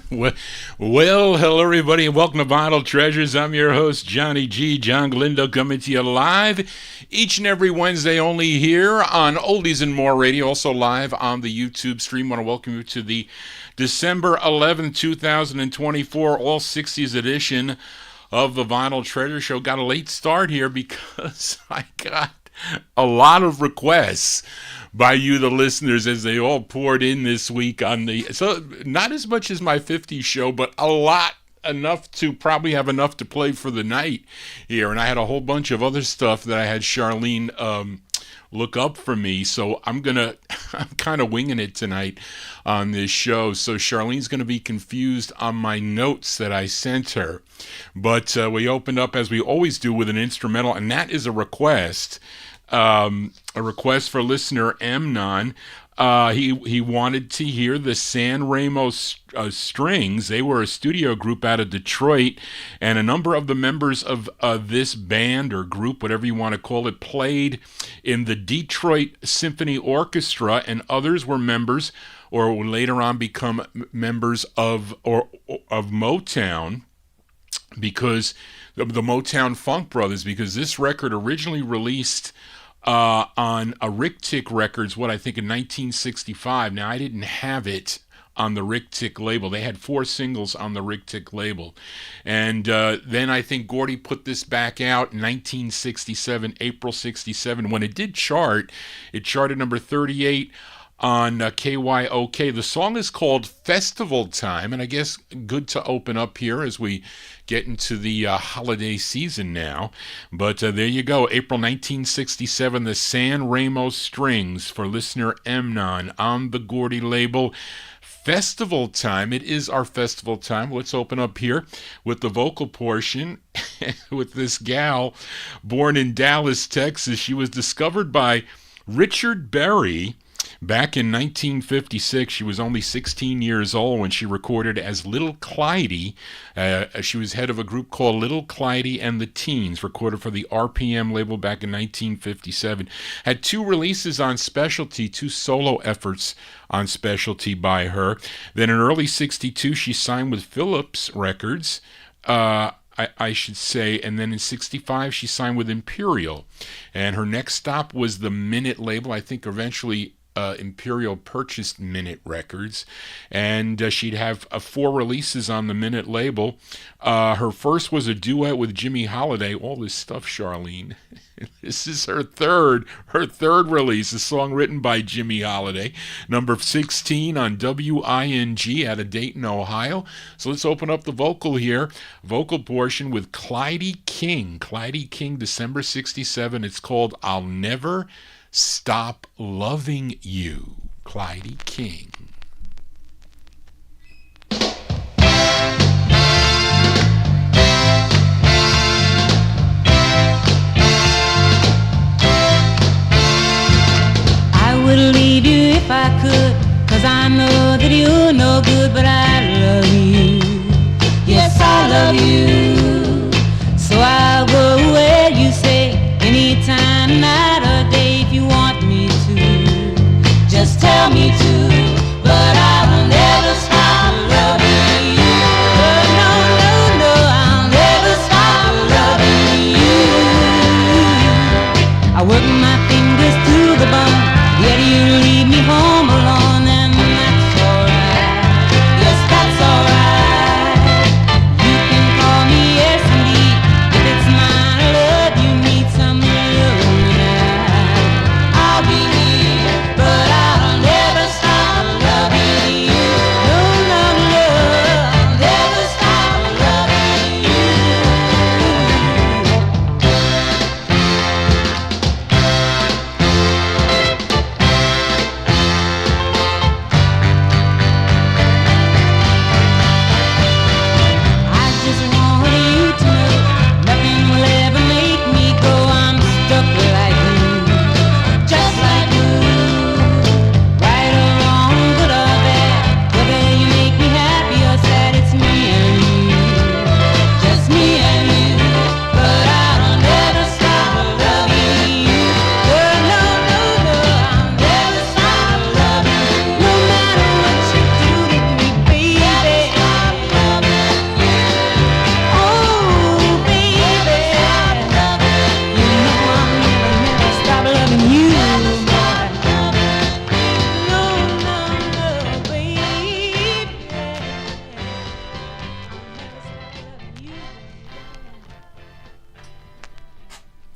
Well, hello everybody, and welcome to Vinyltreasures. I'm your host, Johnny G. John Galindo, coming to you live each and every Wednesday, only here on Oldies and More Radio, also live on the YouTube stream. I want to welcome you to the December 11th, 2024 All 60s edition of the Vinyltreasure Show. Got a late start here because I got a lot of requests by you, the listeners, as they all poured in this week on the, so not as much as my 50s show, but a lot, enough to probably have enough to play for the night here. And I had a whole bunch of other stuff that I had Charlene look up for me. So I'm kind of winging it tonight on this show. So Charlene's going to be confused on my notes that I sent her. But we opened up, as we always do, with an instrumental, and that is a request. A request for listener Amnon. He wanted to hear the San Remo Strings. They were a studio group out of Detroit, and a number of the members of this band or group, whatever you want to call it, played in the Detroit Symphony Orchestra, and others were members or would later on become members of MOTOWN, because the MOTOWN Funk Brothers, because this record originally released on a Rick Tick Records, what I think in 1965. Now, I didn't have it on the Rick Tick label. They had 4 singles on the Rick Tick label. And then I think Gordy put this back out in 1967, April 67. When it did chart, it charted number 38 on KYOK. The song is called Festival Time, and I guess good to open up here as we get into the holiday season now. But there you go, April 1967, the San Remo Strings for listener Amnon on the Gordy label. Festival Time. It is our festival time. Let's open up here with the vocal portion with this gal born in Dallas, Texas. She was discovered by Richard Berry back in 1956. She was only 16 years old when she recorded as Little Clyde. She was head of a group called Little Clyde and the Teens, recorded for the RPM label back in 1957. Had 2 releases on Specialty, 2 solo efforts on Specialty by her. Then in early 62, she signed with Philips Records, I should say, and then in 65 she signed with Imperial. And her next stop was the Minute label. I think eventually Imperial purchased Minute Records, and she'd have 4 releases on the Minute label. Her first was a duet with Jimmy Holiday. All this stuff, Charlene. This is her third release, a song written by Jimmy Holiday, number 16 on WING out of Dayton, Ohio. So let's open up the vocal here, vocal portion with Clyde King, December 67. It's called I'll Never Stop Loving You, Clyde King. I would leave you if I could, 'cause I know that you're no good, but I love you. Yes, I love you. So I'll go where you say, anytime, night or day, if you want me to. Just tell me to.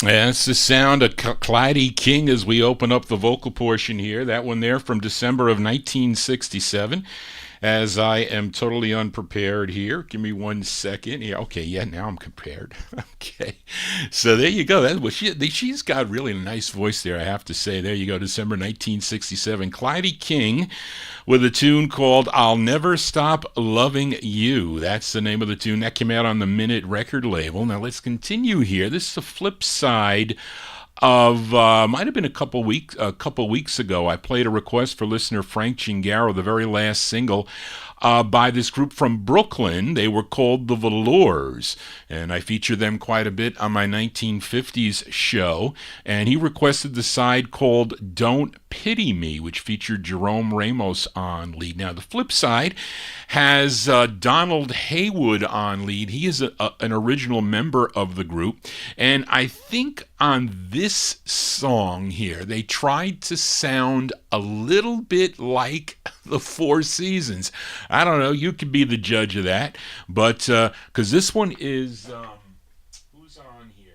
That's the sound of Clyde King as we open up the vocal portion here. That one there from December of 1967. As I am totally unprepared here. Give me 1 second. Yeah, okay, yeah, now I'm prepared. Okay, so there you go. That's what she's got really a nice voice there, I have to say. There you go, December 1967. Clyde King with a tune called I'll Never Stop Loving You. That's the name of the tune. That came out on the Minute record label. Now let's continue here. This is the flip side of might have been a couple weeks ago. I played a request for listener Frank Chingaro, the very last single by this group from Brooklyn. They were called the Velours, and I feature them quite a bit on my 1950s show. And he requested the side called Don't Pity Me, which featured Jerome Ramos on lead. Now, the flip side has Donald Haywood on lead. He is an original member of the group, and I think on this song here, they tried to sound a little bit like the Four Seasons. I don't know. You could be the judge of that. But because this one is, who's on here?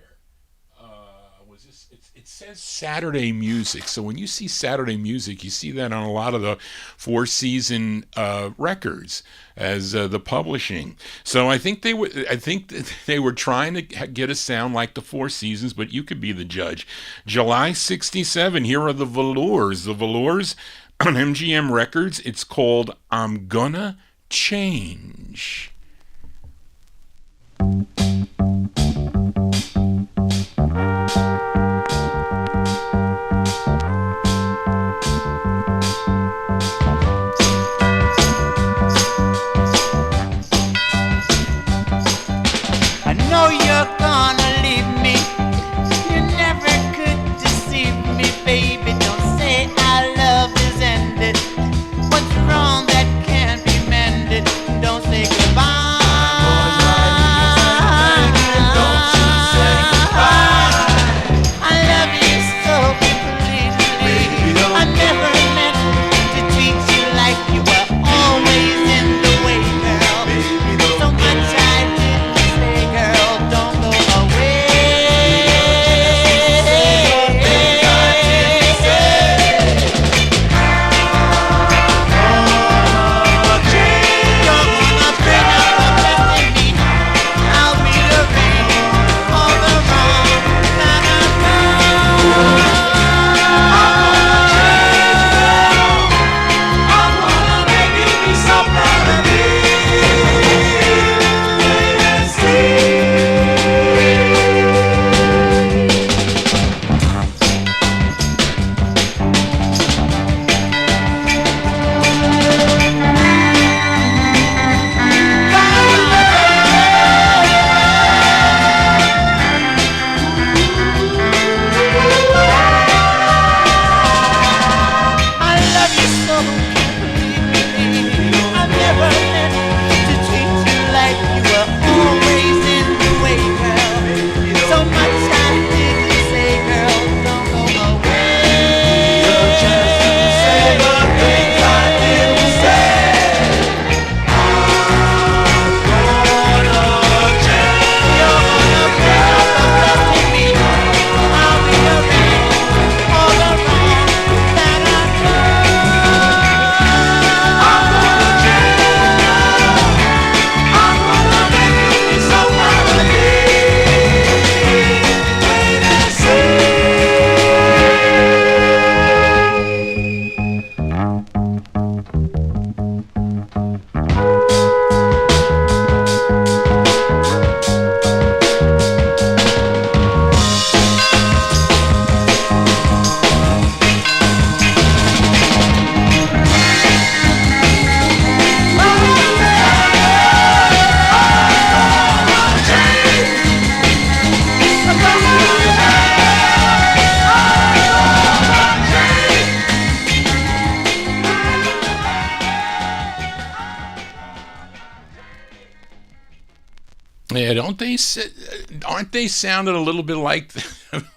It says Saturday Music. So when you see Saturday Music, you see that on a lot of the Four Season records as the publishing. So I think they were trying to get a sound like the Four Seasons, but you could be the judge. July 67. Here are the Velours. The Velours on MGM Records. It's called I'm Gonna Change. I know you're gonna leave me. You never could deceive me, baby. Don't say our love is ended. What's wrong that can't be mended? Don't say goodbye. Yeah, aren't they sounding a little bit like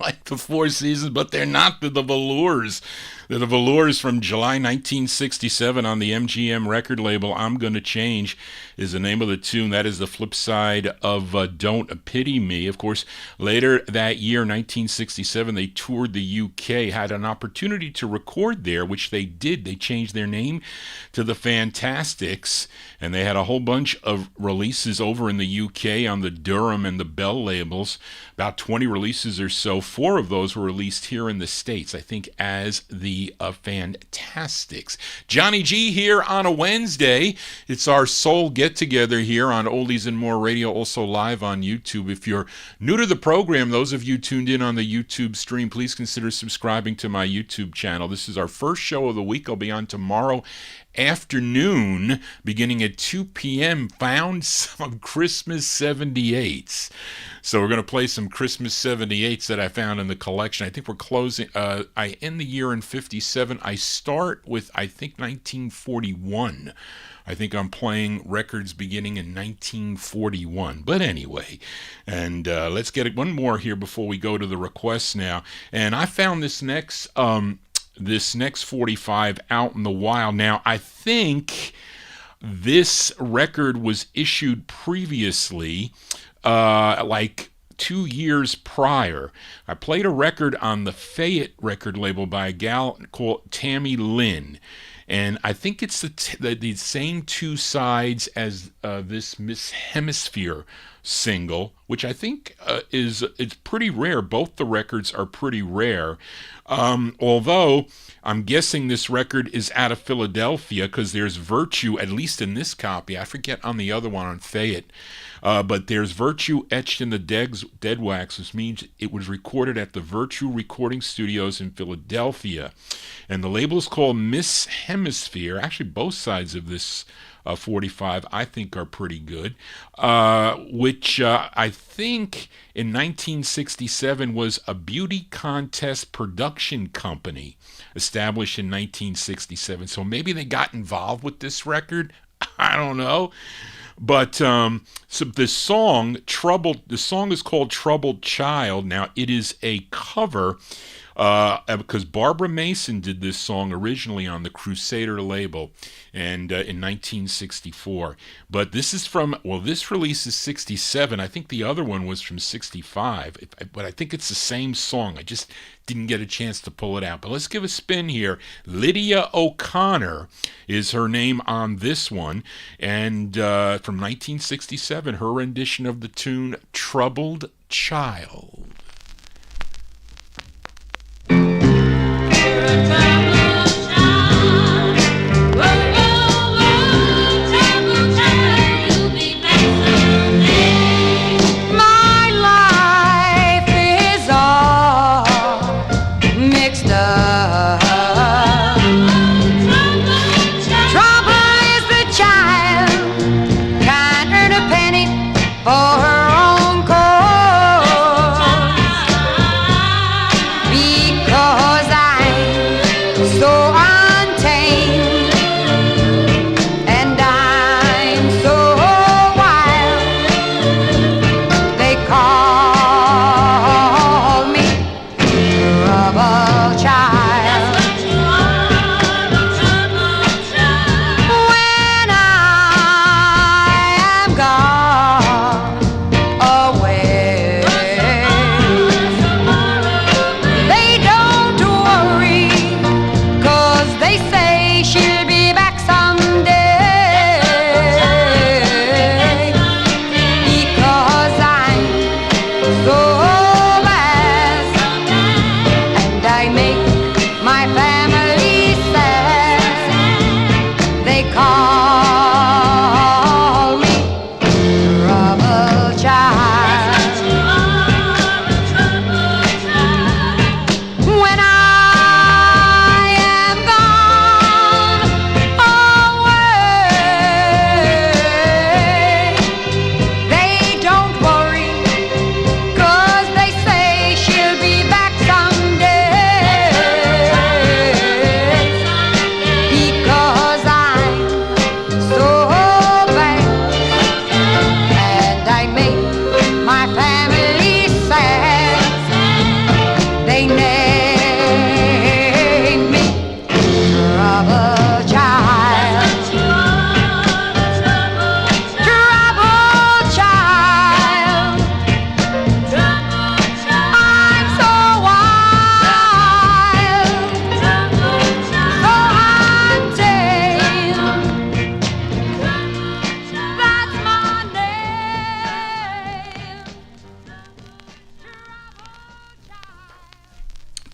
like the Four Seasons, but they're not the Velours. The Velours from July 1967 on the MGM record label. I'm Gonna Change is the name of the tune. That is the flip side of Don't Pity Me. Of course, later that year, 1967, they toured the UK, had an opportunity to record there, which they did. They changed their name to the Fantastics, and they had a whole bunch of releases over in the UK on the Durham and the Bell labels. About 20 releases or so. 4 of those were released here in the States, I think, as the Fantastics. Johnny G here on a Wednesday. It's our soul get-together here on Oldies and More Radio, also live on YouTube. If you're new to the program, those of you tuned in on the YouTube stream, please consider subscribing to my YouTube channel. This is our first show of the week. I'll be on tomorrow afternoon, beginning at 2 p.m., found some Christmas 78s. So we're going to play some Christmas 78s that I found in the collection. I think we're closing, I end the year in 57. I start with, I think, 1941. I think I'm playing records beginning in 1941. But anyway, and let's get one more here before we go to the requests now. And I found this next 45 out in the wild. Now, I think this record was issued previously, like 2 years prior. I played a record on the Fayette record label by a gal called Tammy Lynn. And I think it's the same 2 sides as this Miss Hemisphere single, which I think it's pretty rare. Both the records are pretty rare. Although I'm guessing this record is out of Philadelphia because there's Virtue, at least in this copy. I forget on the other one on Fayette. But there's Virtue etched in the dead wax, which means it was recorded at the Virtue Recording Studios in Philadelphia. And the label is called Miss Hemisphere. Actually, both sides of this 45 I think are pretty good, which I think in 1967 was a beauty contest production company established in 1967. So maybe they got involved with this record. I don't know. But so the song is called Troubled Child. Now, it is a cover because Barbara Mason did this song originally on the Crusader label and in 1964. But this is this release is 67. I think the other one was from 65. But I think it's the same song. I just didn't get a chance to pull it out. But let's give a spin here. Lydia O'Connor is her name on this one. And from 1967, her rendition of the tune Troubled Child.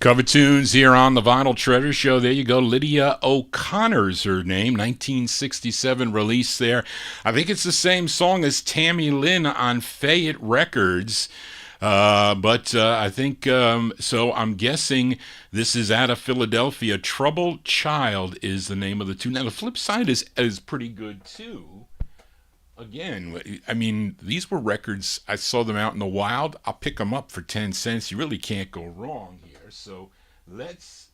Cover tunes here on the Vinyl Treasure Show. There you go. Lydia O'Connor's her name. 1967 release there. I think it's the same song as Tammy Lynn on Fayette Records. But I think, so I'm guessing this is out of Philadelphia. Troubled Child is the name of the tune. Now, the flip side is pretty good, too. Again, I mean, these were records. I saw them out in the wild. I'll pick them up for 10 cents. You really can't go wrong here. So let's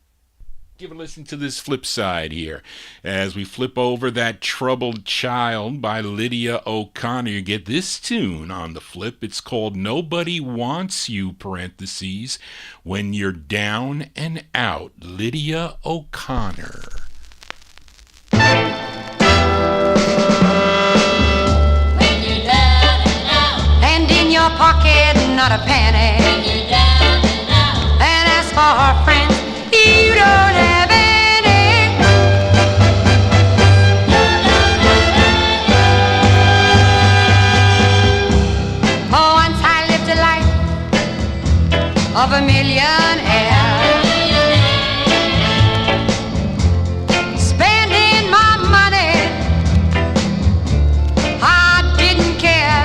give a listen to this flip side here. As we flip over that Troubled Child by Lydia O'Connor, you get this tune on the flip. It's called Nobody Wants You, parentheses, When You're Down and Out. Lydia O'Connor. Your pocket, not a penny. When you're down and out. And as for our friends, you don't have any. Oh, once I lived a life of a millionaire, spending my money, I didn't care.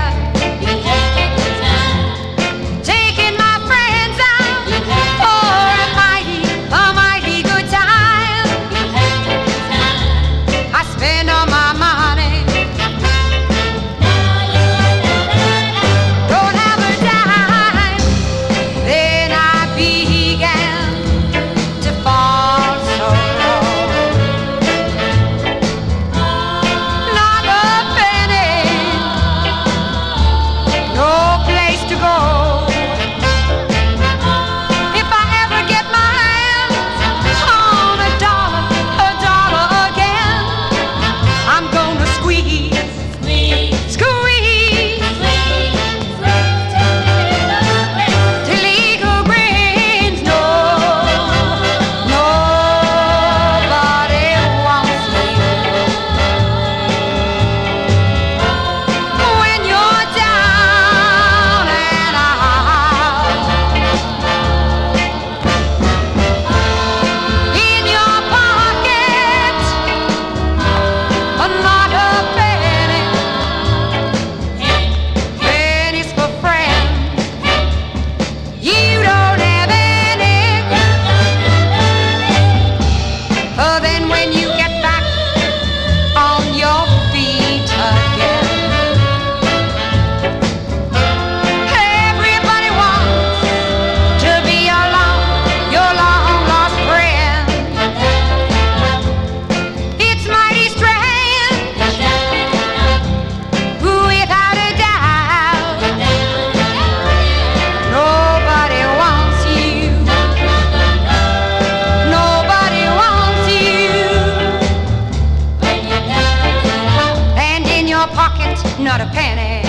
Not a penny.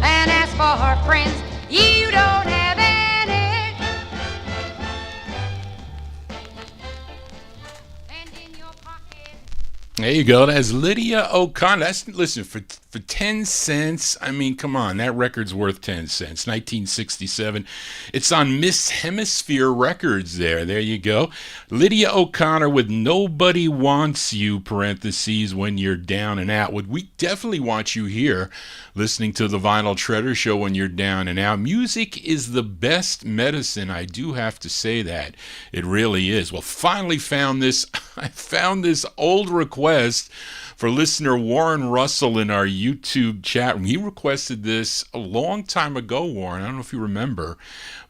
And as for her friends, you don't have any. And in your pocket. There you go. That's Lydia O'Connor. Listen, for 10 cents, I mean, come on, that record's worth 10 cents. 1967. It's on Miss Hemisphere Records there. There you go. Lydia O'Connor with Nobody Wants You, parentheses, When You're Down and Out. We definitely want you here listening to the Vinyl Treasure Show when you're down and out. Music is the best medicine. I do have to say that. It really is. Well, finally found this. I found this old request for listener Warren Russell in our YouTube chat room. He requested this a long time ago, Warren. I don't know if you remember,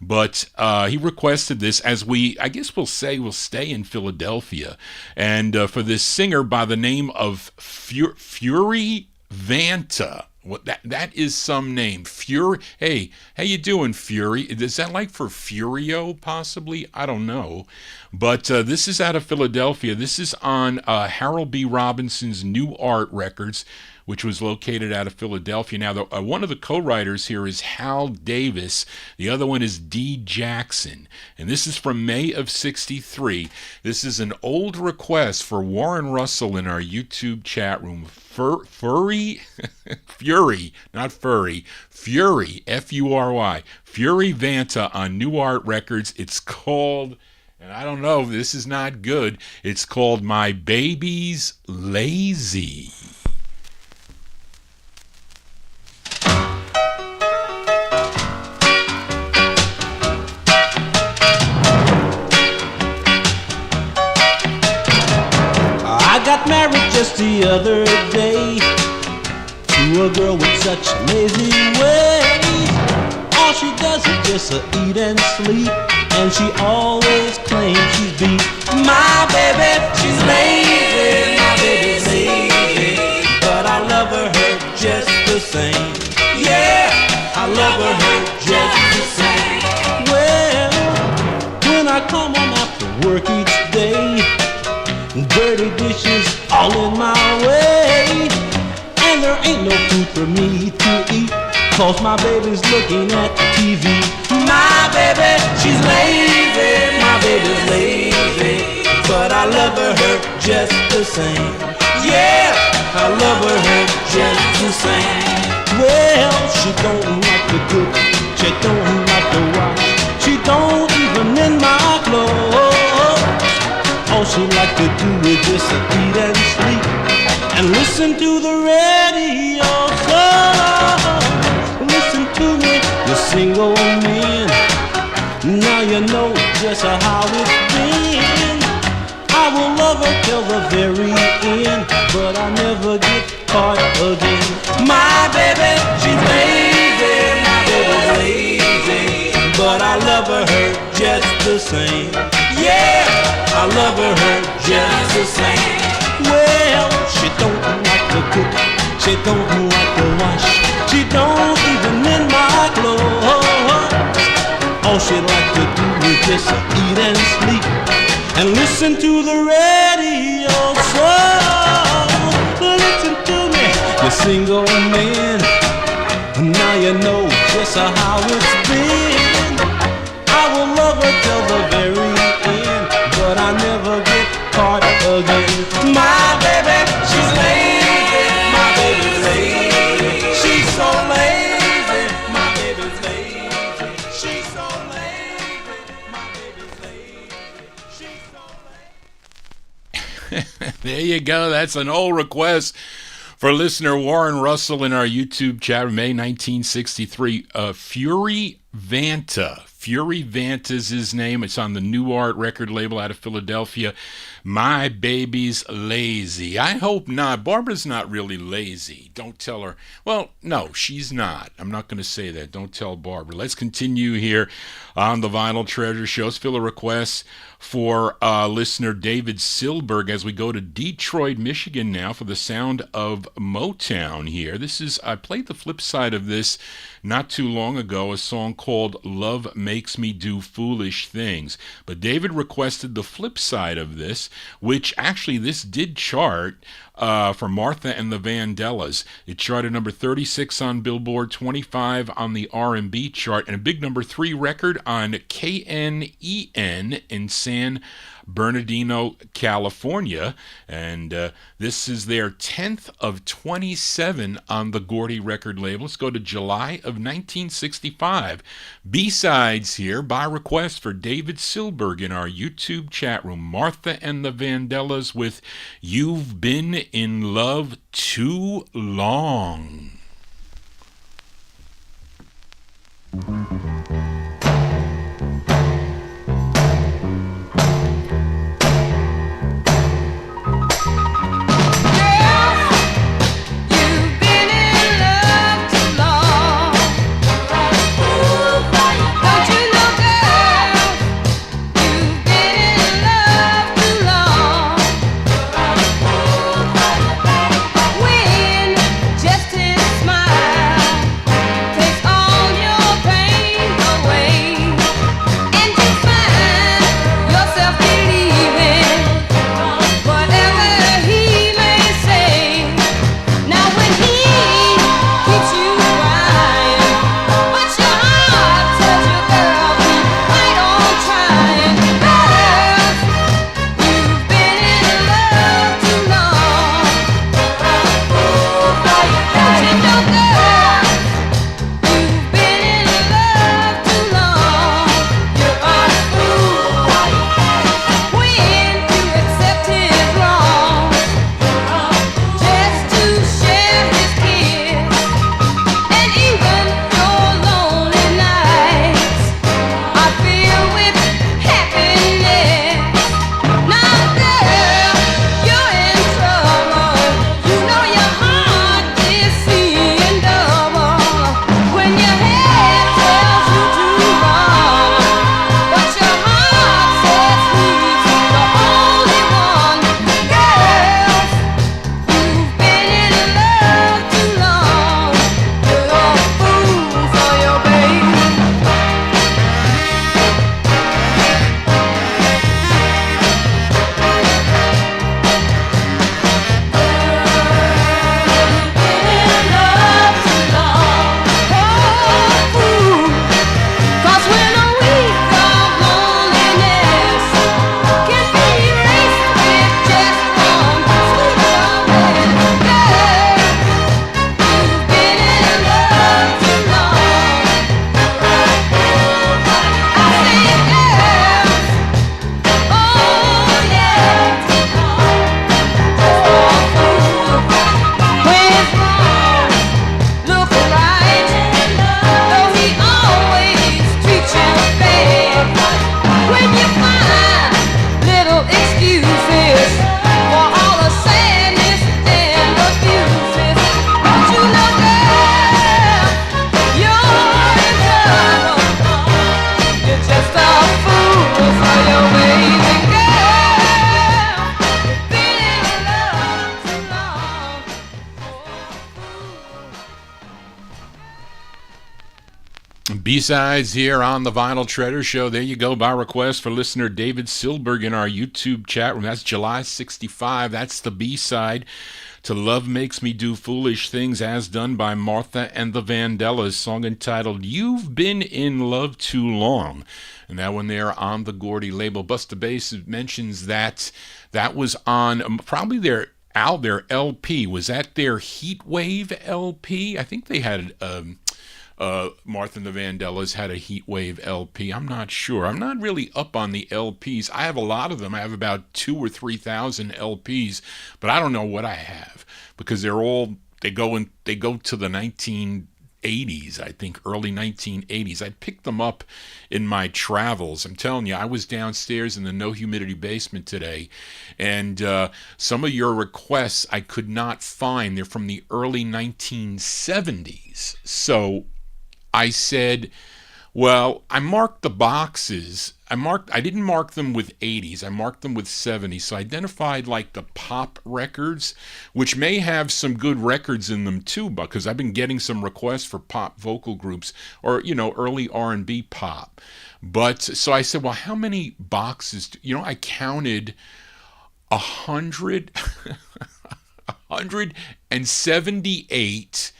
but he requested this as I guess we'll stay in Philadelphia. And for this singer by the name of Fury Vanta. What that is some name. Fury. Hey, how you doing, Fury? Is that like for Furio, possibly? I don't know. But this is out of Philadelphia. This is on Harold B. Robinson's New Art Records, which was located out of Philadelphia. Now, one of the co-writers here is Hal Davis. The other one is D. Jackson. And this is from May of '63. This is an old request for Warren Russell in our YouTube chat room. Fury Fury, not Furry, Fury, F-U-R-Y, Fury Vanta on New Art Records. It's called, and I don't know, this is not good, it's called My Baby's Lazy. I got married just the other day to a girl with such lazy ways. All she does is just eat and sleep, and she always claims she's beat. My baby, she's lazy, my baby's lazy, but I love her just the same. Yeah, I love her just the same. Well, when I come home after work each day, dirty dishes all in my way, and there ain't no food for me to eat, 'cause my baby's looking at TV. My baby, she's lazy, my baby's lazy, but I love her just the same. Yeah, I love her just the same. Well, she don't like to cook, she don't like to wash, she don't even mend my clothes. All she like to do is just eat and sleep and listen to the radio. So listen to me, you single men. Now you know just how it's been. I will love her till the very end, but I never get caught again. My baby, she's lazy, my baby's lazy, but I love her just the same. Yeah, I love her just the same. Well, she don't like to cook, she don't like to wash, she don't even mend my clothes. All she like to do is just eat and sleep and listen to the radio. So listen to me, you single man. Now you know just how it's been. I will love her till the very end, but I never get caught again. My baby, she's lazy, my baby's lazy, she's so lazy, my baby's lazy, she's so lazy, my baby's lazy, she's so lazy. There you go. That's an old request for listener Warren Russell in our YouTube chat, May 1963. Fury Vanta. Fury Vanta's his name. It's on the New Art record label out of Philadelphia. My Baby's Lazy. I hope not. Barbara's not really lazy. Don't tell her. Well, no, she's not. I'm not going to say that. Don't tell Barbara. Let's continue here on the Vinyl Treasure Show. Let's fill a request for listener David Silberg as we go to Detroit, Michigan now for the sound of Motown here. I played the flip side of this not too long ago, a song called Love Makes Me Do Foolish Things. But David requested the flip side of this, which actually this did chart for Martha and the Vandellas. It charted number 36 on Billboard, 25 on the R&B chart, and a big number 3 record on KNEN in San Bernardino, California. And this is their 10th of 27 on the Gordy record label. Let's go to July of 1965. B-sides here by request for David Silberg in our YouTube chat room. Martha and the Vandellas with You've Been in Love Too Long. Just his smile takes all your pain. B-sides here on the Vinyl Treasure Show. There you go, by request for listener David Silberg in our YouTube chat room. That's July 65. That's the B-side to Love Makes Me Do Foolish Things, as done by Martha and the Vandellas, song entitled You've Been in Love Too Long. And that one there on the Gordy label. Busta Bass mentions that was on probably their LP. Was that their Heat Wave LP? I think they had Martha and the Vandellas had a Heat Wave LP. I'm not sure. I'm not really up on the LPs. I have a lot of them. I have about 2,000 or 3,000 LPs, but I don't know what I have because they go to the 1980s, I think, early 1980s. I picked them up in my travels. I'm telling you, I was downstairs in the no humidity basement today, and some of your requests I could not find. They're from the early 1970s. So I said, well, I marked the boxes. I didn't mark them with 80s. I marked them with 70s. So I identified like the pop records, which may have some good records in them too, because I've been getting some requests for pop vocal groups or, early R&B pop. But so I said, well, how many boxes? I counted 178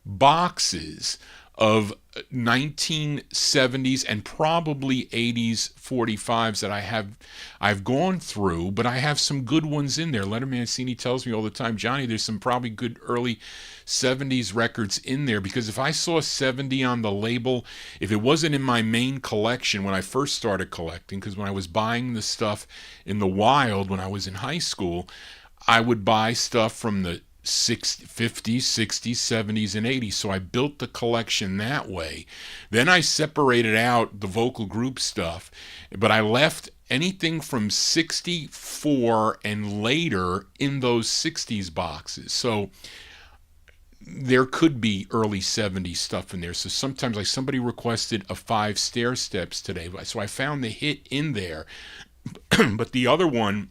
boxes of 1970s and probably 80s 45's that I've gone through, but I have some good ones in there. Leonard Mancini tells me all the time, Johnny, there's some probably good early 70s records in there, because if I saw 70 on the label, if it wasn't in my main collection when I first started collecting, because when I was buying the stuff in the wild when I was in high school, I would buy stuff from the 50s, 60s, 70s, and 80s. So I built the collection that way. Then I separated out the vocal group stuff, but I left anything from 64 and later in those 60s boxes. So there could be early 70s stuff in there. So sometimes, like, somebody requested a 5 Stairsteps today, so I found the hit in there. But the other one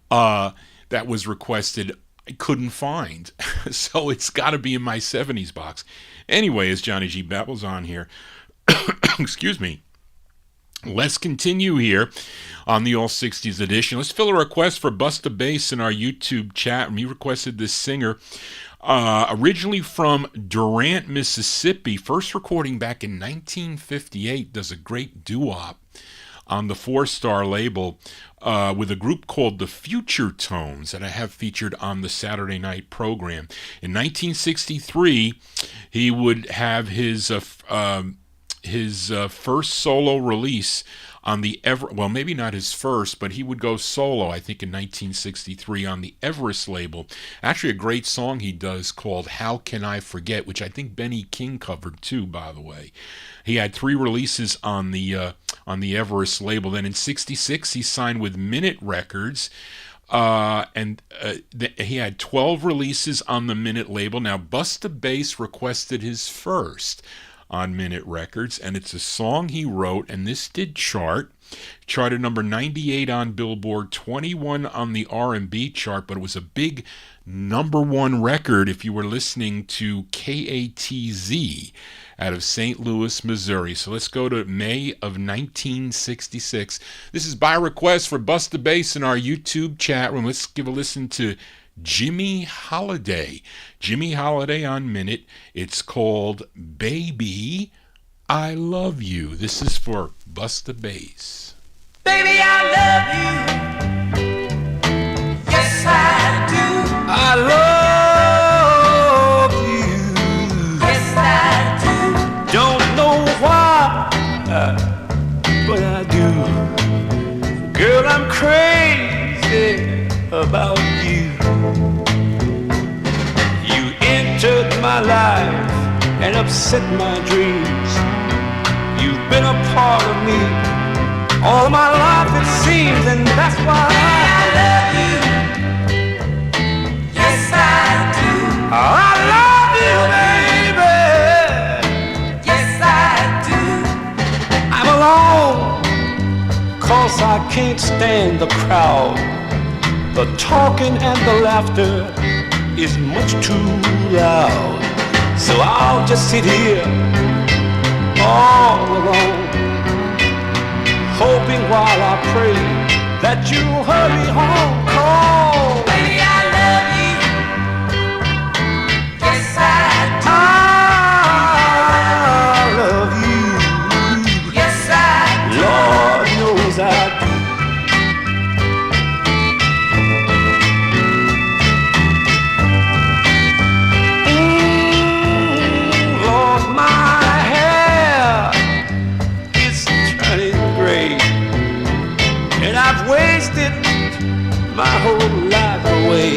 that was requested, I couldn't find. So it's got to be in my 70s box. Anyway, as Johnny G babbles on here, excuse me, let's continue here on the All 60s edition. Let's fill a request for Busta Bass in our YouTube chat. He requested this singer, originally from Durant, Mississippi, first recording back in 1958, does a great doo-wop on the 4-star label with a group called the Future Tones that I have featured on the Saturday night program. In 1963, he would have his first solo release on the well, maybe not his first, but he would go solo, I think, in 1963 on the Everest label. Actually, a great song he does called How Can I Forget, which I think Benny King covered too, by the way. He had 3 releases on the Everest label. Then in 66, he signed with Minute Records, and he had 12 releases on the Minute label. Now, Busta Bass requested his first on Minute Records, and it's a song he wrote, and this did charted number 98 on Billboard, 21 on the R&B chart, but it was a big number 1 record if you were listening to KATZ out of St. Louis, Missouri. So let's go to May of 1966. This is by request for Busta Bass in our YouTube chat room. Let's give a listen to Jimmy Holiday. Jimmy Holiday on Minute. It's called Baby, I Love You. This is for Busta Bass. Baby, I love you. Yes, I do. I love you. Yes, I do. Don't know why, but I do. Girl, I'm crazy about you. You entered my life and upset my dreams. You've been a part of me all my life, it seems, and that's why I love you. Yes, I do. I love you, baby. Yes, I do. I'm alone, 'cause I can't stand the crowd. The talking and the laughter is much too loud. So I'll just sit here all alone, hoping while I pray that you'll hurry home. Call, Baby, I love you. Yes, I do. I love you. Yes, I do. Lord knows I do. Lord, my hair is turning gray, and I've wasted my whole life away.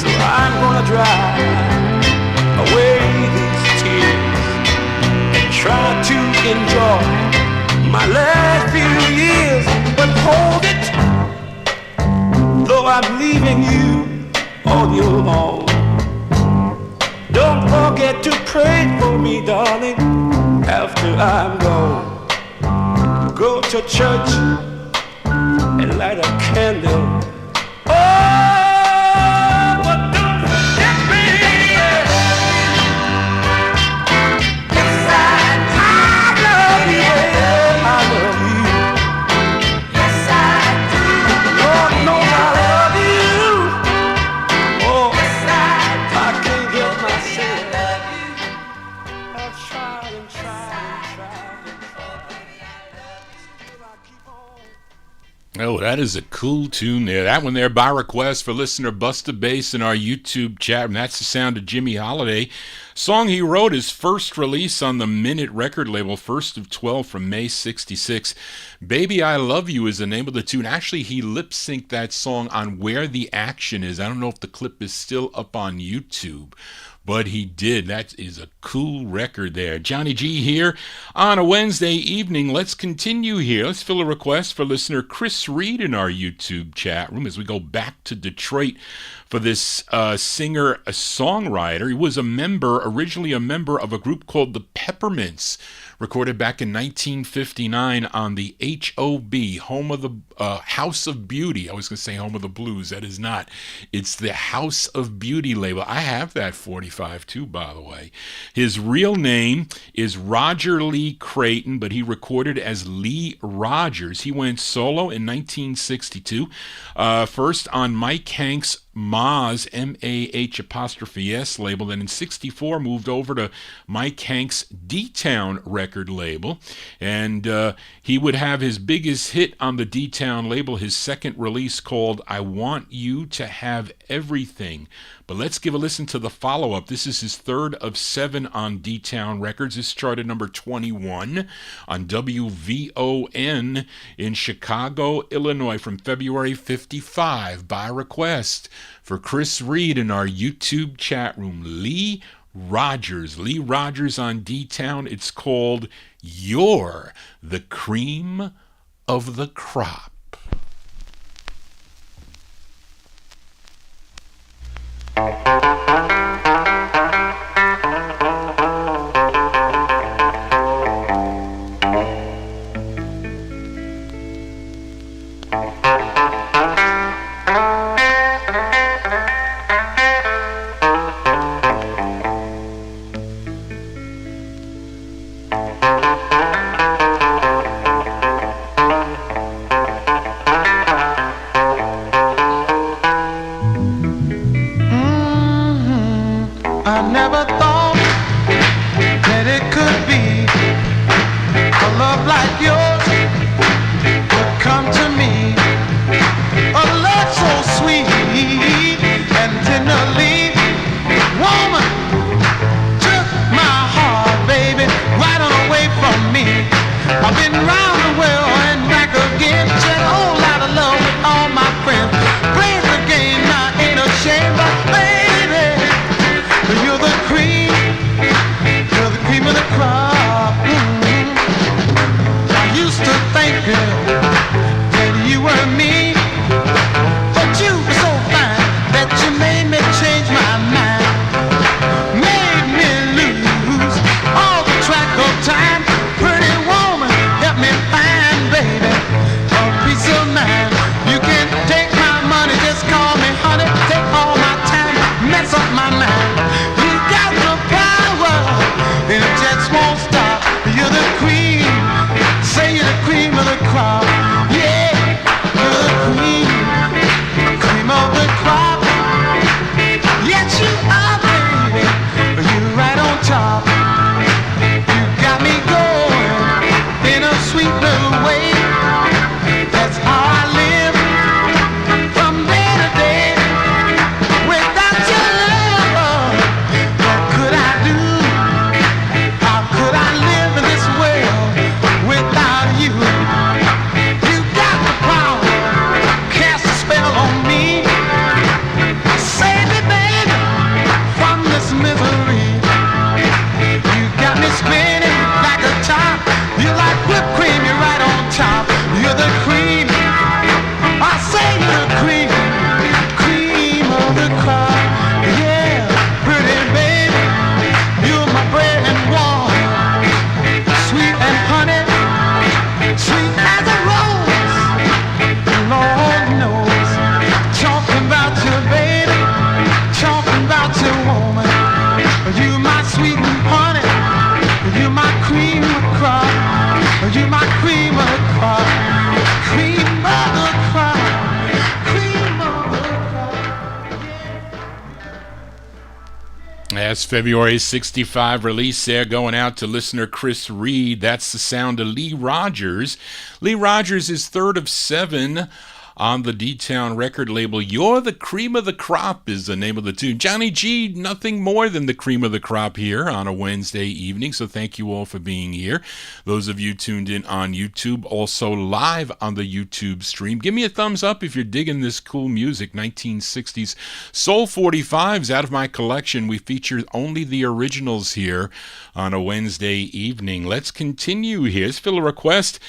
So I'm gonna dry away these tears and try to enjoy my last few years. But hold it, though I'm leaving you on your own. Don't forget to pray for me, darling, after I'm gone. Go to church and light a candle. Oh, but don't forget me. Yes, I do. I love you. I love you. Yes, I do. Lord knows I love you. Oh, Yes, I do. I can't help I myself. love you. I've tried and tried and tried and tried. Still I keep on. Oh, that is a cool tune there. That one there by request for listener Busta Bass in our YouTube chat. And that's the sound of Jimmy Holiday. Song he wrote, his first release on the Minute record label, first of 12 from May 66. Baby I Love You is the name of the tune. Actually, he lip-synced that song on Where the Action Is. I don't know if the clip is still up on YouTube, but he did. That is a cool record there. Johnny G here on a Wednesday evening. Let's continue here. Let's fill a request for listener Chris Reed in our YouTube chat room as we go back to Detroit for this singer-songwriter. He was originally a member of a group called the Peppermints, recorded back in 1959 on the HOB, home of the House of Beauty. I was going to say home of the blues. That is not. It's the House of Beauty label. I have that 45 too, by the way. His real name is Roger Lee Creighton, but he recorded as Lee Rogers. He went solo in 1962, first on Mike Hank's Maz, M-A-H' label. Then in 64 moved over to Mike Hank's D-Town record label. And he would have his biggest hit on the D-Town label, his second release called I Want You to Have Everything. But let's give a listen to the follow-up. This is his third of 7 on D-Town Records. This charted number 21 on WVON in Chicago, Illinois from February 55 by request for Chris Reed in our YouTube chat room. Lee Rogers on D-Town. It's called You're the Cream of the Crop. You're the cream That's February 65 release there, going out to listener Chris Reed. That's the sound of Lee Rogers. Lee Rogers is third of 7 on the D-Town record label. You're the Cream of the Crop is the name of the tune. Johnny G, nothing more than the cream of the crop here on a Wednesday evening, so thank you all for being here. Those of you tuned in on YouTube, also live on the YouTube stream, give me a thumbs up if you're digging this cool music. 1960s Soul 45's out of my collection. We feature only the originals here on a Wednesday evening. Let's continue here. Let's fill a request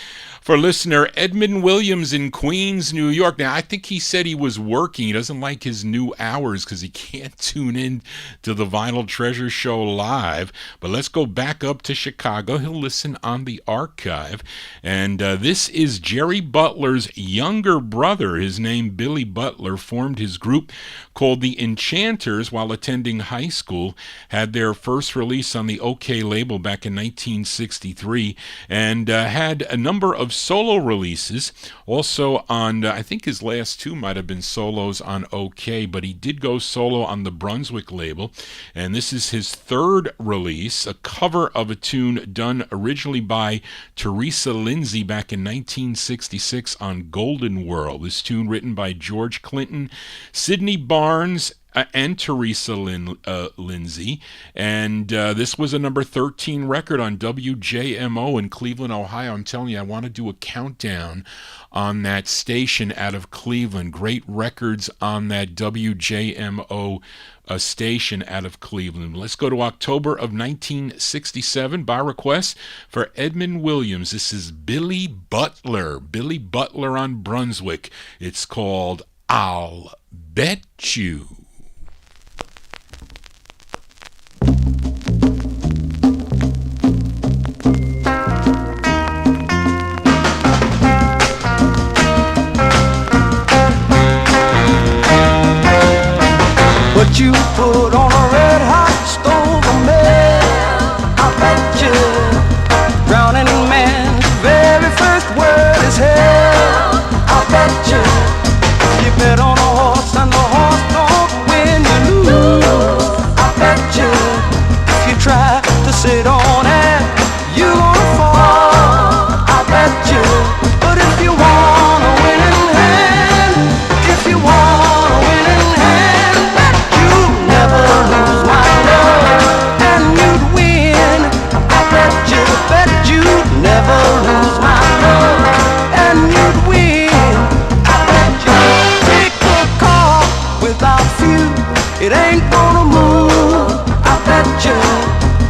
for listener Edmund Williams in Queens, New York. Now, I think he said he was working. He doesn't like his new hours because he can't tune in to the Vinyl Treasure Show live. But let's go back up to Chicago. He'll listen on the archive. And this is Jerry Butler's younger brother. His name, Billy Butler, formed his group called the Enchanters while attending high school. Had their first release on the OK label back in 1963 and had a number of solo releases. Also on, I think his last 2 might have been solos on OK, but he did go solo on the Brunswick label. And this is his 3rd release, a cover of a tune done originally by Teresa Lindsay back in 1966 on Golden World. This tune written by George Clinton, Sidney Barnes, and Teresa Lindsay, and this was a number 13 record on WJMO in Cleveland, Ohio. I'm telling you, I want to do a countdown on that station out of Cleveland. Great records on that WJMO station out of Cleveland. Let's go to October of 1967 by request for Edmund Williams. This is Billy Butler on Brunswick. It's called I'll Bet You. What you put on a red hot stove of melt, I bet you drowning man's very first word is hell. I bet you bet on a horse and the horse don't win, you lose. I bet you if you try to sit on it, you gonna fall. I bet you, but if you want a winning hand, if you want a winning hand, you never lose my love and you'd win. I bet you'd never lose my love and you'd win. I bet you take a car without fuel, it ain't gonna move. I bet you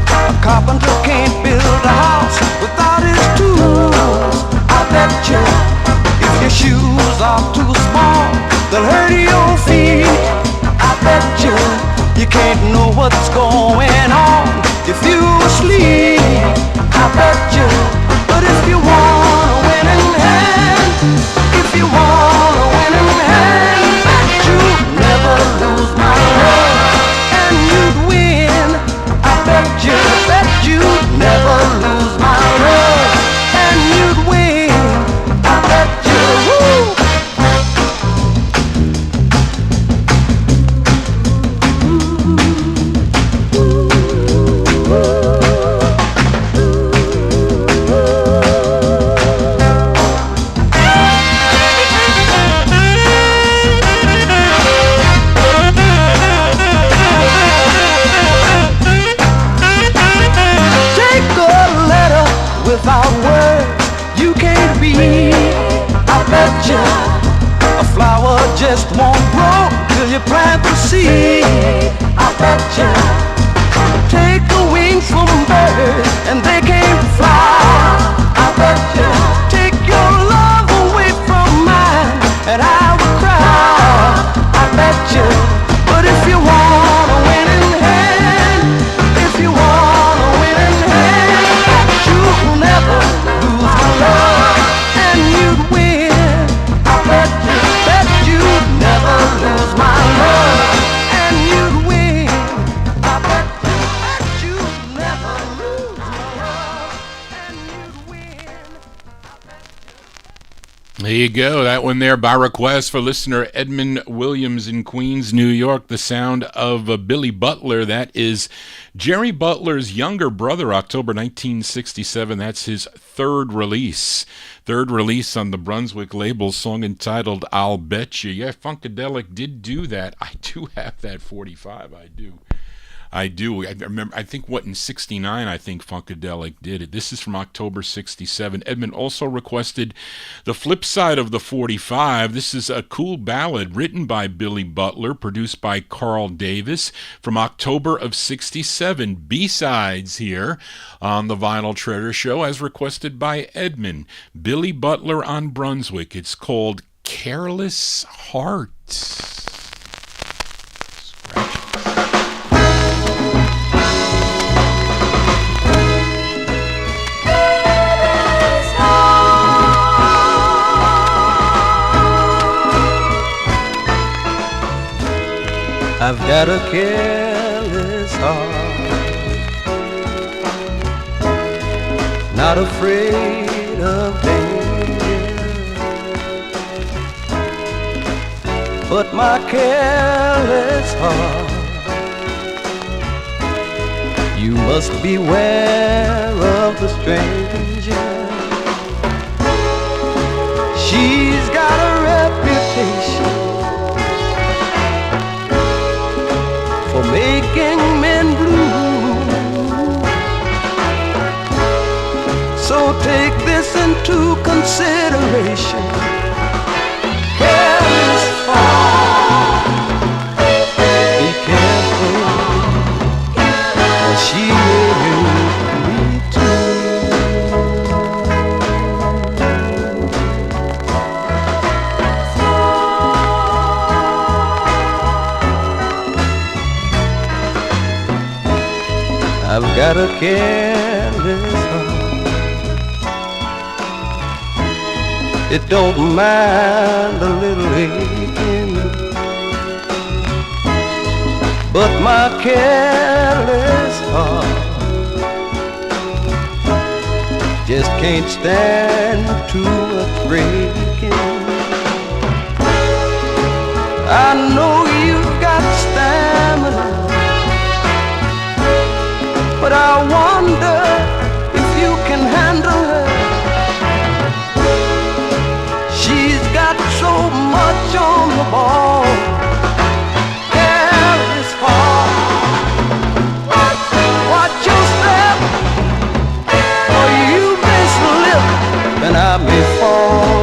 a carpenter can't build a house without his tools. I bet you if your shoes are too small, they'll hurt your feet. I bet you can't know what's going on if you asleep. I bet you, but if you want a winning hand, if you want a winning hand, bet you never lose my love and you'd win. I bet you'd never lose my love and you'd win. I bet you, woo. Ooh. There you go. That one there by request for listener Edmund Williams in Queens, New York. The sound of Billy Butler. That is Jerry Butler's younger brother, October 1967. That's his third release. Third release on the Brunswick label, song entitled I'll Bet You. Yeah, Funkadelic did do that. I do have that 45. I do. I remember, I think, in 69, I think Funkadelic did it. This is from October 67. Edmund also requested the flip side of the 45. This is a cool ballad written by Billy Butler, produced by Carl Davis, from October of 67. B-sides here on the Vinyl Treasure Show, as requested by Edmund. Billy Butler on Brunswick. It's called Careless Heart. I've got a careless heart, not afraid of danger, but my careless heart, you must beware of the stranger. She's got a reputation for making men blue. So take this into consideration. Careless heart, be careful, or she will be too. I've got a careless heart. It don't mind a little aching, but my careless heart just can't stand too much breaking. I know you've got stamina, but I wonder if you can handle her. She's got so much on the ball. Careless heart, watch your step, or you may slip and I may fall.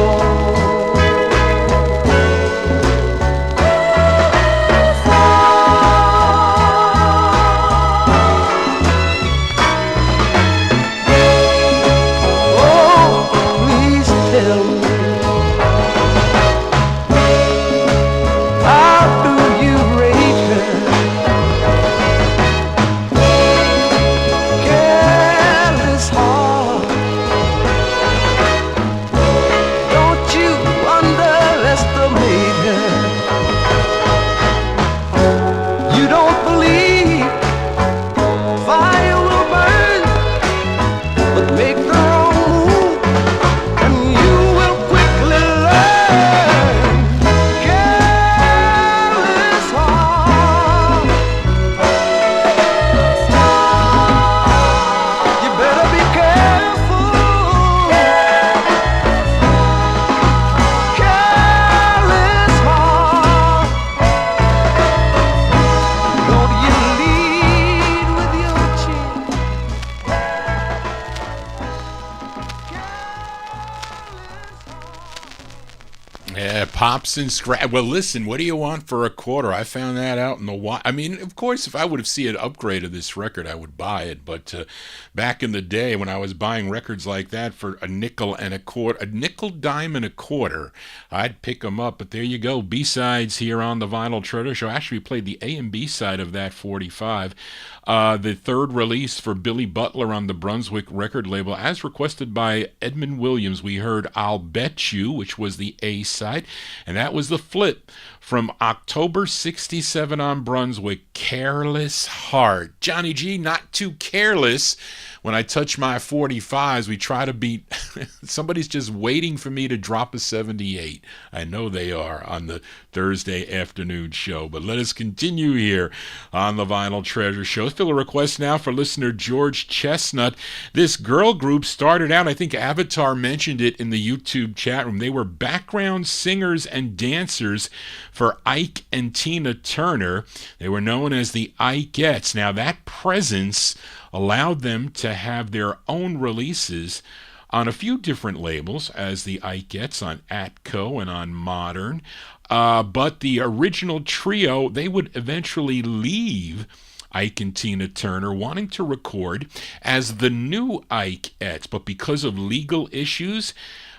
Pops and scratch. Well, listen, what do you want for a quarter? I found that out in the I mean, of course, if I would have seen an upgrade of this record, I would buy it. But back in the day when I was buying records like that for a nickel and a quarter, a nickel, dime, and a quarter, I'd pick them up. But there you go. B-sides here on the Vinyl Treasure Show. Actually, we played the A and B side of that 45. The third release for Billy Butler on the Brunswick record label, as requested by Edmund Williams. We heard I'll Bet You, which was the A side, and that was the flip from October 67 on Brunswick, Careless Heart. Johnny G, not too careless when I touch my 45's, we try to beat, somebody's just waiting for me to drop a 78. I know they are on the Thursday afternoon show, but let us continue here on the Vinyl Treasure Show. Still a request now for listener George Chestnut. This girl group started out, I think Avatar mentioned it in the YouTube chat room. They were background singers and dancers for Ike and Tina Turner. They were known as the Ikeettes. Now that presence allowed them to have their own releases on a few different labels as the Ikeettes on Atco and on Modern. But the original trio, they would eventually leave Ike and Tina Turner, wanting to record as the new Ikeettes. But because of legal issues,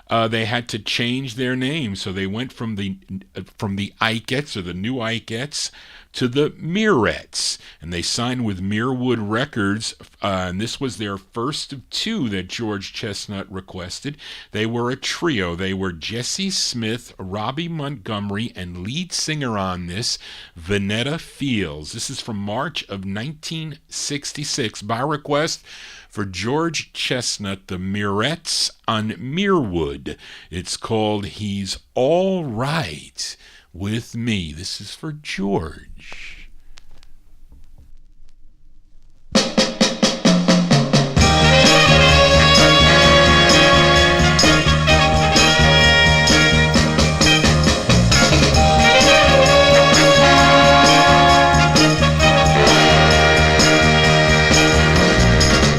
they had to change their name. So they went from the Ikeettes, or the new Ikeettes, to the Mirettes, and they signed with Mirwood Records, and this was their first of two that George Chestnut requested. They were a trio. They were Jesse Smith, Robbie Montgomery, and lead singer on this, Vanetta Fields. This is from March of 1966, by request for George Chestnut, the Mirettes on Mirwood. It's called He's All Right With Me. This is for George.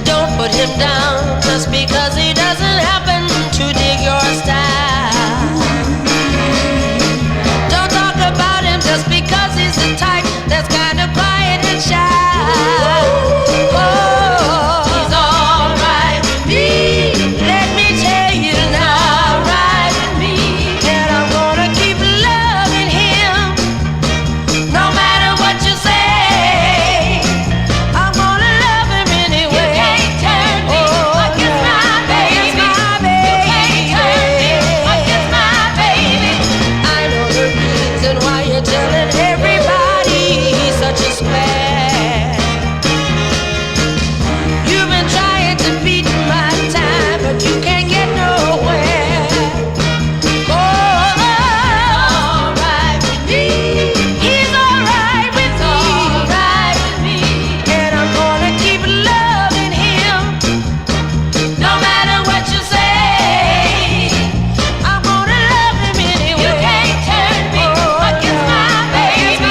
Don't put him down just because he doesn't happen to dig your style. Don't talk about him just because he's the type that's kind of quiet and shy. Oh, he's all right with me. Let me tell you now, right with me. And I'm gonna keep loving him, no matter what you say. I'm gonna love him anyway. You can't turn me against my baby. You can't turn me against my baby. I know the reason why you're telling everybody he's such a spaz. You've been trying to beat my time, but you can't get nowhere. Oh, all right with me. He's all right with me. All right with me. And I'm gonna keep loving him, no matter what you say. I'm gonna love him anyway. You can't turn me against my baby.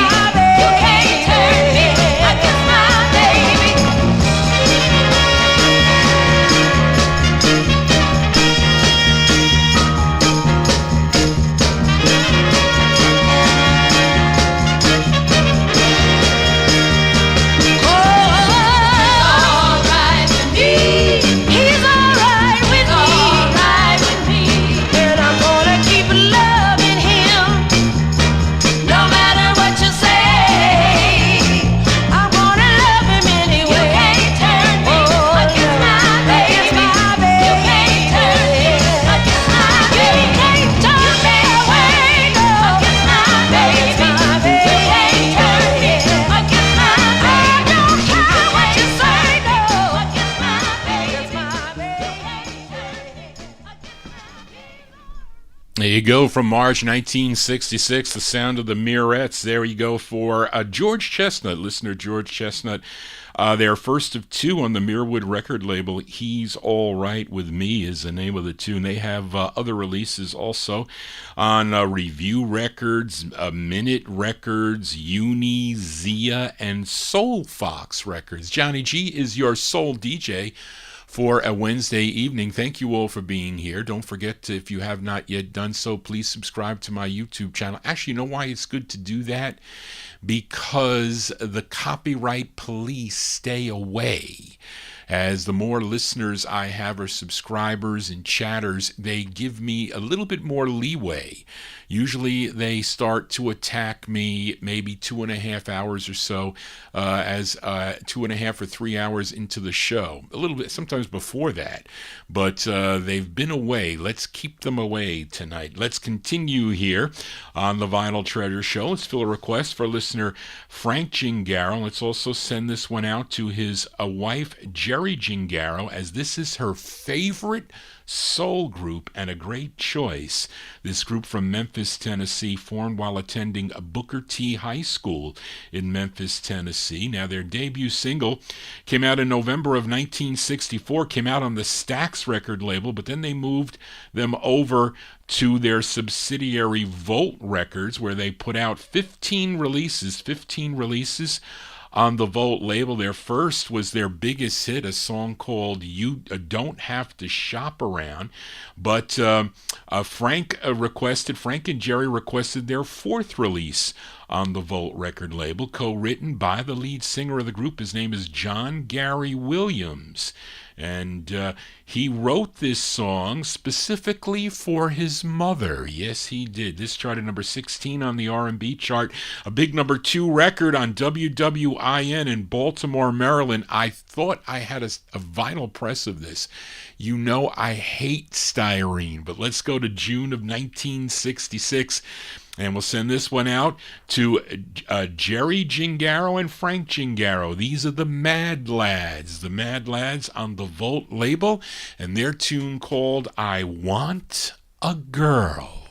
You can't turn me against my baby. Oh, all right with me. He's all right with me. All right with me. And I'm gonna keep loving him, no matter what you say. I'm gonna love him anyway. You can't turn me against my baby. You can't turn me against my baby. You can't turn me away against my baby. You can't turn me against my baby. I don't care what you say, no, against my baby. There you go, from March 1966, the sound of the Mirettes. There you go for George Chestnut, listener George Chestnut. Their first of two on the Mirwood record label. He's All Right With Me is the name of the tune. They have other releases also on Review Records, Minute Records, Uni, Zia, and Soul Fox Records. Johnny G is your soul DJ for a Wednesday evening. Thank you all for being here. Don't forget to, if you have not yet done so, please subscribe to my YouTube channel. Actually, you know why it's good to do that? Because the copyright police stay away. As the more listeners I have or subscribers and chatters, they give me a little bit more leeway Usually they start to attack me maybe 2.5 hours or so, as 2.5 or 3 hours into the show. A little bit, sometimes before that. But they've been away. Let's keep them away tonight. Let's continue here on the Vinyl Treasure Show. Let's fill a request for listener Frank Gingaro. Let's also send this one out to his wife, Jerry Gingaro, as this is her favorite soul group and a great choice. This group from Memphis, Tennessee, formed while attending Booker T High School in Memphis, Tennessee. Now, their debut single came out in November of 1964, came out on the Stax record label, but then they moved them over to their subsidiary Volt Records, where they put out 15 releases on the Volt label. Their first was their biggest hit, a song called You Don't Have to Shop Around. But Frank and Jerry requested their fourth release on the Volt record label, co-written by the lead singer of the group. His name is John Gary Williams. And he wrote this song specifically for his mother. Yes, he did. This charted number 16 on the R&B chart, a big number 2 record on WWIN in Baltimore, Maryland. I thought I had a vinyl press of this. You know I hate styrene, but let's go to June of 1966. And we'll send this one out to Jerry Gingaro and Frank Gingaro. These are the Mad Lads on the Volt label, and their tune called I Want a Girl.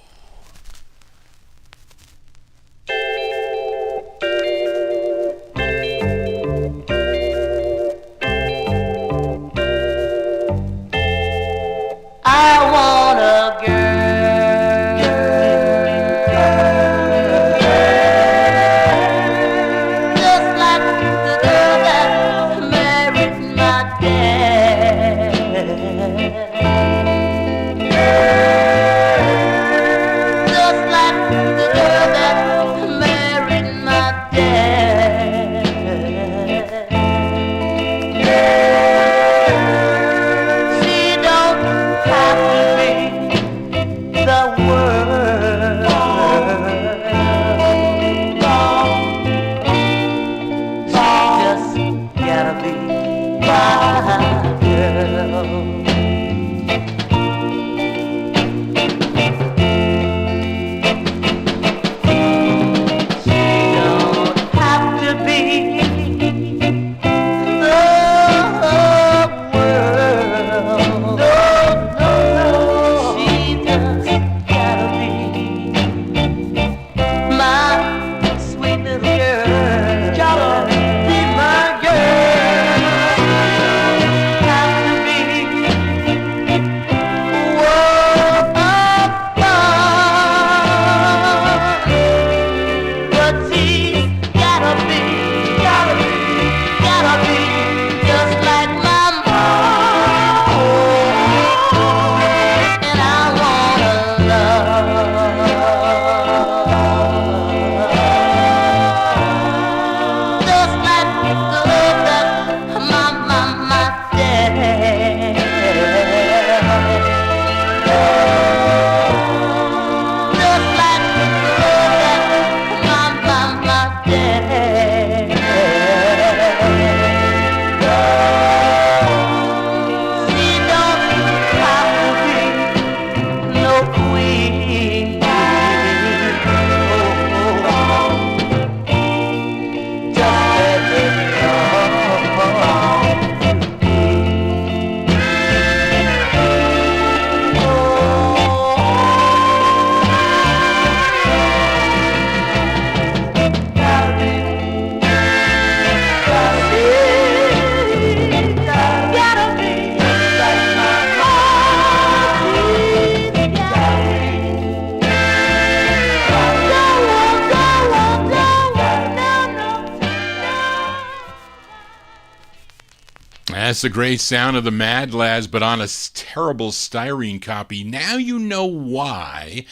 I want a girl. That's the great sound of the Mad Lads, but on a terrible styrene copy. Now you know why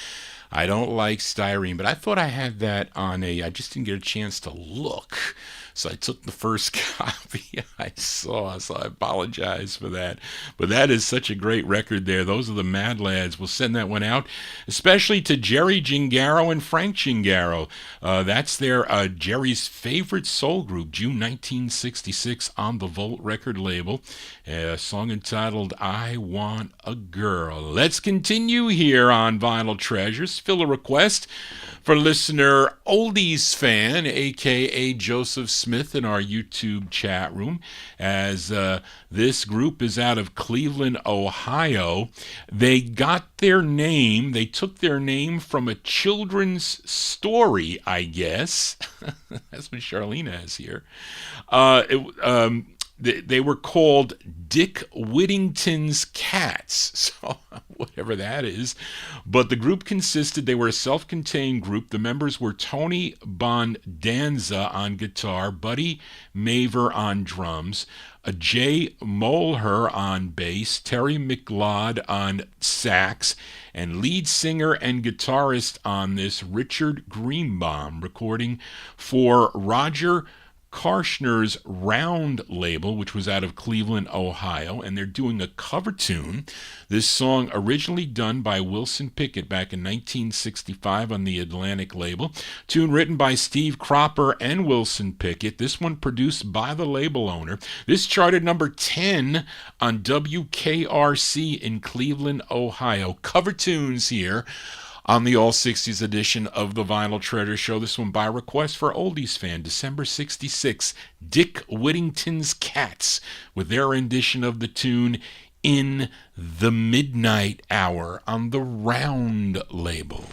I don't like styrene, but I thought I had that on I just didn't get a chance to look. So I took the first copy I saw, so I apologize for that. But that is such a great record there. Those are the Mad Lads. We'll send that one out, especially to Jerry Gingaro and Frank Gingaro. That's their Jerry's favorite soul group, June 1966, on the Volt record label. A song entitled I Want a Girl. Let's continue here on Vinyl Treasures. Fill a request for listener Oldies Fan, a.k.a. Joseph Smith, in our YouTube chat room, as this group is out of Cleveland, Ohio. They got their name, they took their name from a children's story, I guess. That's what Charlene has here. They were called Dick Whittington's Cats, so whatever that is. But the group they were a self-contained group. The members were Tony Bondanza on guitar, Buddy Maver on drums, Jay Molher on bass, Terry McLeod on sax, and lead singer and guitarist on this, Richard Greenbaum, recording for Roger Karshner's Round label, which was out of Cleveland, Ohio, and they're doing a cover tune. This song originally done by Wilson Pickett back in 1965 on the Atlantic label. Tune written by Steve Cropper and Wilson Pickett. This one produced by the label owner. This charted number 10 on WKRC in Cleveland, Ohio. Cover tunes here on the All 60s edition of the Vinyl Treasure Show. This one by request for Oldies Fan, December 66, Dick Whittington's Cats, with their rendition of the tune In the Midnight Hour on the Round label.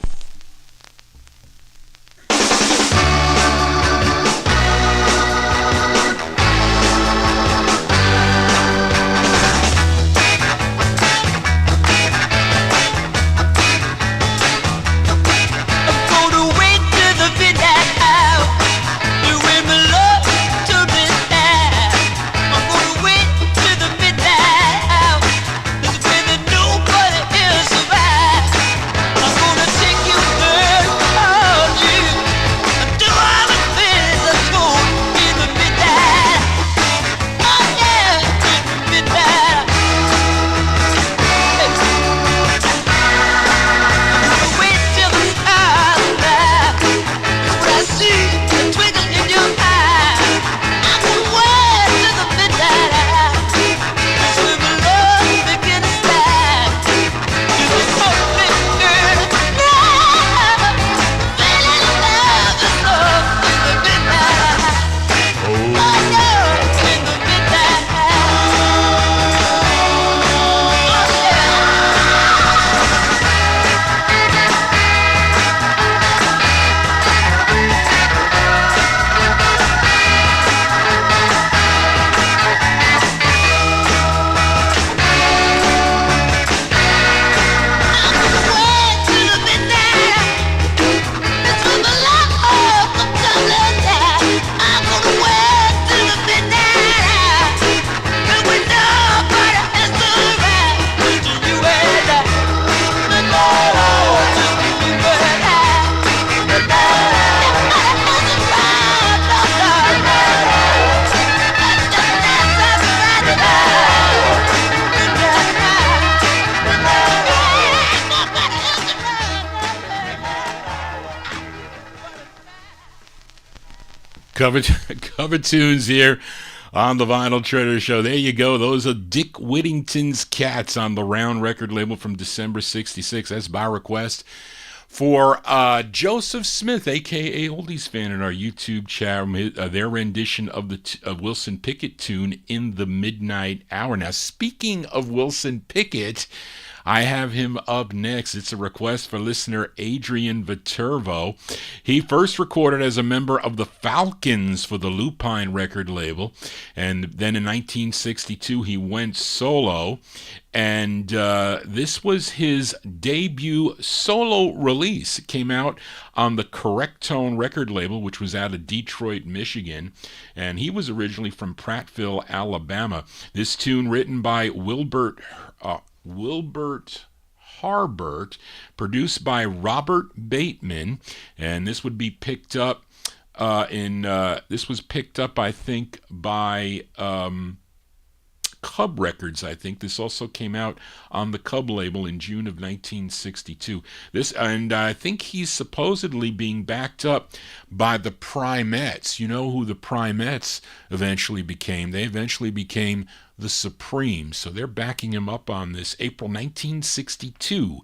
Cover tunes here on the Vinyl Treasure Show. There you go. Those are Dick Whittington's Cats on the Round record label from December 66. That's by request for Joseph Smith, a.k.a. Oldies Fan, in our YouTube chat, their rendition of the Wilson Pickett tune In the Midnight Hour. Now, speaking of Wilson Pickett, I have him up next. It's a request for listener Adrian Viterbo. He first recorded as a member of the Falcons for the Lupine record label, and then in 1962 he went solo, and this was his debut solo release. It came out on the Correct Tone record label, which was out of Detroit, Michigan, and he was originally from Prattville, Alabama. This tune, written by Wilbert Harbert, produced by Robert Bateman, and this would be picked up This was picked up, I think, by Cub Records. I think this also came out on the Cub label in June of 1962. And I think he's supposedly being backed up by the Primettes. You know who the Primettes eventually became? They eventually became the Supremes. So they're backing him up on this. April 1962,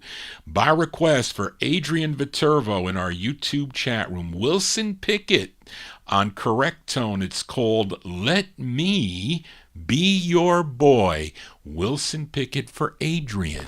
by request for Adrian Viterbo in our YouTube chat room, Wilson Pickett on Correct Tone. It's called Let Me Be Your Boy. Wilson Pickett for Adrian.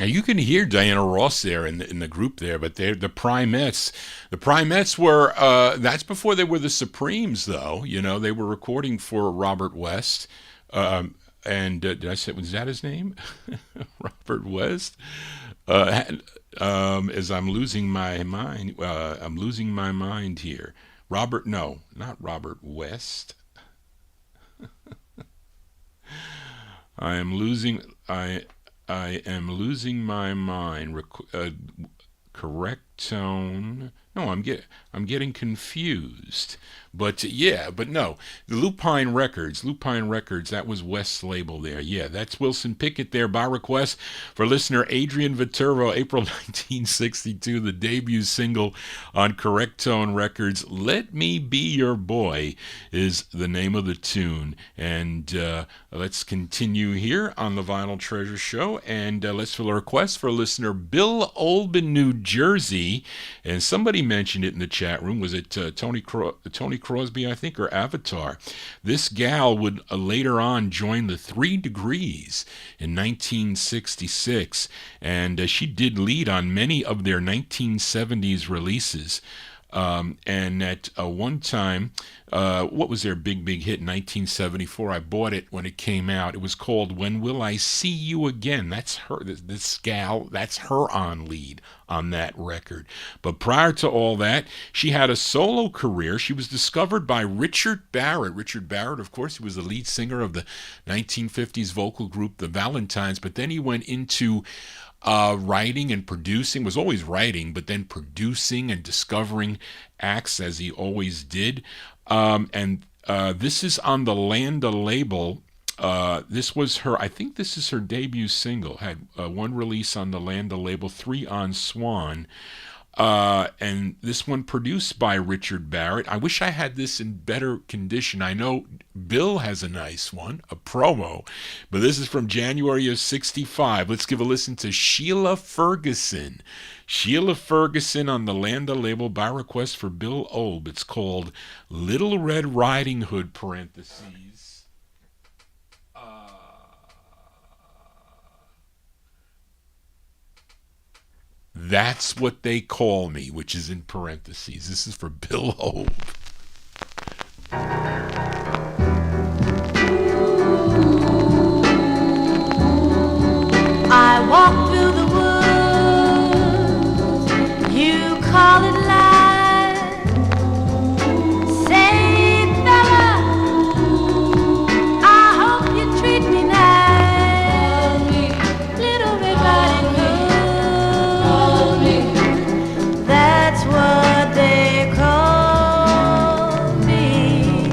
You can hear Diana Ross there in the group there, but they're the Primettes. The Primettes were, that's before they were the Supremes, though. You know, they were recording for Robert West. And did I say, was that his name? Robert West? As I'm losing my mind, I'm losing my mind here. No, not Robert West. I am losing my mind. Correct tone. No, I'm getting confused. But no. The Lupine Records, that was West's label there. Yeah, that's Wilson Pickett there by request for listener Adrian Viterbo, April 1962, the debut single on Correct Tone Records. Let Me Be Your Boy is the name of the tune. And let's continue here on the Vinyl Treasure Show. And let's fill a request for listener Bill Olbin, New Jersey. And somebody mentioned it in the chat room. Was it Tony Crosby, I think, or Avatar? This gal would later on join the 3 Degrees in 1966, and she did lead on many of their 1970s releases. And at one time, what was their big hit in 1974? I bought it when it came out. It was called When Will I See You Again? That's her, this gal, that's her on lead on that record. But prior to all that, she had a solo career. She was discovered by Richard Barrett. Richard Barrett, of course, he was the lead singer of the 1950s vocal group The Valentines, but then he went into writing and producing, was always writing, but then producing and discovering acts as he always did. And this is on the Landa label. This was her, I think this is her debut single. Had one release on the Landa label, 3 on Swan. And this one produced by Richard Barrett. I wish I had this in better condition. I know Bill has a nice one, a promo, but this is from January of 65. Let's give a listen to Sheila Ferguson. Sheila Ferguson on the Landa label by request for Bill Olb. It's called Little Red Riding Hood, parentheses. That's What They Call Me, which is in parentheses. This is for Bill Olb. I walk through the woods, you call it life. Say, fella, I hope you treat me nice. Little Red Riding Hood, that's what they call me.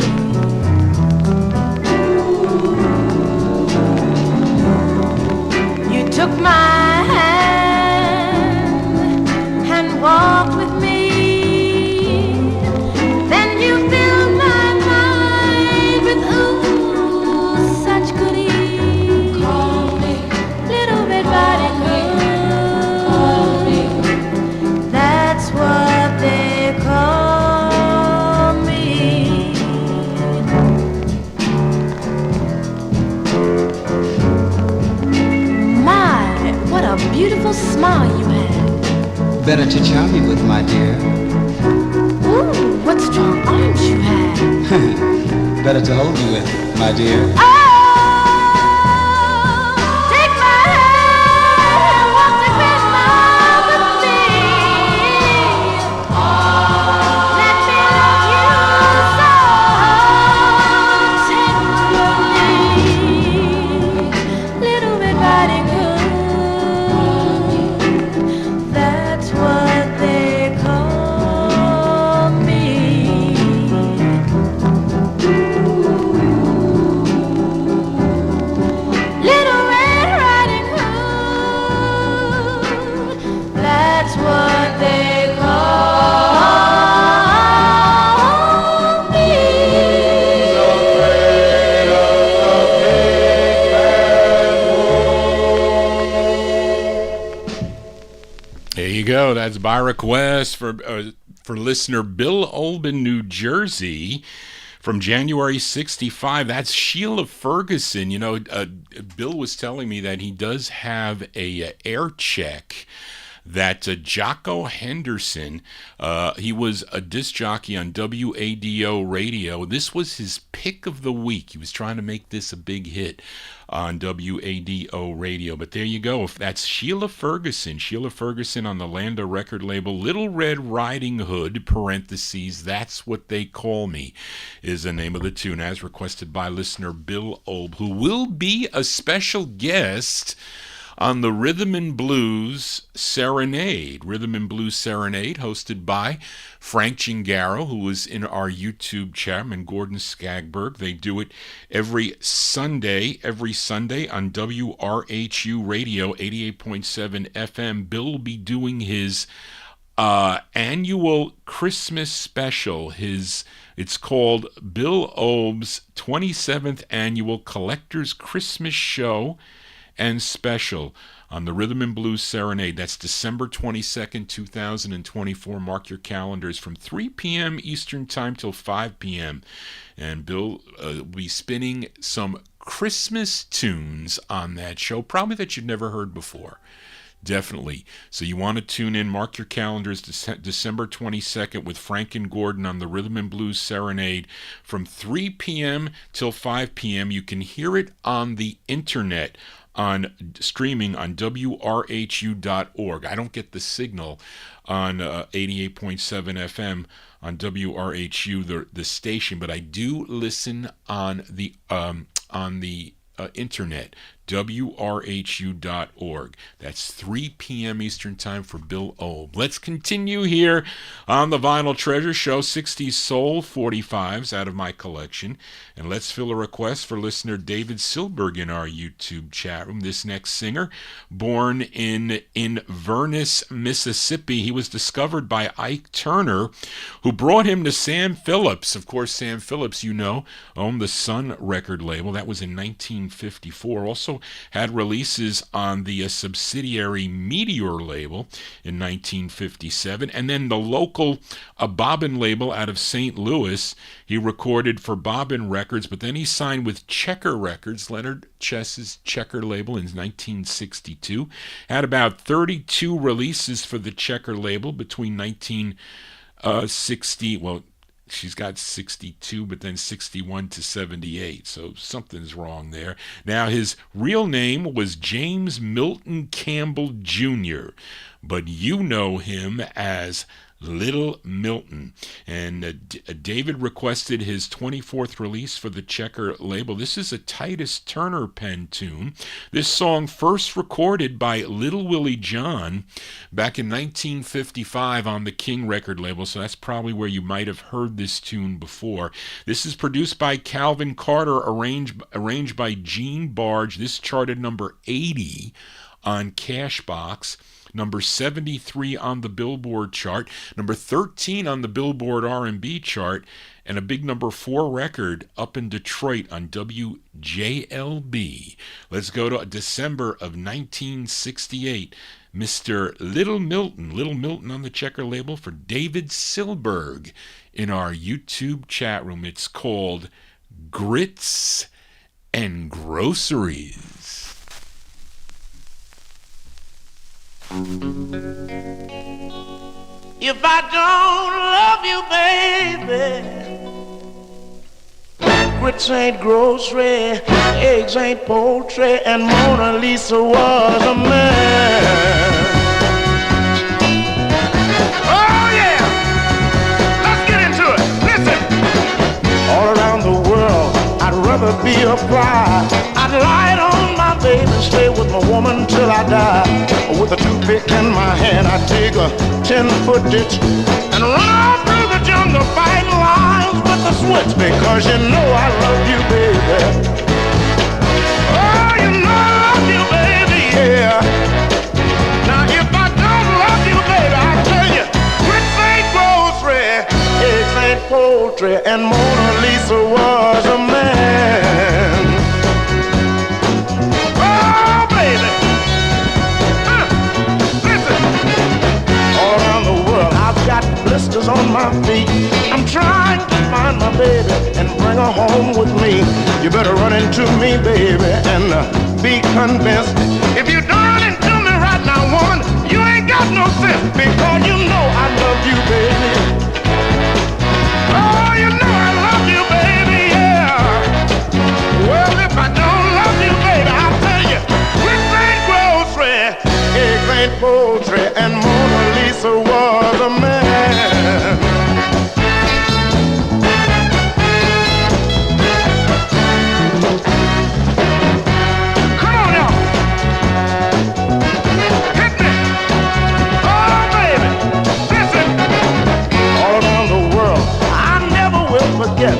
You took my hand and walked with me. Then you filled my mind with such goodies. Call me Little Red Riding Hood. That's what they call me. My, what a beautiful smile you have. Better to charm you with, my dear. Ooh, what strong arms you have. Better to hold you with, my dear. Oh, take my hand and walk to Christmas with me. Let me love you so tenderly. Little Red Riding Hood, that's what they call me. Little Red Riding Hood, that's what they call me. There you go. That's by request for listener Bill Olb in New Jersey from January 65. That's Sheila Ferguson. You know, Bill was telling me that he does have a air check that Jocko Henderson, he was a disc jockey on WADO radio. This was his pick of the week. He was trying to make this a big hit on WADO radio. But there you go. That's Sheila Ferguson. Sheila Ferguson on the Landa record label. Little Red Riding Hood, parentheses, That's What They Call Me, is the name of the tune, as requested by listener Bill Olb, who will be a special guest on the Rhythm and Blues Serenade. Rhythm and Blues Serenade, hosted by Frank Gingaro, who was in our YouTube chat, and Gordon Skagberg. They do it every Sunday on WRHU Radio, 88.7 FM. Bill will be doing his annual Christmas special. It's called Bill Olb's 27th Annual Collector's Christmas Show and Special on the Rhythm and Blues Serenade. That's December 22nd, 2024. Mark your calendars from 3 p.m. Eastern Time till 5 p.m. And Bill will be spinning some Christmas tunes on that show, probably that you've never heard before. Definitely. So you want to tune in, mark your calendars, December 22nd with Frank and Gordon on the Rhythm and Blues Serenade from 3 p.m. till 5 p.m. You can hear it on the internet, on streaming on WRHU.org. I don't get the signal on 88.7 FM on WRHU, the station, but I do listen on the internet, WRHU.org. That's 3 p.m. Eastern Time for Bill Old. Let's continue here on the Vinyl Treasure Show, 60s Soul 45's out of my collection. And let's fill a request for listener David Silberg in our YouTube chat room. This next singer, born in Inverness, Mississippi, he was discovered by Ike Turner, who brought him to Sam Phillips. Of course, Sam Phillips, you know, owned the Sun record label. That was in 1954. Also had releases on the subsidiary Meteor label in 1957, and then the local Bobbin label out of St. Louis. He recorded for Bobbin Records, but then he signed with Checker Records, Leonard Chess's Checker label, in 1962. Had about 32 releases for the Checker label between 1960, well, she's got 62, but then 61 to 78, so something's wrong there. Now, his real name was James Milton Campbell Jr., but you know him as Little Milton. And David requested his 24th release for the Checker label. This is a Titus Turner pen tune. This song first recorded by Little Willie John back in 1955 on the King record label, so that's probably where you might have heard this tune before. This is produced by Calvin Carter, arranged by Gene Barge. This charted number 80 on Cashbox, number 73 on the Billboard chart, number 13 on the Billboard R&B chart, and a big number 4 record up in Detroit on WJLB. Let's go to December of 1968. Mr. Little Milton on the Checker label for David Silberg in our YouTube chat room. It's called Grits and Groceries. If I don't love you, baby, grits ain't grocery, eggs ain't poultry, and Mona Lisa was a man. Oh yeah, let's get into it. Listen. All around the world, I'd rather be a fly. I'd lie on my baby, stay with my woman till I die. With a toothpick in my hand, I dig a 10-foot ditch and run off through the jungle, fighting lions with the switch, because you know I love you, baby. Oh, you know I love you, baby, yeah. Now if I don't love you, baby, I tell you, grits ain't grocery, eggs ain't poultry, and Mona Lisa was a man. Oh, baby. Blisters on my feet. I'm trying to find my baby and bring her home with me. You better run into me, baby, and be convinced. If you don't run into me right now, woman, you ain't got no sense, because you know I love you, baby. Oh, you know I love you, baby, yeah. Well, if I don't love you, baby, I'll tell you, grits ain't grocery, eggs ain't poultry, and Mona Lisa was a man. Come on, y'all. Hit me. Oh, baby. Listen. All around the world, I never will forget.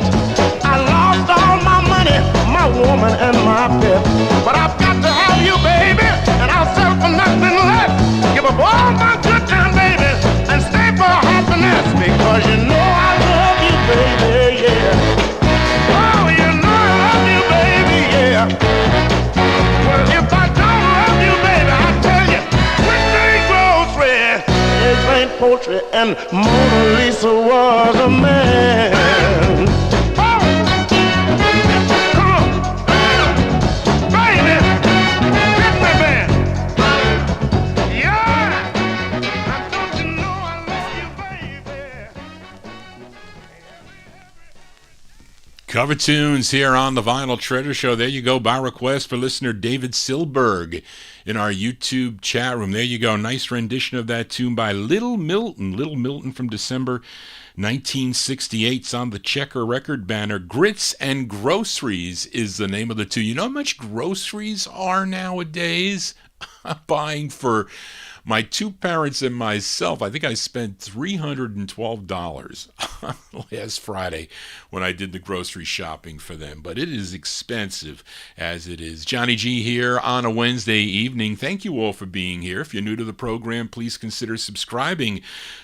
I lost all my money, my woman, and my pet. But I've got to have you, baby, and I'll settle for nothing less. Give up all my good time, baby, and stay for happiness, because you know I love you, baby, yeah. Oh, you know I love you, baby, yeah. Well, if I don't love you, baby, I tell you, grits ain't grocery, eggs ain't poultry, and Mona Lisa was a man. Oh, come on, baby, hit me, man. Cover tunes here on the Vinyl Treasure Show. There you go, by request for listener David Silberg in our YouTube chat room. There you go, nice rendition of that tune by Little Milton. Little Milton from December 1968. It's on the Checker record banner. Grits and Groceries is the name of the tune. You know how much groceries are nowadays? I'm buying for my two parents and myself. I think I spent $312 last Friday when I did the grocery shopping for them. But it is expensive as it is. Johnny G here on a Wednesday evening. Thank you all for being here. If you're new to the program, please consider subscribing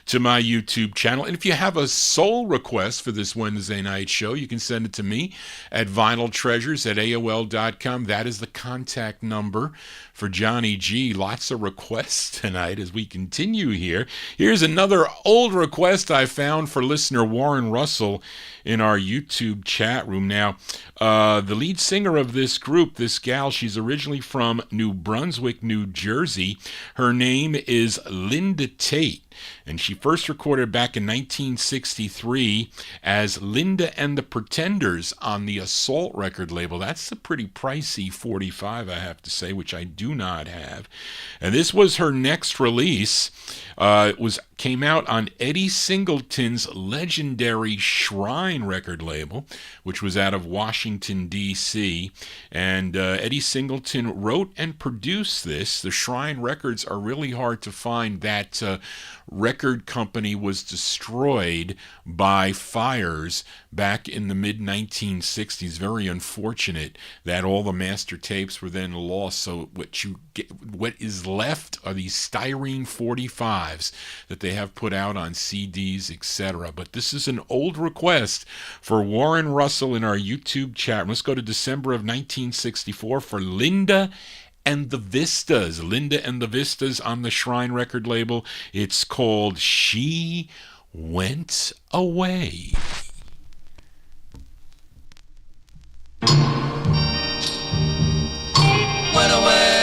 to my YouTube channel. And if you have a soul request for this Wednesday night show, you can send it to me at vinyltreasures@aol.com. That is the contact number for Johnny G. Lots of requests tonight as we continue here. Here's another old request I found for listener Warren Russell in our YouTube chat room. Now, the lead singer of this group, this gal, she's originally from New Brunswick, New Jersey. Her name is Linda Tate, and she first recorded back in 1963 as Linda and the Pretenders on the Assault record label. That's a pretty pricey 45, I have to say, which I do not have. And this was her next release. It came out on Eddie Singleton's legendary Shrine record label, which was out of Washington, D.C. And Eddie Singleton wrote and produced this. The Shrine records are really hard to find. That record company was destroyed by fires back in the mid-1960s. Very unfortunate that all the master tapes were then lost. So what is left are these styrene 45's that they have put out on CDs, etc. But this is an old request for Warren Russell in our YouTube chat. Let's go to December of 1964 for Linda and the Vistas. Linda and the Vistas on the Shrine record label. It's called She Went Away. Went away.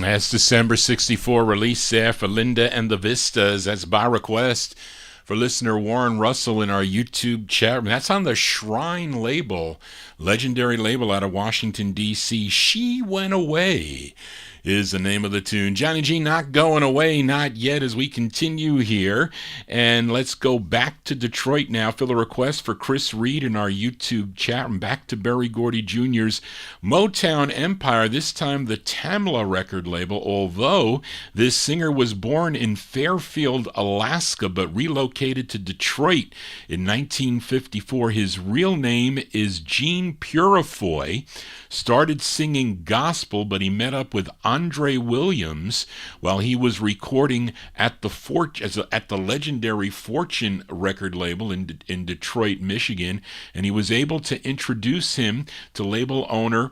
That's December 64 release there for Linda and the Vistas. That's by request for listener Warren Russell in our YouTube chat room. That's on the Shrine label, legendary label out of Washington, D.C. She Went Away is the name of the tune. Johnny G not going away, not yet, as we continue here. And let's go back to Detroit now. Fill a request for Chris Reed in our YouTube chat room. Back to Berry Gordy Jr.'s Motown Empire, this time the Tamla record label, although this singer was born in Fairfield, Alaska, but relocated to Detroit in 1954. His real name is Gene Purifoy. Started singing gospel, but he met up with Andre Williams while he was recording at the legendary Fortune record label in Detroit, Michigan, and he was able to introduce him to label owner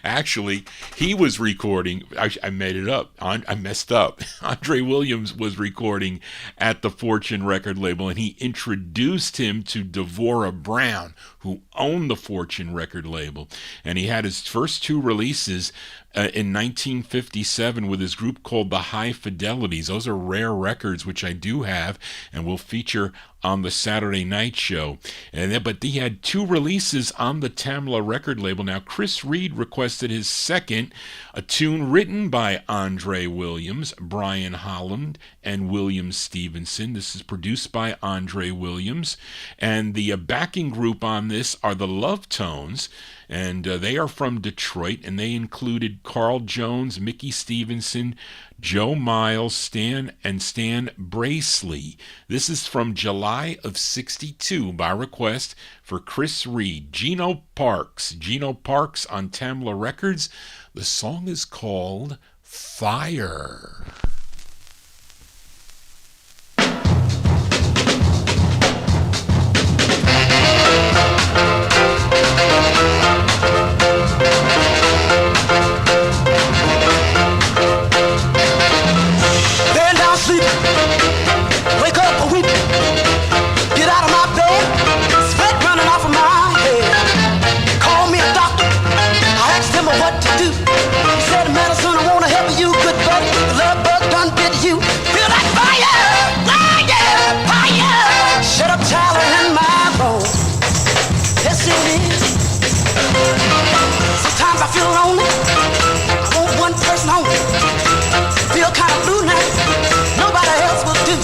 actually, he was recording. I made it up. I messed up. Andre Williams was recording at the Fortune record label, and he introduced him to Devorah Brown, who owned the Fortune record label. And he had his first two releases in 1957 with his group called the High Fidelities. Those are rare records, which I do have, and will feature on the Saturday night show. But he had two releases on the Tamla record label. Now, Chris Reed requested his second, a tune written by Andre Williams, Brian Holland, and William Stevenson. This is produced by Andre Williams. And the backing group on this are the Love Tones, and they are from Detroit, and they included Carl Jones, Mickey Stevenson, Joe Miles, Stan Bracely. This is from July of 62 by request for Chris Reed. Gino Parks on Tamla Records. The song is called Fire. Wake up a weep, get out of my bed, sweat running off of my head. Call me a doctor, I asked him what to do. He said, medicine, I wanna help you, good buddy. The love bug done bit you. Feel like fire, fire, fire. Shut up, Tyler, in my bones. Yes, it is. Sometimes I feel lonely, I want one person only. Feel kind of blue now. Nobody else will do.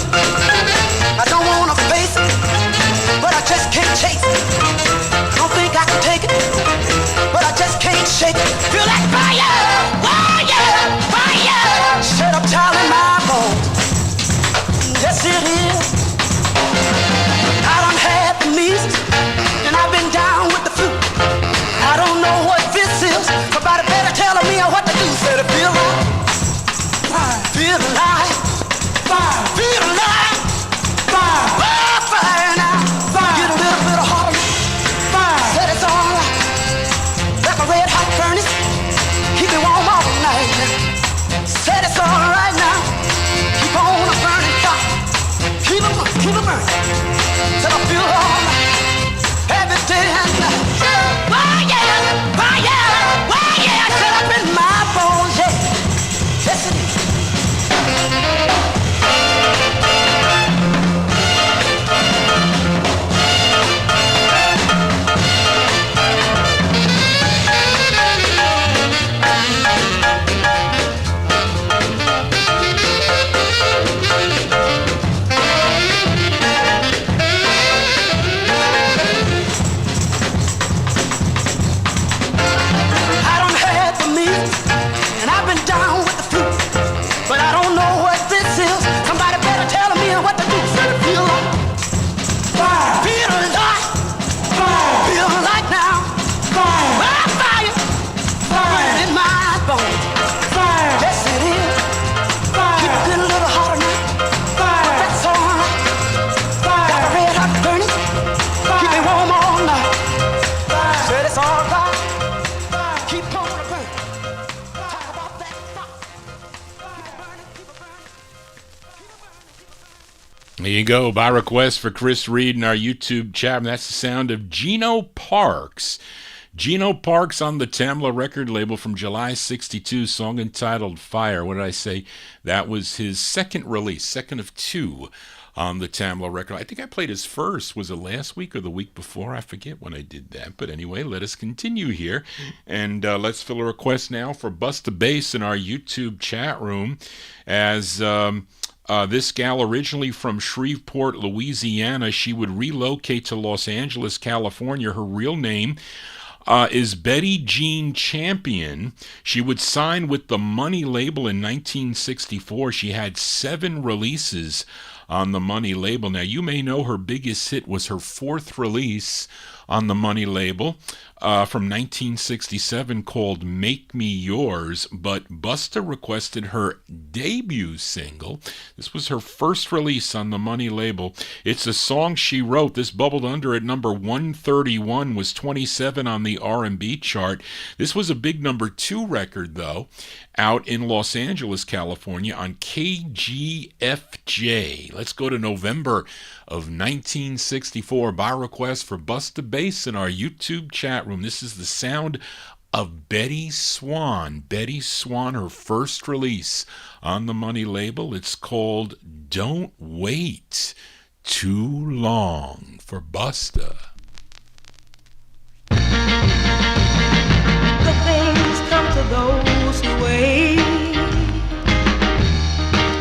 I don't wanna face it, but I just can't chase it. I don't think I can take it, but I just can't shake it. Feel like fire, fire, fire. Shut up, Tyler, in my bones. Yes, it is. I done had the measles, and I've been down with the flu. I don't know what this is. Somebody better tell me what to do. Said it feel like fire, feel like fire, feel like fire, fire, fire now. Fire. Get a little bit of hotter. Fire. Said it's all right. Like a red hot furnace. Keep it warm all night. Said it's all right now. Keep on a burning fire. Keep it burning. Said I feel all right. Every day and night. Fire, fire, fire. Set up in my bones, yeah. Yes it is. There you go, by request for Chris Reed in our YouTube chat. And that's the sound of Gino Parks. Gino Parks on the Tamla record label from July 62, song entitled Fire. What did I say? That was his second release, second of two on the Tamla record. I think I played his first. Was it last week or the week before? I forget when I did that. But anyway, let us continue here. And let's fill a request now for Busta Bass in our YouTube chat room, as this gal, originally from Shreveport, Louisiana, she would relocate to Los Angeles, California. Her real name is Betty Jean Champion. She would sign with the Money label in 1964. She had 7 releases on the Money label. Now, you may know her biggest hit was her 4th release on the Money label from 1967 called Make Me Yours, but Busta requested her debut single. This was her first release on the Money label. It's a song she wrote. This bubbled under at number 131, was 27 on the R&B chart. This was a big number 2 record, though, out in Los Angeles, California on KGFJ. Let's go to November of 1964 by request for Busta Bass in our YouTube chat room. This is the sound of Betty Swan. Betty Swan, her first release on the Money label. It's called Don't Wait Too Long for Busta. Good things come to those who wait,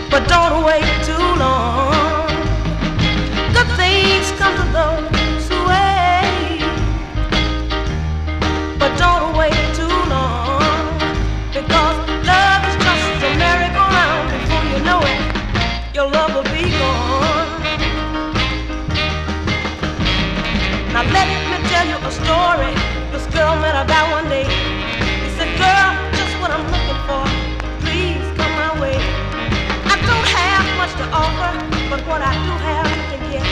but don't wait too long. Good things come to those who wait, but don't wait too long, because love is just a merry-go-round. Before you know it, your love will be gone. Now let me tell you a story. This girl met a guy one day. He said, girl, just what I'm looking for, please come my way. I don't have much to offer, but what I do have you can get.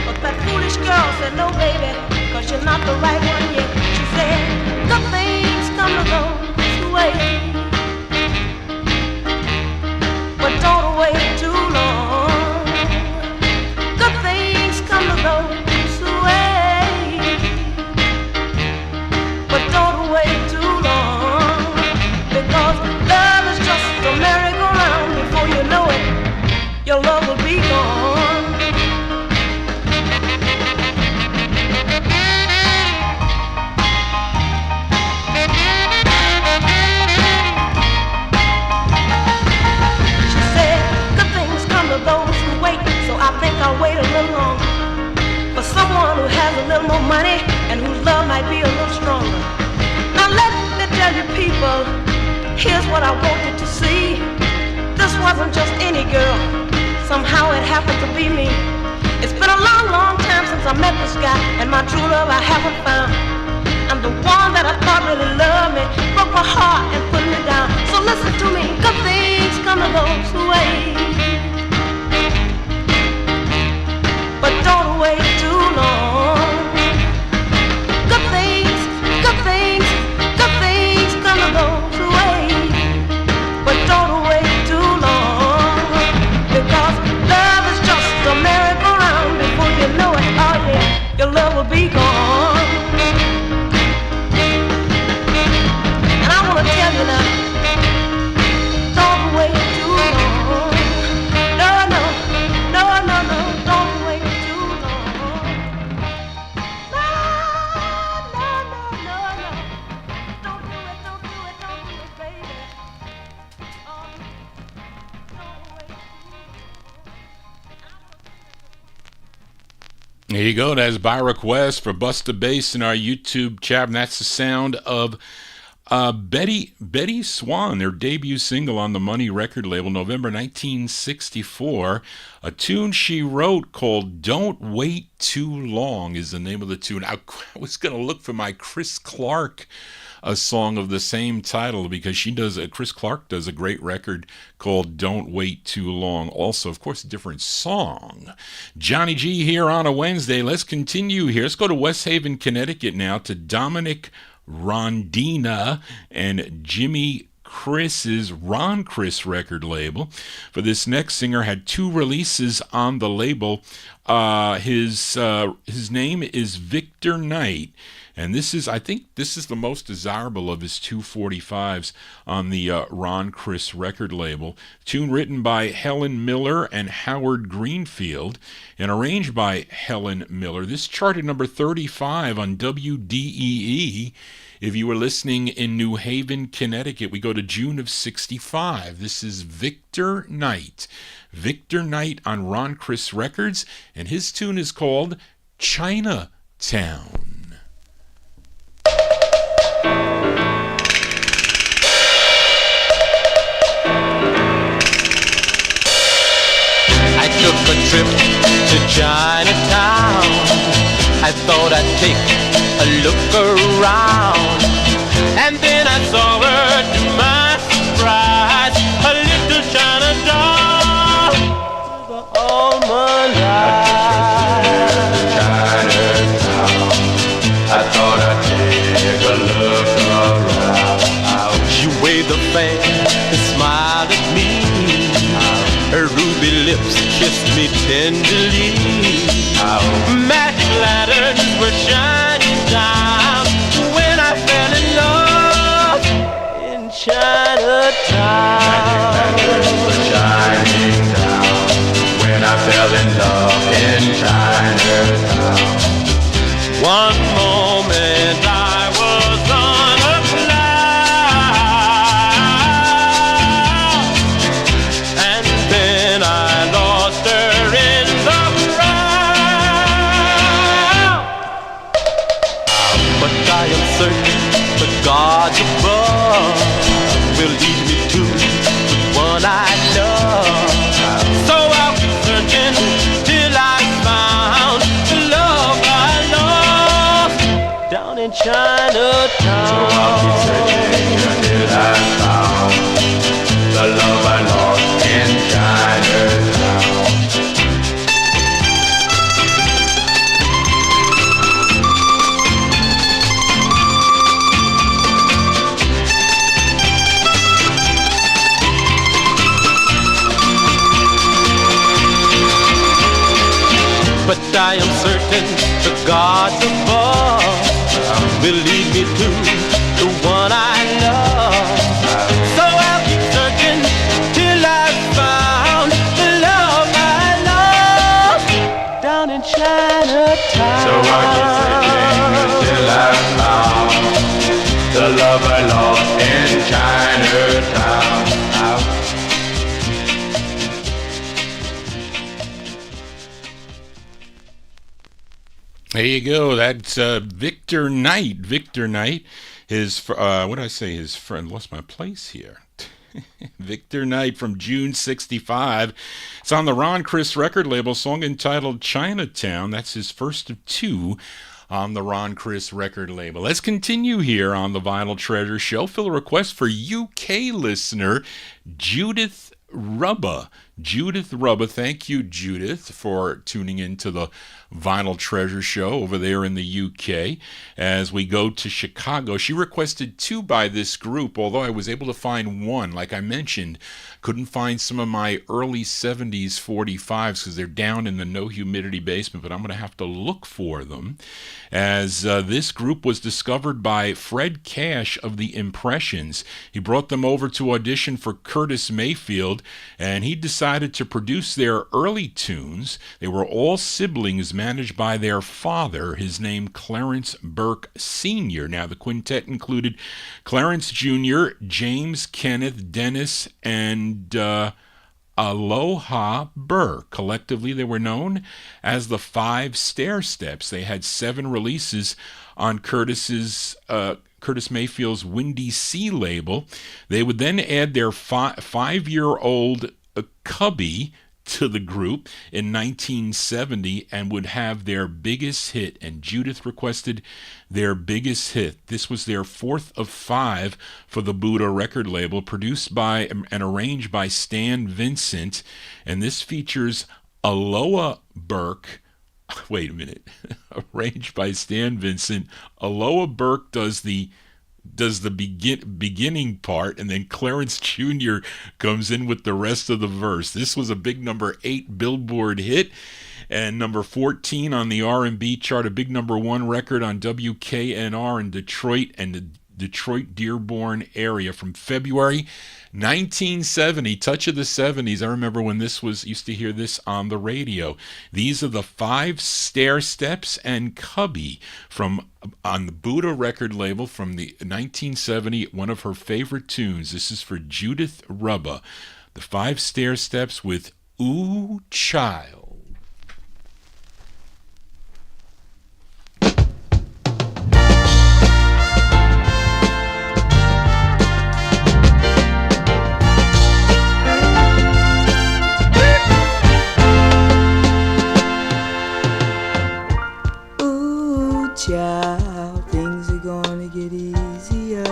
But that foolish girl said, no baby, cause you're not the right one yet. She said, good things come to those who wait, but don't wait too long. Good things come to those who wait, but don't wait too long, because love is just a merry-go-round. Before you know it, your love will be gone. She said, good things come to those who wait, so I think I'll wait a little longer for someone who has a little more money and whose love might be a little stronger. Now let me tell you people, here's what I want you to see. This wasn't just any girl, somehow it happened to be me. It's been a long, long time since I met this guy, and my true love I haven't found. And the one that I thought really loved me broke my heart and put me down. So listen to me, good things come to those who wait, but don't wait too long. Good things, good things, good things come to those who wait, but don't wait too long, because love is just a merry-go-round. Before you know it, oh yeah, your love will be gone. And I want to tell you now, don't wait too long. No, no, no, no, no, don't wait too long. No, no, no, no, no. Don't do it, don't do it, don't do it, baby. Oh, don't wait too long. There you go. That's by request for Busta Bass in our YouTube chat. And that's the sound of Betty Swan, their debut single on the Money record label, November 1964. A tune she wrote called Don't Wait Too Long is the name of the tune. I was going to look for my Chris Clark a song of the same title, because Chris Clark does a great record called Don't Wait Too Long. Also, of course, a different song. Johnny G here on a Wednesday. Let's continue here. Let's go to West Haven, Connecticut now, to Dominic Rondina and Jimmy Chris's Ron Chris record label. For this next singer, had 2 releases on the label. His name is Victor Knight, And I think this is the most desirable of his 245s on the Ron Chris record label. Tune written by Helen Miller and Howard Greenfield and arranged by Helen Miller. This charted number 35 on WDEE. If you were listening in New Haven, Connecticut, we go to June of 65. This is Victor Knight. Victor Knight on Ron Chris Records, and his tune is called Chinatown. I took a trip to Chinatown. I thought I'd take a look around, and then I saw her, to my surprise, a little China doll all my life. Chinatown, I thought I'd take a look around. She waved a fan and smiled at me. Her ruby lips kissed me tenderly. Magic lanterns were shining down when I fell in love in Chinatown. Magic lanterns were shining down when I fell in love in Chinatown. One moment I was on a cloud, and then I lost her in the crowd. But I am certain the gods above will lead me to the one I love. So I'll be searching till I found the love I lost down in Chinatown. So I'll be searching until I found the love I lost in Chinatown. But I am certain the gods above will lead me to the one I love. So I'll keep searching till I found the love I lost down in Chinatown. So I'll keep searching until I found the love I lost in Chinatown. There you go. That's Victor Knight. Victor Knight. His, what did I say? His friend. Lost my place here. Victor Knight from June 65. It's on the Ron Chris record label, song entitled Chinatown. That's his first of two on the Ron Chris record label. Let's continue here on the Vinyl Treasure Show. Fill a request for UK listener Judith Rubba. Judith Rubba, thank you, Judith, for tuning into the Vinyl Treasure Show over there in the UK. As we go to Chicago, she requested two by this group, although I was able to find one. Like I mentioned, couldn't find some of my early 70s 45s because they're down in the no humidity basement, but I'm going to have to look for them. As this group was discovered by Fred Cash of the Impressions. He brought them over to audition for Curtis Mayfield, and he decided to produce their early tunes. They were all siblings managed by their father, his name Clarence Burke Sr. Now, the quintet included Clarence Jr., James, Kenneth, Dennis, and Aloha Burke. Collectively, they were known as the Five Stairsteps. They had 7 releases on Curtis Mayfield's Windy Sea label. They would then add their 5-year-old Cubby to the group in 1970 and would have their biggest hit, and Judith requested their biggest hit. This was their 4th of 5 for the Buddha record label, produced by and arranged by Stan Vincent, and this features Aloha Burke. Wait a minute. Arranged by Stan Vincent. Aloha Burke does the beginning part, and then Clarence Jr. comes in with the rest of the verse. This was a big number 8 Billboard hit, and number 14 on the R&B chart, a big number 1 record on WKNR in Detroit and the Detroit Dearborn area from February 1970, touch of the 70s. I remember when this used to hear this on the radio. These are the 5 Stairsteps and Cubby on the Buddha record label from the 1970, one of her favorite tunes. This is for Judith Rubba. The 5 Stairsteps with Ooh Child. Child, things are gonna get easier.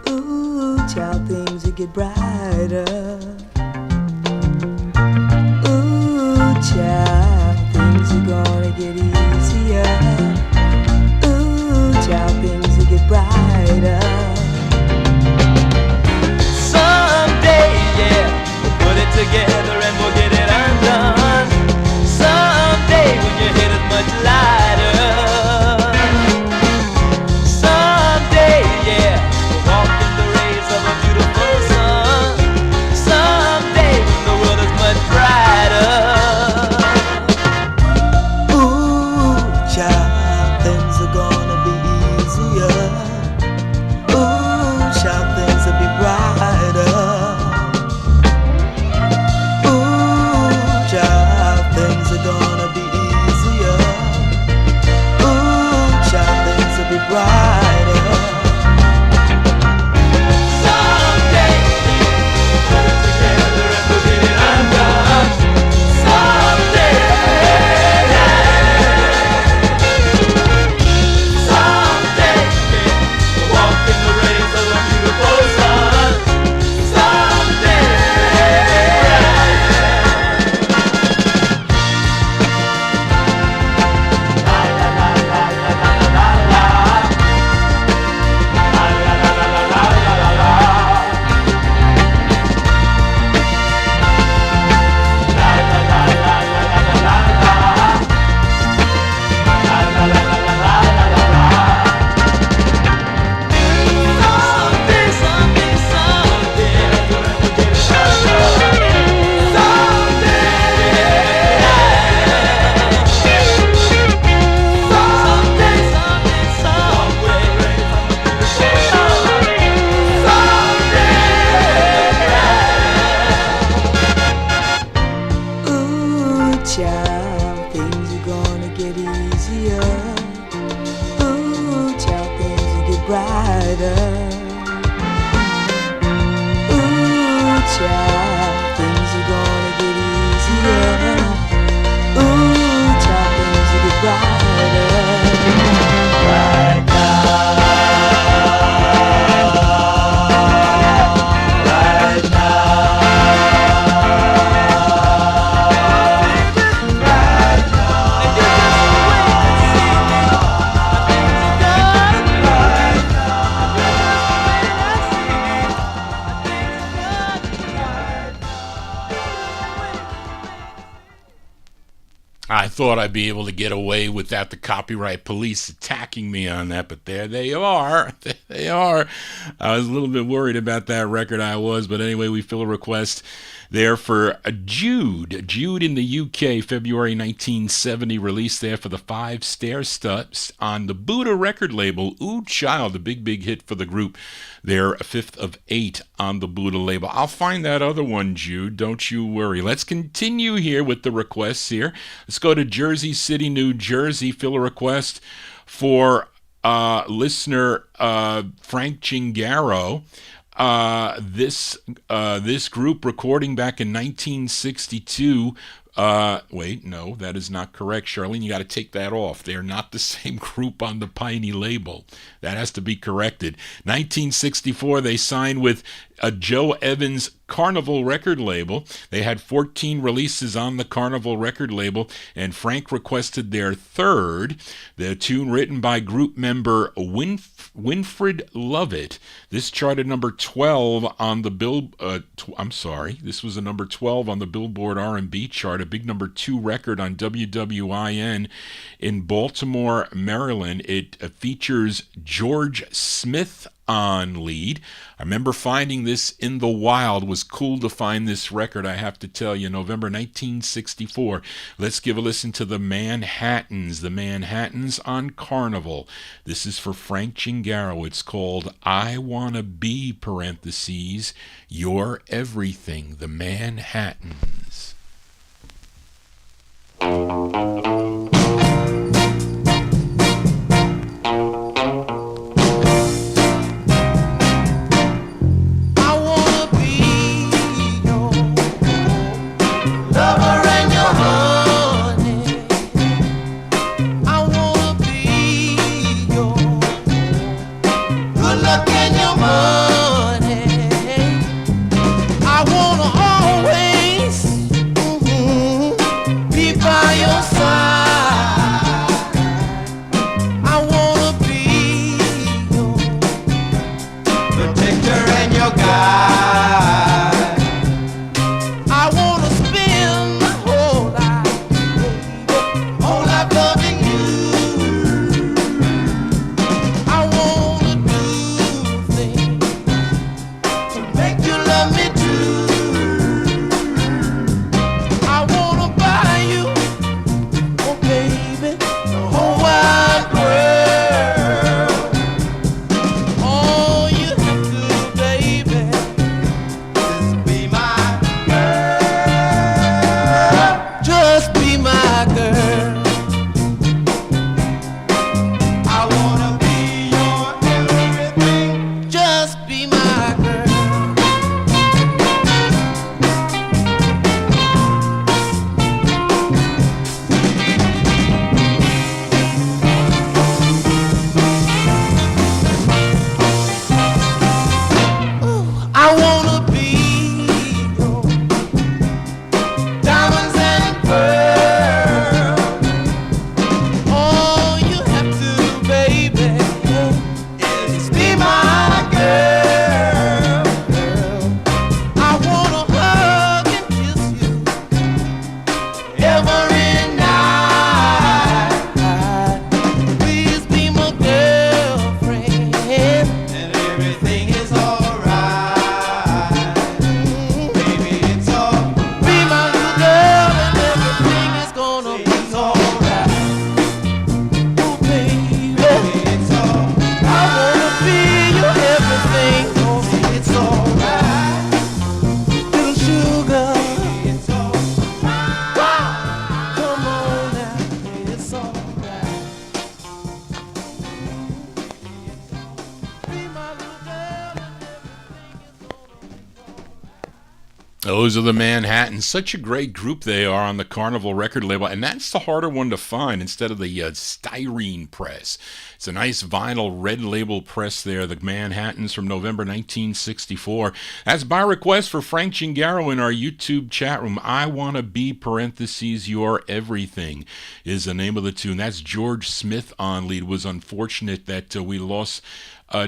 Ooh, child, things will get brighter. Ooh, child, things are gonna get easier. Ooh, child, things will get brighter. Someday, yeah, we'll put it together and we'll get it undone. Someday, when your head is much lighter. I thought I'd be able to get away without the copyright police attacking me on that, but there they are. There they are. I was a little bit worried about that record, but anyway, we fill a request there for Jude. Jude in the UK, February 1970, released there for the 5 Stairsteps on the Buddha record label. Ooh Child, a big hit for the group. They're a 5th of 8 on the Buddha label. I'll find that other one, Jude. Don't you worry. Let's continue here with the requests here. Let's go to Jersey City, New Jersey. Fill a request for listener Frank Chingaro. This group recording back in 1962. Wait, no, that is not correct. Charlene, you got to take that off. They're not the same group on the Piney label. That has to be corrected. 1964, they signed with a Joe Evans Carnival record label. They had 14 releases on the Carnival record label, and Frank requested their third, the tune written by group member Winfred Lovett. This charted number 12 on the this was a number 12 on the Billboard R&B chart, a big number 2 record on WWIN in Baltimore, Maryland. It features George Smith on lead. I remember finding this in the wild. It was cool to find this record, I have to tell you. November 1964. Let's give a listen to the Manhattans. The Manhattans on Carnival. This is for Frank Chingaro. It's called I Wanna Be, parentheses, Your Everything. The Manhattans. Those are the Manhattans. Such a great group they are on the Carnival record label, and that's the harder one to find instead of the styrene press. It's a nice vinyl red label press there, the Manhattans from November 1964. That's by request for Frank Chingaro in our YouTube chat room. I Wanna Be, parentheses, Your Everything is the name of the tune. That's George Smith on lead. It was unfortunate that we lost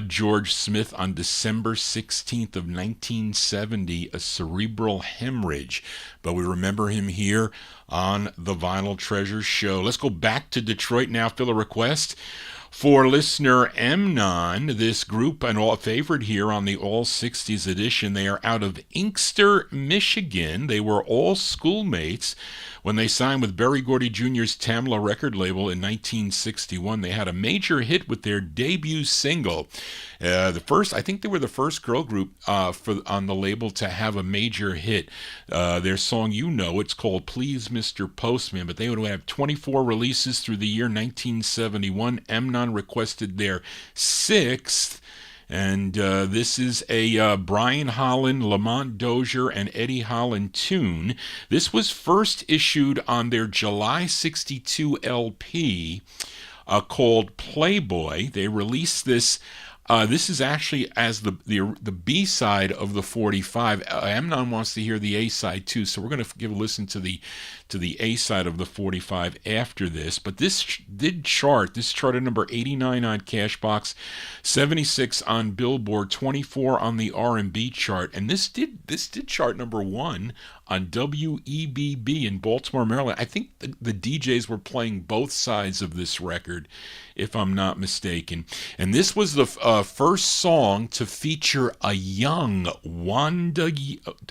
George Smith on December 16th of 1970, a cerebral hemorrhage. But we remember him here on the Vinyl Treasure Show. Let's go back to Detroit now. Fill a request for listener Mnon. This group, and all favorite here on the All 60s edition. They are out of Inkster, Michigan. They were all schoolmates when they signed with Berry Gordy Jr.'s Tamla record label in 1961. They had a major hit with their debut single. I think they were the first girl group on the label to have a major hit. Their song, you know, it's called Please Mr. Postman, but they would have 24 releases through the year 1971. Mnon requested their sixth. And this is a Brian Holland, Lamont Dozier, and Eddie Holland tune. This was first issued on their July 62 LP called Playboy. They released this This is actually as the B side of the 45. Amnon wants to hear the A side too, so we're going to give a listen to the A side of the 45 after this. But this did chart. This charted number 89 on Cashbox, 76 on Billboard, 24 on the R&B chart, and this did chart number 1 on WEBB in Baltimore, Maryland. I think the DJs were playing both sides of this record, if I'm not mistaken. And this was the first song to feature a young Wanda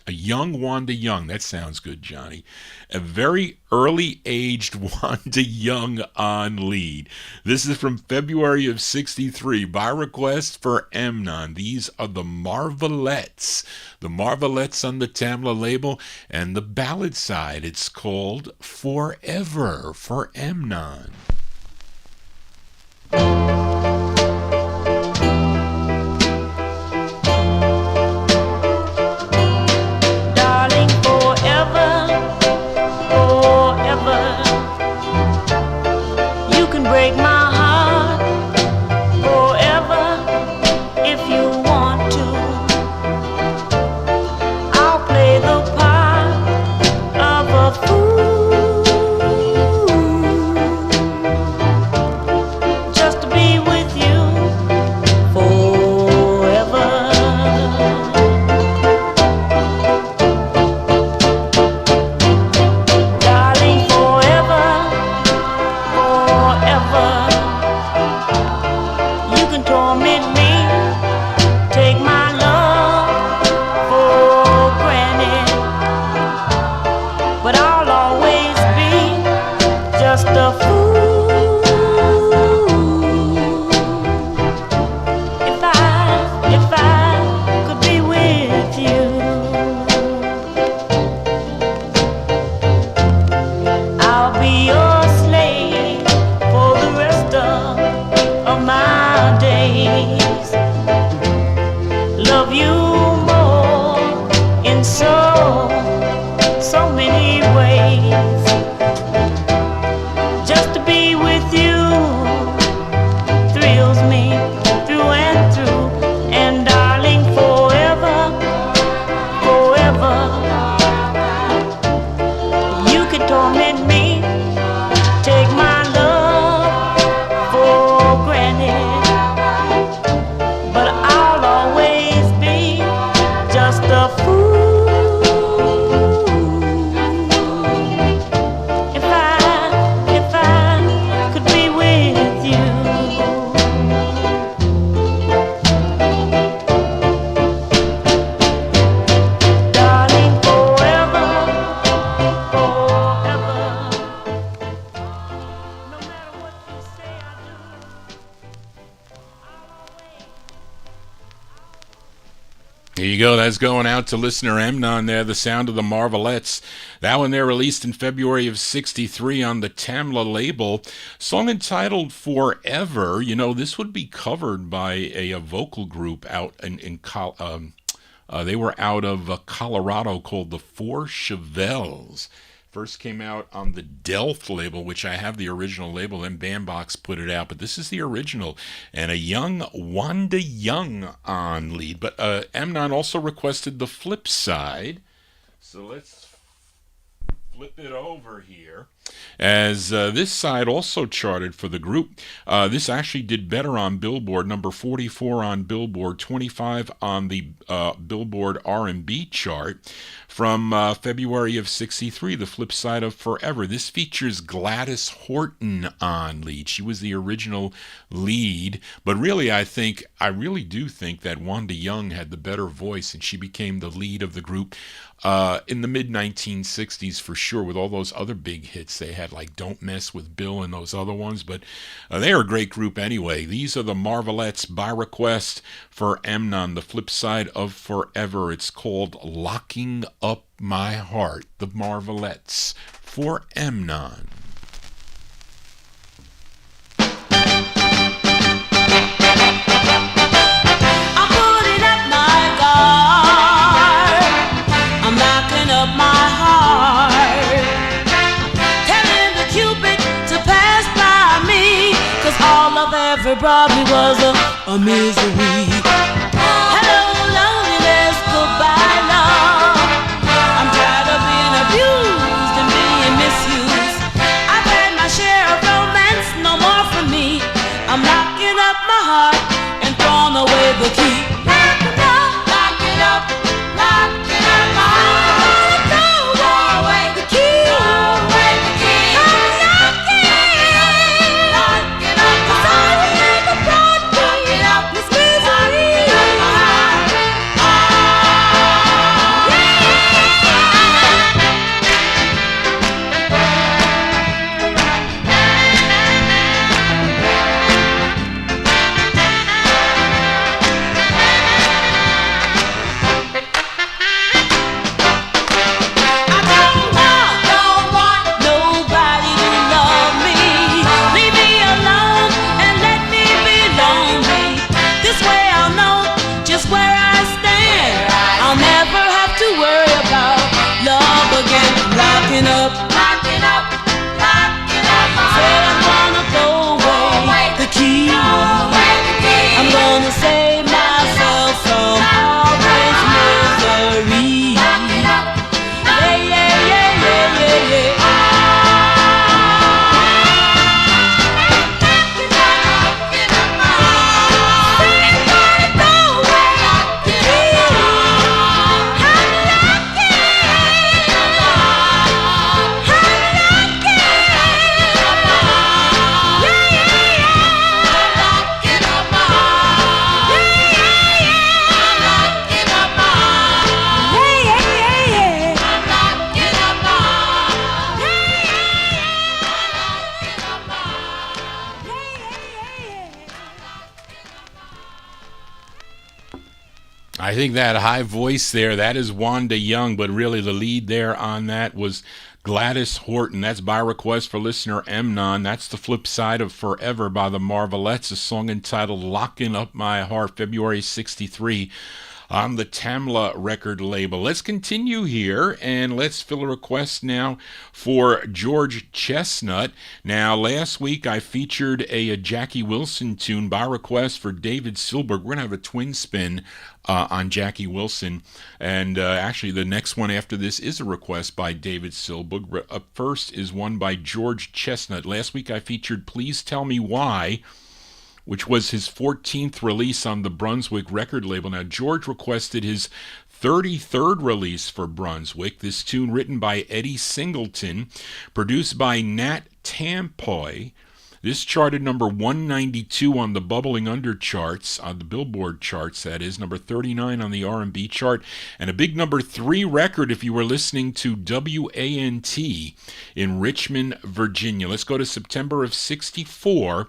Young. That sounds good, Johnny. A very early-aged Wanda Young on lead. This is from February of '63 by request for Amnon. These are the Marvelettes. The Marvelettes on the Tamla label, and the ballad side, it's called Forever for Amnon. Darling, forever, forever, you can break my heart forever if you want to. I'll play the part of a fool just to be with you forever. Darling, forever, forever, you can torment me, take my love for granted, but I'll always be just a fool if I could be with you. I'll be your slave for the rest of my days. Love you more in so many ways. Just to be with you thrills me through and through. And darling, forever, forever, you can torment me, take my love for granted, but I'll always be just a fool if I could be with you. Darling, forever, forever, no matter what you say I do, I'll always. Here you go. That's going out to listener Amnon there, the sound of the Marvelettes. That one there released in February of '63 on the Tamla label. Song entitled Forever. You know, this would be covered by a vocal group out they were out of Colorado called the Four Chevelles. First came out on the Delft label, which I have the original label, then Bandbox put it out, but this is the original, and a young Wanda Young on lead. But Amnon also requested the flip side, so let's flip it over here, as this side also charted for the group. This actually did better on Billboard, number 44 on Billboard, 25 on the Billboard R&B chart. From February of '63, the flip side of Forever. This features Gladys Horton on lead. She was the original lead, but really I really do think that Wanda Young had the better voice, and she became the lead of the group in the mid-1960s for sure, with all those other big hits they had, like Don't Mess with Bill and those other ones, but they are a great group anyway. These are the Marvelettes by request for Amnon, the flip side of Forever. It's called Locking Up My Heart, the Marvelettes for Amnon. I'm putting up my guard, I'm locking up my heart, telling the Cupid to pass by me, 'cause all of their never brought me was a misery. Hello, loneliness, goodbye, love. I'm tired of being abused and being misused. I've had my share of romance, no more for me. I'm locking up my heart and throwing away the key. Lock it up, lock it up, lock it up, my heart. Throw away the key, throw away the key. I'm locking up, cause I never brought me this misery. Up, locking up, locking up. Said I'm gonna throw away the key. I'm gonna save myself from all this misery. Yeah, yeah, yeah, yeah, yeah, yeah. I think that high voice there, that is Wanda Young, but really the lead there on that was Gladys Horton. That's by request for listener Mnon. That's the flip side of Forever by the Marvelettes, a song entitled Locking Up My Heart, February 63 on the Tamla record label. Let's continue here, and let's fill a request now for George Chestnut. Now, last week I featured a Jackie Wilson tune by request for David Silberg. We're going to have a twin spin on Jackie Wilson, and actually the next one after this is a request by David Silberg. Up first is one by George Chestnut. Last week I featured Please Tell Me Why, which was his 14th release on the Brunswick record label. Now, George requested his 33rd release for Brunswick. This tune written by Eddie Singleton, produced by Nat Tampoy. This charted number 192 on the Bubbling Under charts, on the Billboard charts, that is, number 39 on the R&B chart, and a big number 3 record if you were listening to WANT in Richmond, Virginia. Let's go to September of 64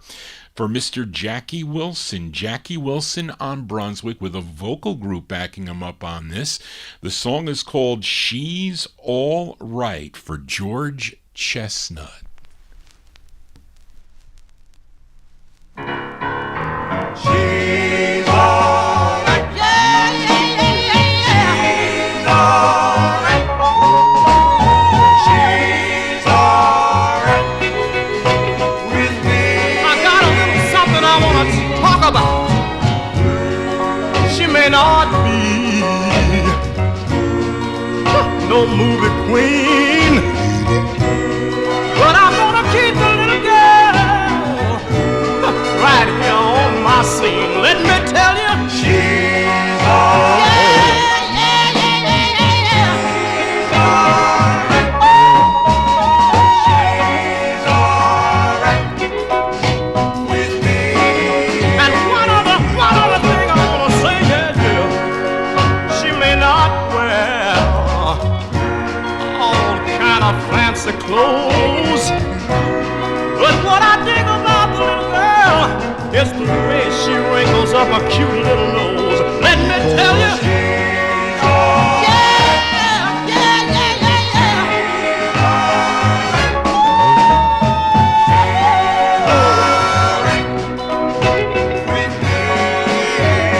for Mr. Jackie Wilson. Jackie Wilson on Brunswick with a vocal group backing him up on this. The song is called She's All Right for George Chestnut. She's all right. Yeah, yeah, yeah, yeah. She's all right. She's all right with me. I got a little something I want to talk about. She may not be no movie queen, but I'm gonna keep the little girl right here on my scene. Let me tell you, she's all right. Clothes, but what I dig about the little girl is the way she wrinkles up a cute little nose. Let me tell you, she's all yeah, yeah, yeah, yeah, yeah.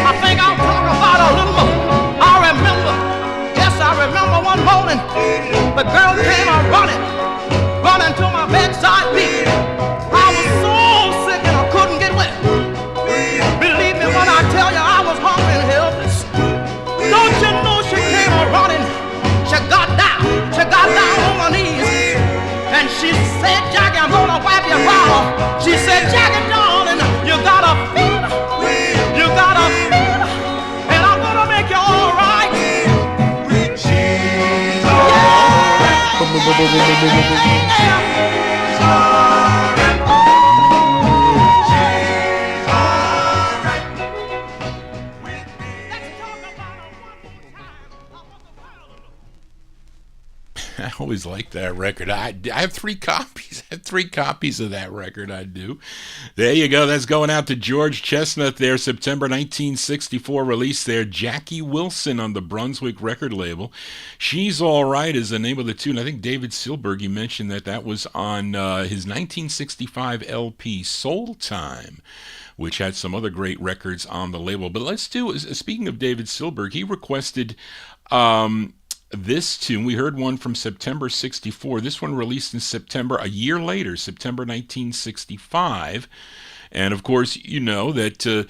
I think I'll talk about a little more. I remember one morning, the girl came running to my bedside beat. I was so sick and I couldn't get wet. I always liked that record. I have 3 copies. I have 3 copies of that record. I do. There you go. That's going out to George Chestnut there. September 1964 release there. Jackie Wilson on the Brunswick record label. She's All Right is the name of the tune. I think David Silberg, you mentioned that was on his 1965 LP Soul Time, which had some other great records on the label. But let's do, speaking of David Silberg, he requested this tune. We heard one from September 64. This one released in September, a year later, September 1965. And of course, you know that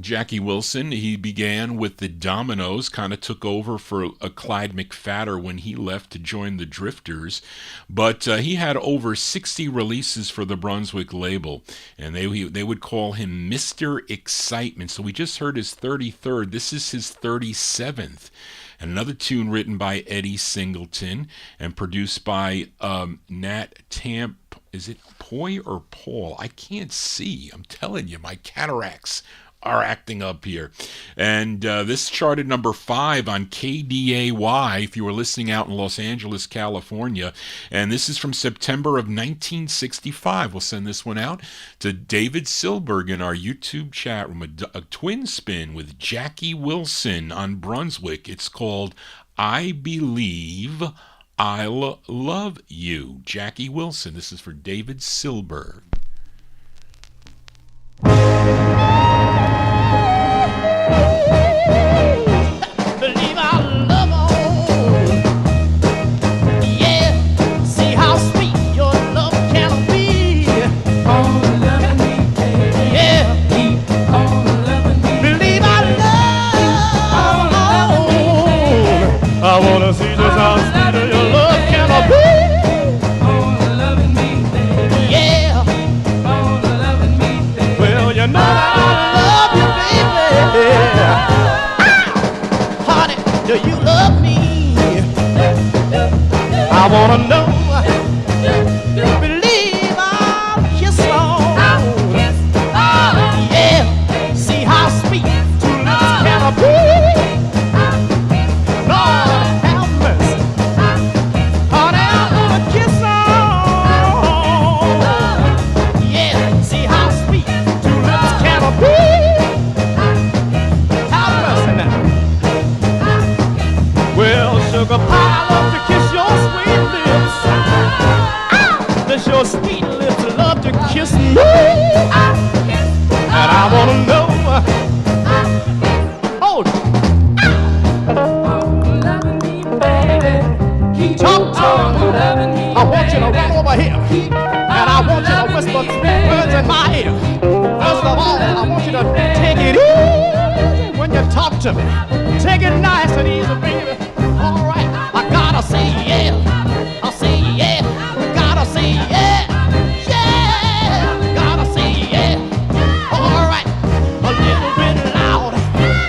Jackie Wilson, he began with the Dominoes, kind of took over for Clyde McPhatter when he left to join the Drifters. But he had over 60 releases for the Brunswick label, and they would call him Mr. Excitement. So we just heard his 33rd. This is his 37th. And another tune written by Eddie Singleton and produced by Nat Tamp. Is it Poy or Paul? I can't see. I'm telling you, my cataracts are acting up here. And this charted number 5 on KDAY if you were listening out in Los Angeles, California. And this is from September of 1965. We'll send this one out to David Silberg in our YouTube chat room. A twin spin with Jackie Wilson on Brunswick. It's called I Believe I'll Love You. Jackie Wilson. This is for David Silberg. Believe I'll love on. Yeah, see how sweet your love can be. On loving me, baby. Yeah, keep on loving me. Believe I'll love on. I wanna see just how sweet your love can be. On loving me, baby. Yeah, on loving me, baby. Well, you know that I love you, baby. Do you love me? I wanna know. Believe I'll kiss on. Yeah, see how sweet 2 lips can be. Lord have mercy. Honey, I wanna kiss on. Yeah, see how sweet 2 lips can be. Have mercy now. Well, sugar pie, I love to kiss your sweet lips. Does your sweet lips love to kiss me? And I wanna know. Hold it. Loving me, baby. Keep on loving me. I want you to run over here, and I want you to whisper words in my ear. First of all, I want you to take it easy when you talk to me. Take it nice and easy, baby. All right, I gotta say yeah. I'll say yeah. Gotta say yeah. Yeah. Gotta say yeah. All right, a little bit loud.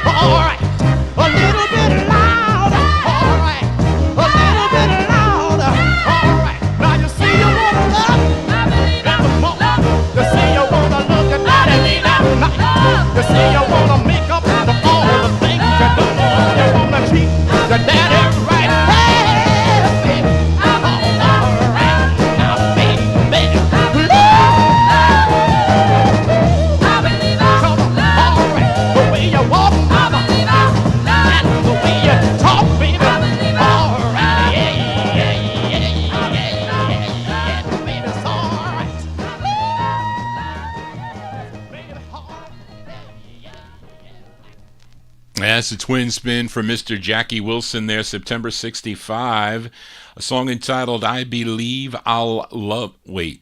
All right, a little bit loud. All right, a little bit loud. All right, now you see you wanna love and the more. You see you wanna look at night and night. You see you wanna make up for all the things you do. You wanna treat your daddy right. Hey, baby, I'm all right now, baby. I believe I'm all right. The way you walk, I believe and the way you talk, baby. All right, yeah, baby, it's all right. Baby, That's a twin spin from Mr. Jackie Wilson there, September 65. A song entitled I Believe I'll Love... Wait.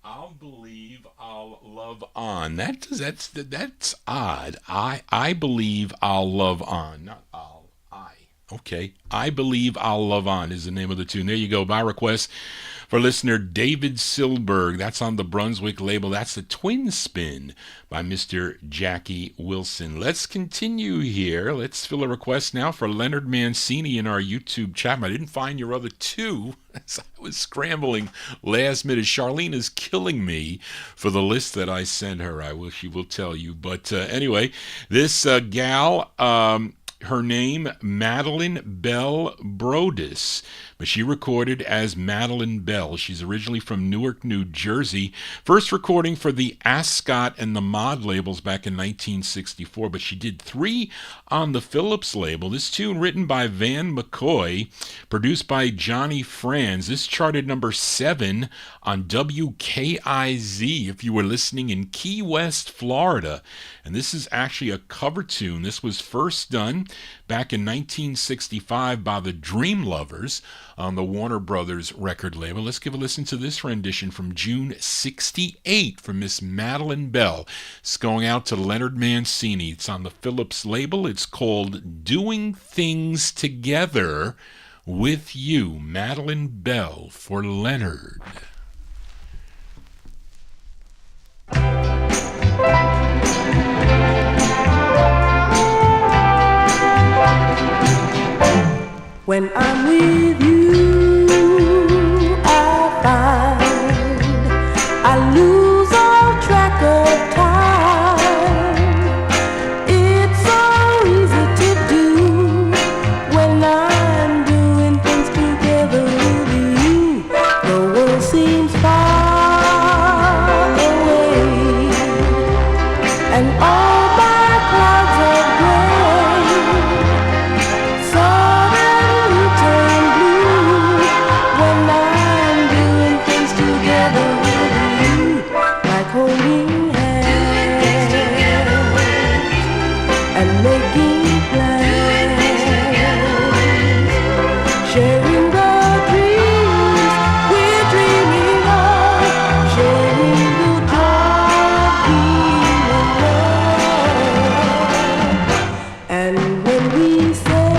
I'll Believe I'll Love On. That's odd. I believe I'll love on. Not I'll. Okay, I Believe I'll Love On is the name of the tune. There you go, by request for listener David Silberg. That's on the Brunswick label. That's the Twin Spin by Mr. Jackie Wilson. Let's continue here. Let's fill a request now for Leonard Mancini in our YouTube chat. I didn't find your other two as I was scrambling last minute. Charlene is killing me for the list that I sent her. I wish she will tell you. But anyway, this gal, her name, Madeline Bell Brodus, but she recorded as Madeline Bell. She's originally from Newark, New Jersey. First recording for the Ascot and the Mod labels back in 1964, but she did 3 on the Phillips label. This tune written by Van McCoy, produced by Johnny Franz. This charted number 7 on WKIZ if you were listening in Key West, Florida. And this is actually a cover tune. This was first done back in 1965 by the Dream Lovers on the Warner Brothers record label. Let's give a listen to this rendition from June 68 from Miss Madeline Bell. It's going out to Leonard Mancini. It's on the Phillips label. It's called Doing Things Together with You. Madeline Bell for Leonard. When I'm with you, I find I lose all track of time. It's so easy to do when I'm doing things together with you. The world seems far away, and all my clouds are gray. Suddenly turn blue when I'm doing things together with you, like holding hands and making plans, sharing the dreams we're dreaming of, sharing the joy of being alone. And when we say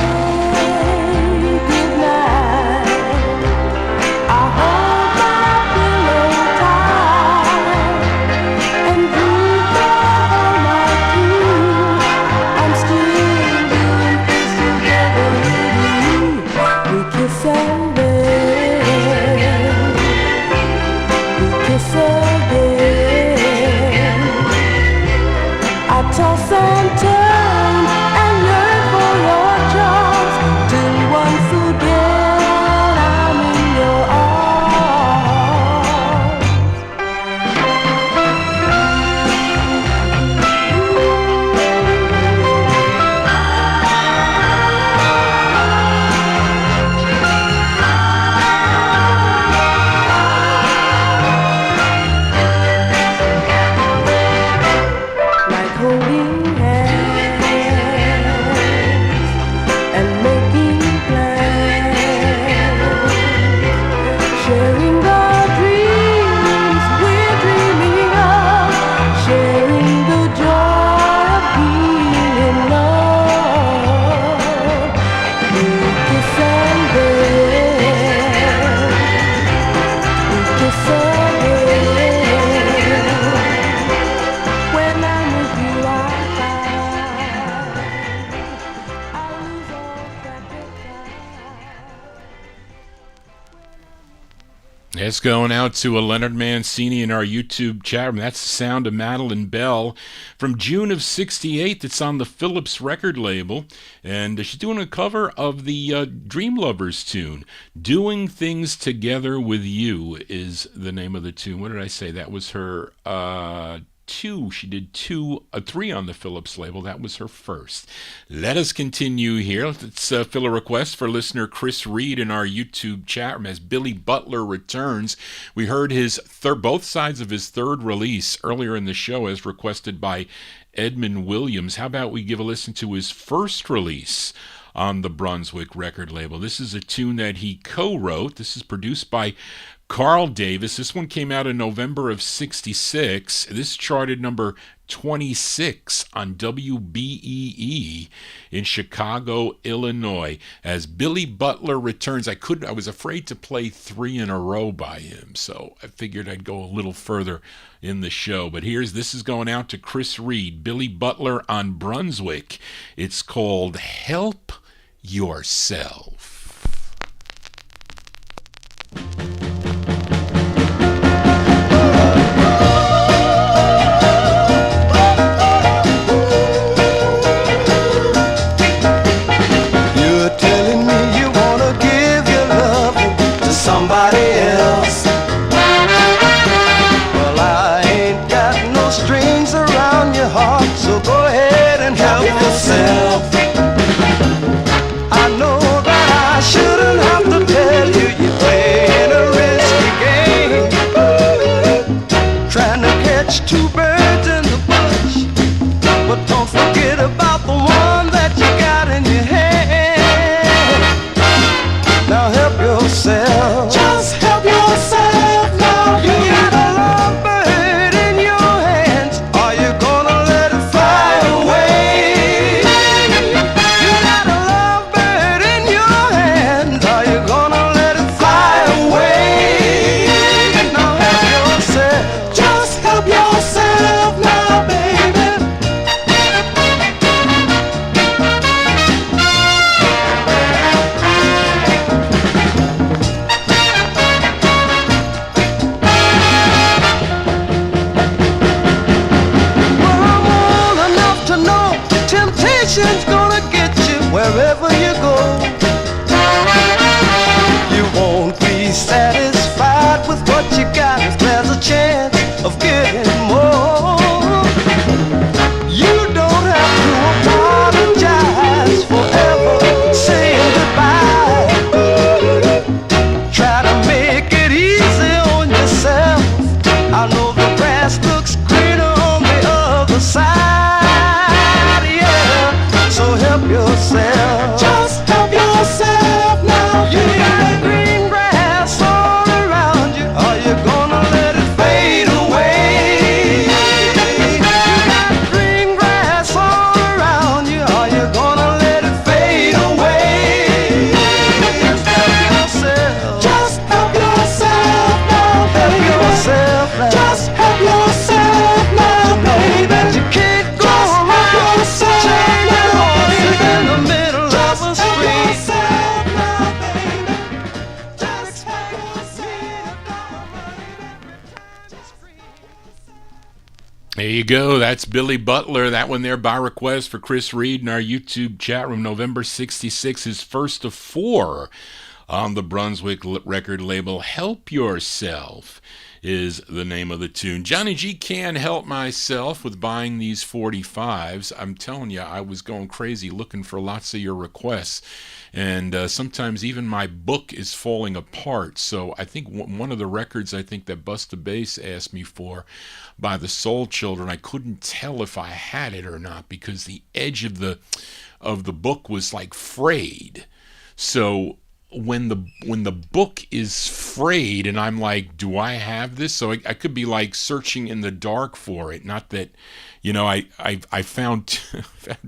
goodnight, I hold my pillow tight, and through the whole night through, I'm still doing things together with you. We kiss and bend, we kiss again. I toss and turn and yearn for your charms, till once again I'm in your like holding hands and making plans, sharing the dreams we're dreaming of, sharing the joy of being in love. We kiss and bend, we kiss again. When I'm with you, I lose all track of time. It's going out to a Leonard Mancini in our YouTube chat room. That's the sound of Madeline Bell from June of 68. That's on the Phillips record label. And she's doing a cover of the Dream Lovers tune. Doing Things Together with You is the name of the tune. What did I say? That was her 2. She did 3 on the Phillips label. That was her first. Let us continue here. Let's fill a request for listener Chris Reed in our YouTube chat room as Billy Butler returns. We heard his both sides of his third release earlier in the show as requested by Edmund Williams. How about we give a listen to his first release on the Brunswick record label? This is a tune that he co-wrote. This is produced by Carl Davis. This one came out in November of 66. This charted number 26 on WBEE in Chicago, Illinois, as Billy Butler returns. I was afraid to play 3 in a row by him, so I figured I'd go a little further in the show. But this is going out to Chris Reed, Billy Butler on Brunswick. It's called Help Yourself. Somebody else. Well, I ain't got no strings around your heart, so go ahead and help yourself. I know that I shouldn't have to tell you you're playing a risky game, trying to catch 2 birds in the bush, but don't forget about the one that you got in your hand. Now help yourself. Just help yourself now. You got a lovebird in your hands. Are you gonna let it fly away? You got a lovebird in your hands. Are you gonna let it fly away? Now help yourself. Just help yourself now, baby. Temptation's gonna get you wherever you go. You won't be satisfied with what you got if there's a chance of getting more. You don't have to apologize for ever saying goodbye. Try to make it easy on yourself. I know the grass looks greener on the other side. So help yourself. Just help yourself now. You got green grass all around you. Are you gonna let it fade away? You got green grass all around you. Are you gonna let it fade away? Just help yourself. Just help yourself now. Help yourself now. Just help yourself now, baby. You can't go around yourself. In the middle of the street. There you go. That's Billy Butler. That one there by request for Chris Reed in our YouTube chat room. November 66, his first of 4 on the Brunswick record label. Help Yourself is the name of the tune. Johnny G can't help myself with buying these 45's. I'm telling you, I was going crazy looking for lots of your requests. And sometimes even my book is falling apart. So I think one of the records I think that Busta Bass asked me for by the Soul Children, I couldn't tell if I had it or not because the edge of the book was like frayed. So when the book is frayed and I'm like, do I have this? So I could be like searching in the dark for it. Not that, I found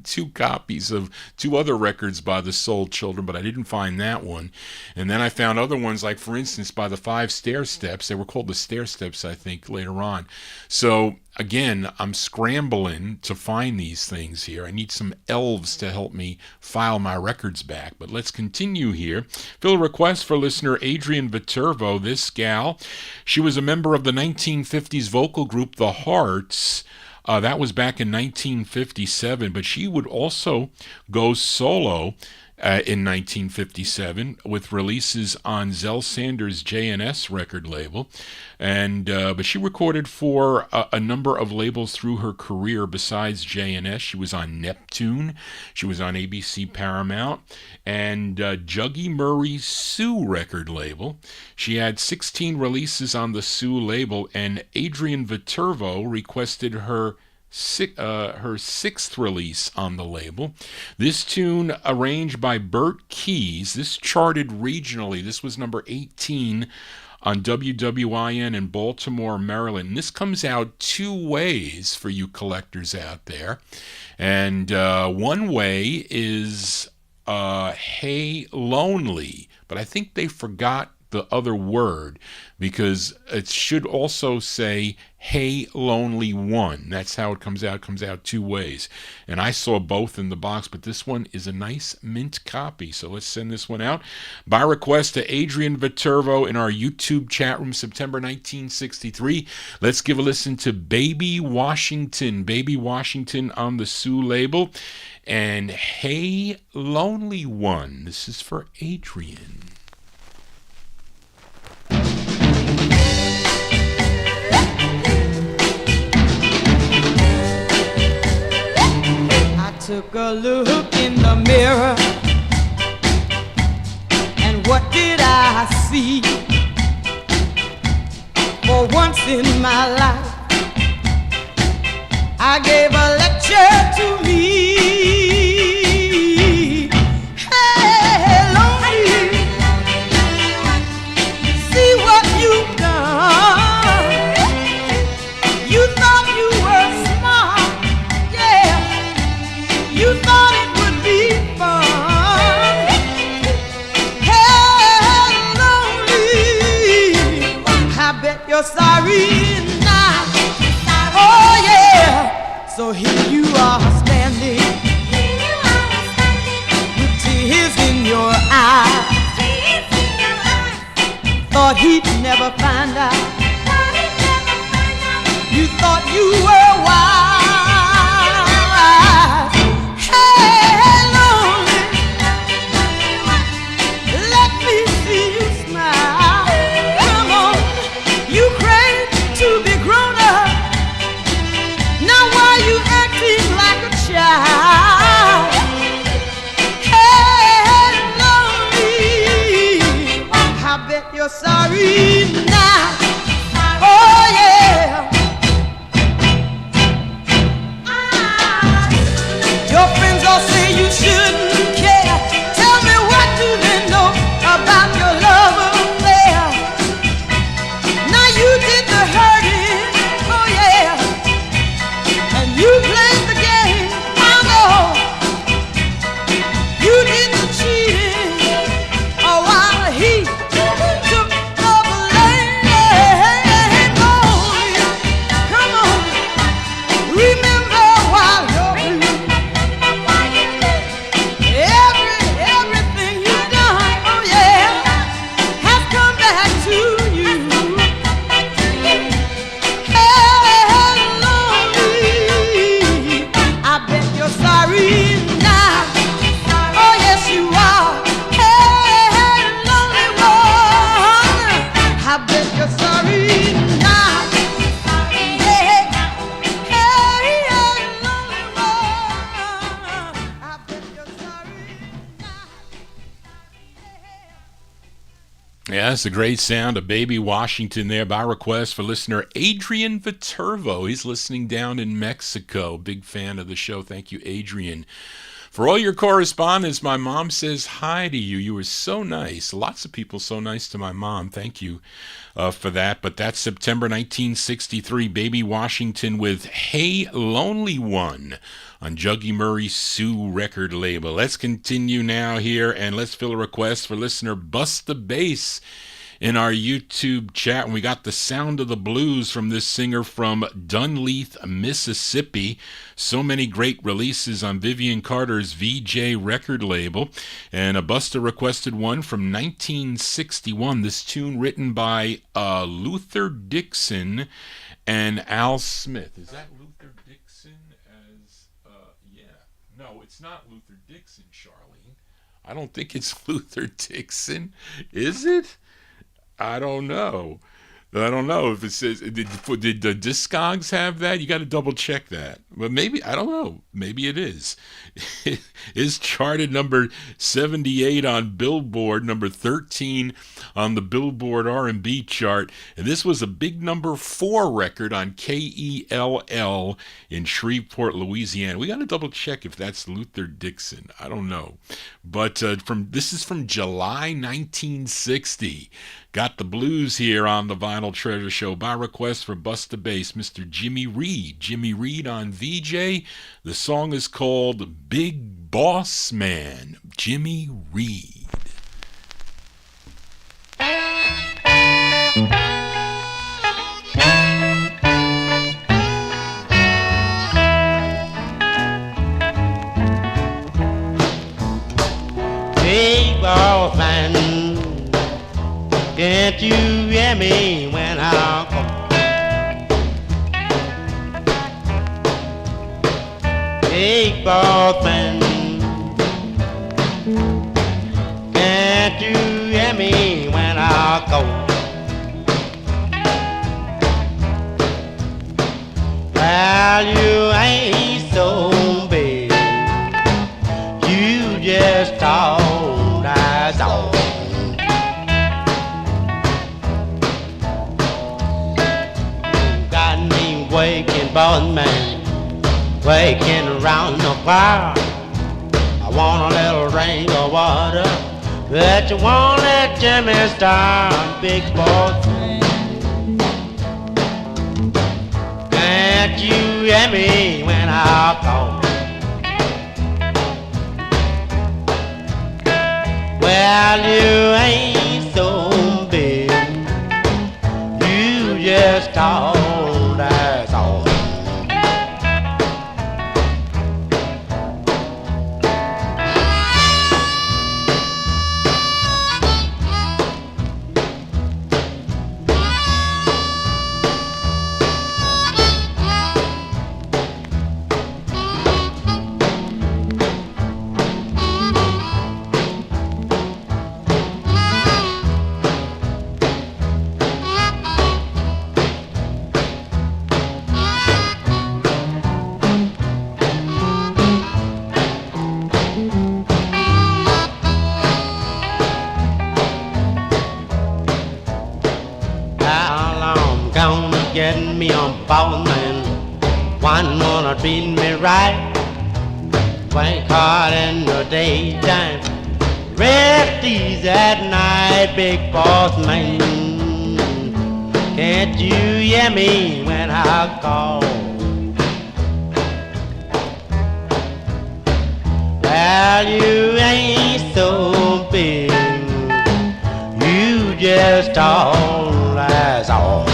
2 copies of 2 other records by the Soul Children, but I didn't find that one. And then I found other ones, like for instance by the 5 Stairsteps. They were called the Stairsteps, I think, later on. So again, I'm scrambling to find these things here. I need some elves to help me file my records back. But let's continue here. Fill a request for listener Adrian Viterbo. This gal, she was a member of the 1950s vocal group The Hearts. That was back in 1957, but she would also go solo in 1957 with releases on Zell Sanders' J&S record label. And but she recorded for a number of labels through her career besides J&S. She was on Neptune, she was on ABC Paramount, and Juggy Murray's Sue record label. She had 16 releases on the Sue label, and Adrian Viterbo requested her 6th release on the label. This tune, arranged by Bert Keys, this charted regionally. This was number 18 on WWIN in Baltimore, Maryland. And this comes out two ways for you collectors out there. And one way is Hey Lonely, but I think they forgot the other word, because it should also say Hey Lonely One. That's how it comes out. It comes out two ways. And I saw both in the box, but this one is a nice mint copy. So let's send this one out by request to Adrian Viterbo in our YouTube chat room, September 1963. Let's give a listen to Baby Washington. Baby Washington on the Sue label. And Hey Lonely One. This is for Adrian. Took a look in the mirror, and what did I see? For once in my life, I gave a lecture to me. Hey, lonely, see what you've done. You thought you were smart, yeah. You thought it would be fun. Hey, lonely, I bet you're sorry now. Oh yeah. So here you are standing, with tears in your eyes. Thought he'd never find out. You thought you were wise. You're sorry now. Oh yeah. Your friends all say you shouldn't care. Tell me, what do they know about your love affair? Now you did the hurting, oh yeah, and you played the game. I know you did the cheating. Oh, while he took the blame. Come on, remember while you're blue. Everything you've done, oh yeah, has come back to you. Hey, lonely, I bet you're sorry now. Oh yes, you are. Hey, lonely one, I bet you're sorry now. Yeah. Hey, lonely one, I bet you're sorry now. Yeah, that's a great sound of Baby Washington there by request for listener Adrian Viterbo. He's listening down in Mexico. Big fan of the show. Thank you, Adrian. For all your correspondence, my mom says hi to you. You were so nice. Lots of people so nice to my mom. Thank you for that. But that's September 1963, Baby Washington with Hey Lonely One on Juggy Murray's Sue record label. Let's continue now here, and let's fill a request for listener Bust the Bass in our YouTube chat. And we got The Sound of the Blues from this singer from Dunleith, Mississippi. So many great releases on Vivian Carter's VJ record label. And a Buster requested one from 1961. This tune written by Luther Dixon and Al Smith. Is that Luther Dixon as, yeah. No, it's not Luther Dixon, Charlene. I don't think it's Luther Dixon. Is it? I don't know if it says, did the Discogs have that? You got to double check that. But maybe, I don't know, maybe it is. It is charted number 78 on Billboard, number 13 on the Billboard R&B chart, and this was a big number 4 record on KELL in Shreveport, Louisiana. We got to double check if that's Luther Dixon. I don't know. But this is from July 1960. Got the blues here on the Vinyl Treasure Show by request for Busta Bass, Mr. Jimmy Reed. Jimmy Reed on VJ. The song is called Big Boss Man. Jimmy Reed. Big boss man, can't you hear me when I call? Big boss man, can't you hear me when I call? Well, you ain't so big, you just talk, that's all. Got me waking, boss man, waking around the fire. I want a little drink of water, but you won't let Jimmy start, big boss man. Can't you hear me when I call? Well, you ain't so big, you just talk, that's all. Getting me on boss man, one wanna treat me right, work hard in the daytime, rest easy at night, big boss man. Can't you hear me when I call? Well, you ain't so big, you just all, that's all.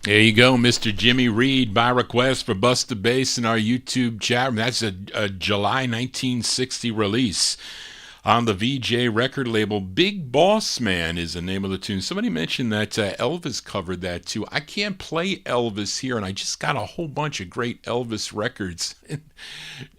There you go, Mr. Jimmy Reed, by request for Busta Bass in our YouTube chat. That's a July 1960 release on the VJ record label. Big Boss Man is the name of the tune. Somebody mentioned that Elvis covered that too. I can't play Elvis here, and I just got a whole bunch of great Elvis records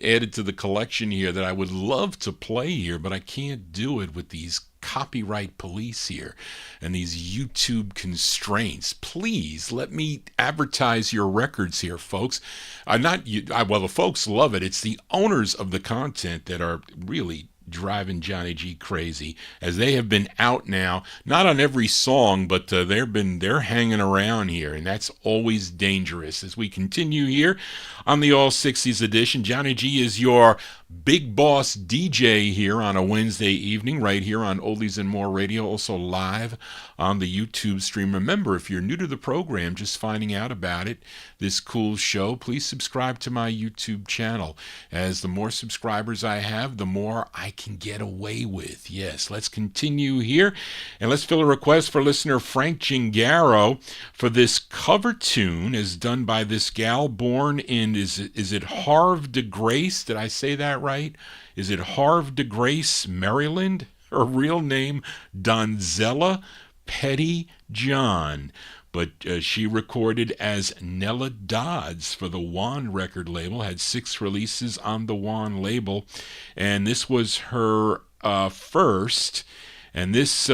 added to the collection here that I would love to play here, but I can't do it with these copyright police here and these YouTube constraints. Please let me advertise your records here, folks. Not you. Well, the folks love it. It's the owners of the content that are really driving Johnny G crazy, as they have been out now, not on every song, but they're hanging around here, and that's always dangerous. As we continue here on the All 60s edition, Johnny G is your big boss DJ here on a Wednesday evening, right here on Oldies and More Radio, also live on the YouTube stream. Remember, if you're new to the program, just finding out about it, this cool show, please subscribe to my YouTube channel. As the more subscribers I have, the more I can get away with. Yes, let's continue here, and let's fill a request for listener Frank Gingaro for this cover tune, as done by this gal born in, is it Havre de Grace? Did I say that right? Is it Havre de Grace, Maryland? Her real name, Donzella Petty John. but she recorded as Nella Dods for the Swan record label, had 6 releases on the Swan label, and this was her first, and this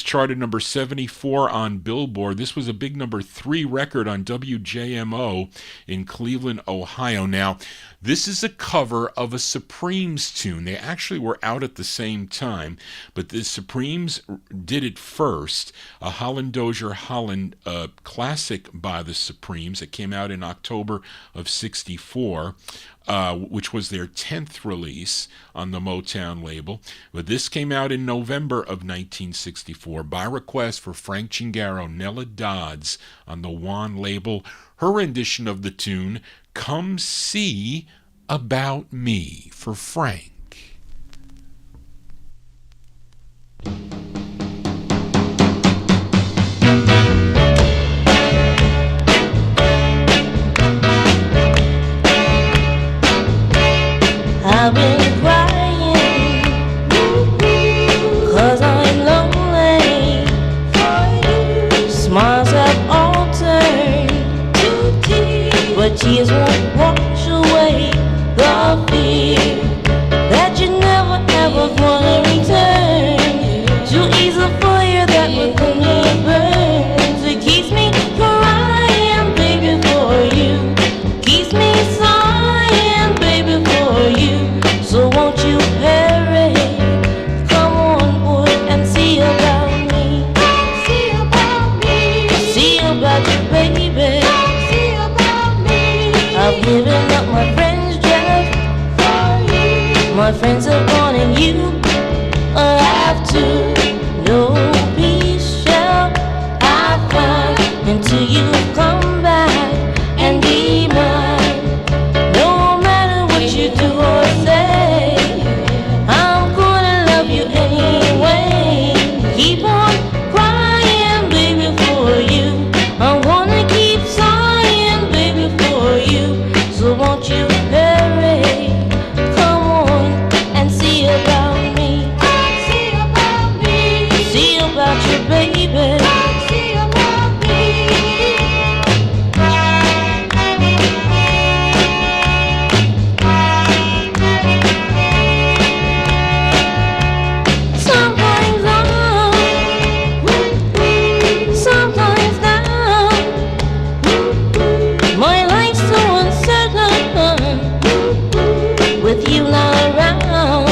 charted number 74 on Billboard. This was a big number 3 record on WJMO in Cleveland, Ohio. Now, this is a cover of a Supremes tune. They actually were out at the same time, but the Supremes did it first. A Holland Dozier Holland classic by the Supremes. It came out in October of '64. Which was their 10th release on the Motown label. But this came out in November of 1964 by request for Frank Chingaro, Nella Dods on the Swan label. Her rendition of the tune, Come See About Me, for Frank. I've been crying 'cause I'm lonely. Smiles have all turned to tears, but tears won't wash away the fear that you're never ever gonna return. To ease the fire that within me burns, it keeps me crying, baby, for you. Keeps me sighing, baby, for you. So won't you hurry? Come on, boy, and see about me. See about me. See about you, baby. See about me. I've given up my friends just for you. My friends have gone and you have to. No peace shall I find until you come back and be mine. No matter what you do or say, I'm gonna love you anyway. Keep on crying, baby, for you. I wanna keep sighing, baby, for you. So won't you hurry? Come on and see about me. See about me. See about you, baby. See about me. Sometimes up, sometimes down. My life's so uncertain with you not around.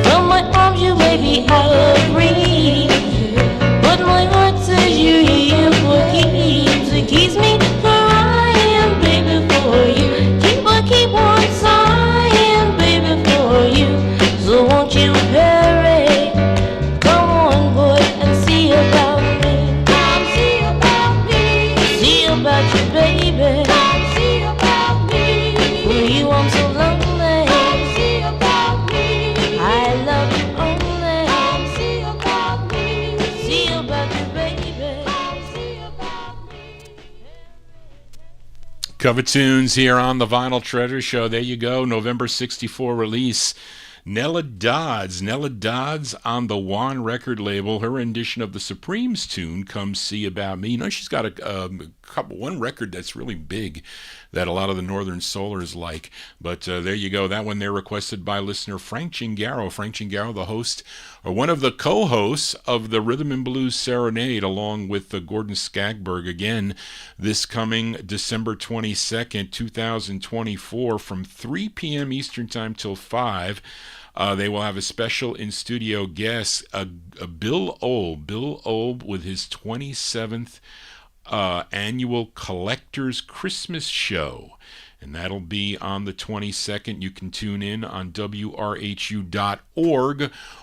From my arms you may be out of reach, but my heart says you're here for keeps. It keeps me crying, baby, for you. Keep on sighing, baby, for you. So won't you hurry? Come on, boy, and see about me. See about me. See about you, baby. See about me. For you I'm so lonely. See about me. I love you only. See about me. See about you, baby. See about me. Cover tunes here on the Vinyl Treasure Show. There you go, November '64 release. Nella Dods on the Swan record label. Her rendition of the Supremes tune, Come See About Me. You know, she's got one record that's really big that a lot of the Northern Soulers like. But there you go. That one there requested by listener Frank Chingaro. Frank Chingaro, the host, or one of the co-hosts of the Rhythm and Blues Serenade, along with Gordon Skagberg. Again, this coming December 22nd, 2024, from 3 p.m. Eastern Time till 5. They will have a special in-studio guest, Bill Olb with his 27th annual Collectors Christmas Show. And that'll be on the 22nd. You can tune in on WRHU.org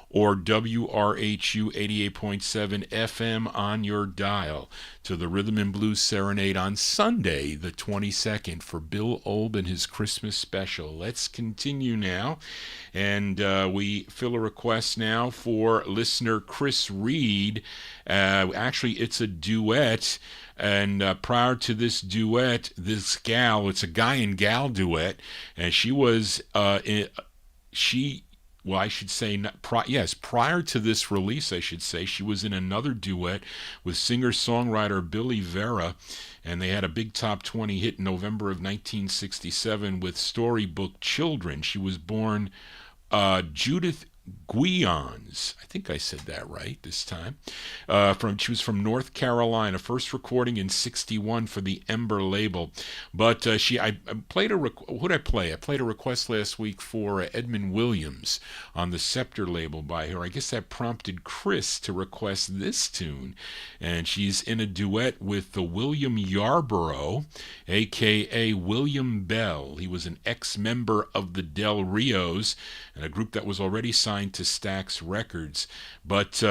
or WRHU 88.7 FM on your dial to the Rhythm and Blues Serenade on Sunday, the 22nd, for Bill Olb and his Christmas special. Let's continue now. And we fill a request now for listener Chris Reed. Actually, it's a duet. And prior to this duet, this gal, it's a guy and gal duet, and she well, I should say, prior to this release, I should say, she was in another duet with singer-songwriter Billy Vera, and they had a big top 20 hit in November of 1967 with Storybook Children. She was born Judith Guions. I think I said that right this time. She was from North Carolina. First recording in '61 for the Ember label. But I played who'd I play? I played a request last week for Edmund Williams on the Scepter label by her. I guess that prompted Chris to request this tune, and she's in a duet with the William Yarborough, aka William Bell. He was an ex-member of the Del Rios, and a group that was already signed to Stax Records. But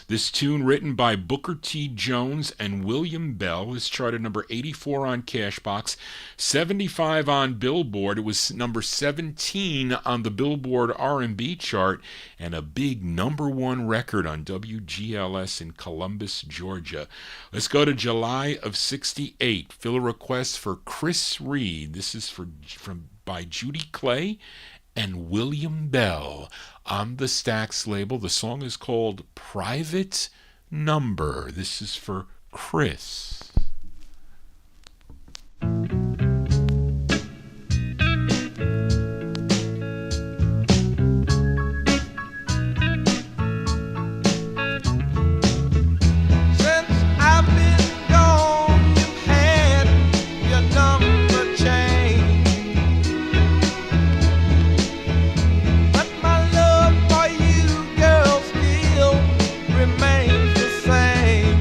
this tune, written by Booker T. Jones and William Bell, is charted number 84 on Cashbox, 75 on Billboard. It was number 17 on the Billboard R&B chart, and a big number 1 record on WGLS in Columbus, Georgia. Let's go to July of '68. Fill a request for Chris Reed. This is by Judy Clay and William Bell on the Stax label. The song is called Private Number. This is for Chris. Remains the same.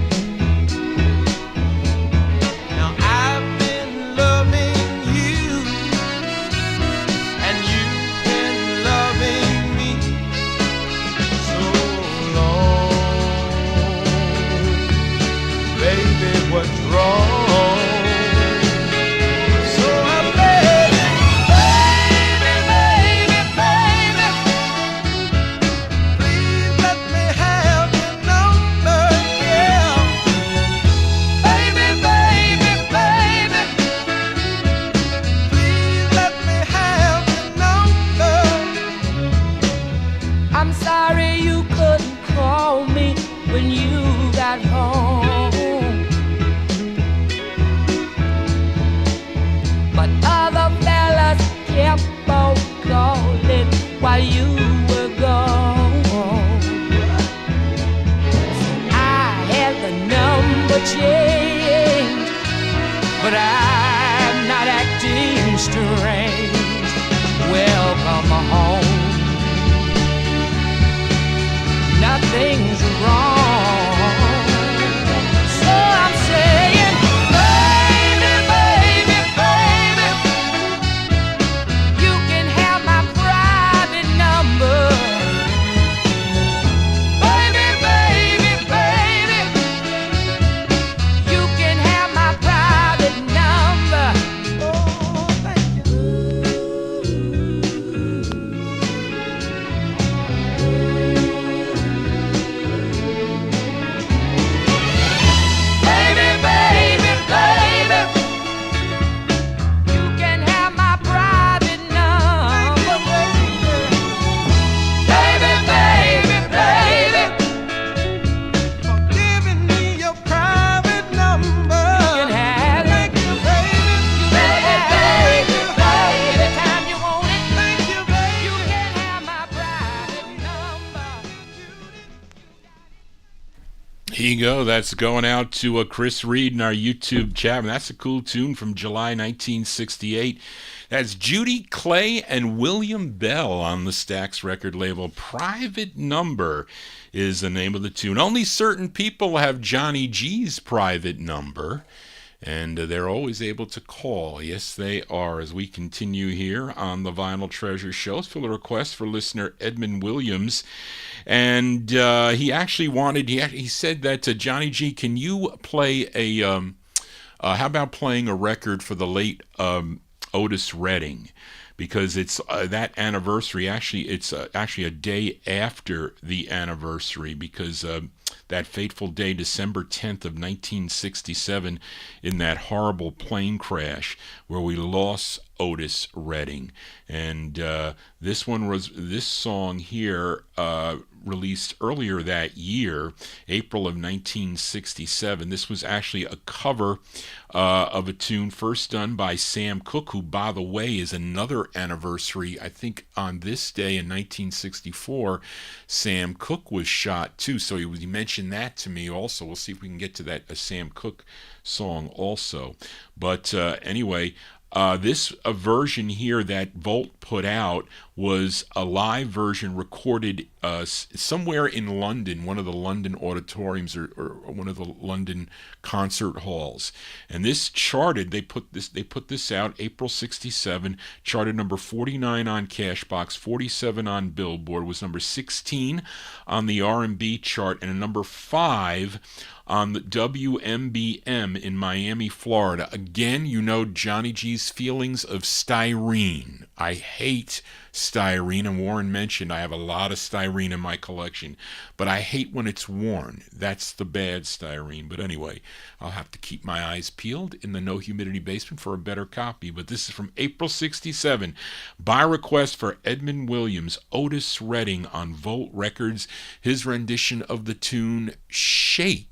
Here you go. That's going out to Chris Reed in our YouTube chat. And that's a cool tune from July 1968. That's Judy Clay and William Bell on the Stax record label. Private Number is the name of the tune. Only certain people have Johnny G's private number, and they're always able to call. Yes, they are. As we continue here on the Vinyl Treasure Show, let's fill a request for listener Edmund Williams. And he actually wanted, he said that, Johnny G, can you play how about playing a record for the late Otis Redding? because it's that anniversary. Actually, it's actually a day after the anniversary, because that fateful day, December 10th of 1967, in that horrible plane crash where we lost Otis Redding. And this song here released earlier that year, April of 1967. This was actually a cover of a tune first done by Sam Cooke, who, by the way, is another anniversary. I think on this day in 1964, Sam Cooke was shot too. So he mentioned that to me also. We'll see if we can get to that Sam Cooke song also. But anyway, this version here that Volt put out was a live version recorded somewhere in London, one of the London auditoriums or one of the London concert halls. And this charted, they put this out April 67, charted number 49 on Cashbox, 47 on Billboard, was number 16 on the R&B chart, and a number 5 on the WMBM in Miami, Florida. Again, you know Johnny G's feelings of styrene. I hate styrene, and Warren mentioned I have a lot of styrene in my collection, but I hate when it's worn. That's the bad styrene. But anyway, I'll have to keep my eyes peeled in the no humidity basement for a better copy. But this is from April 67, by request for Edmund Williams, Otis Redding on Volt Records, his rendition of the tune Shake.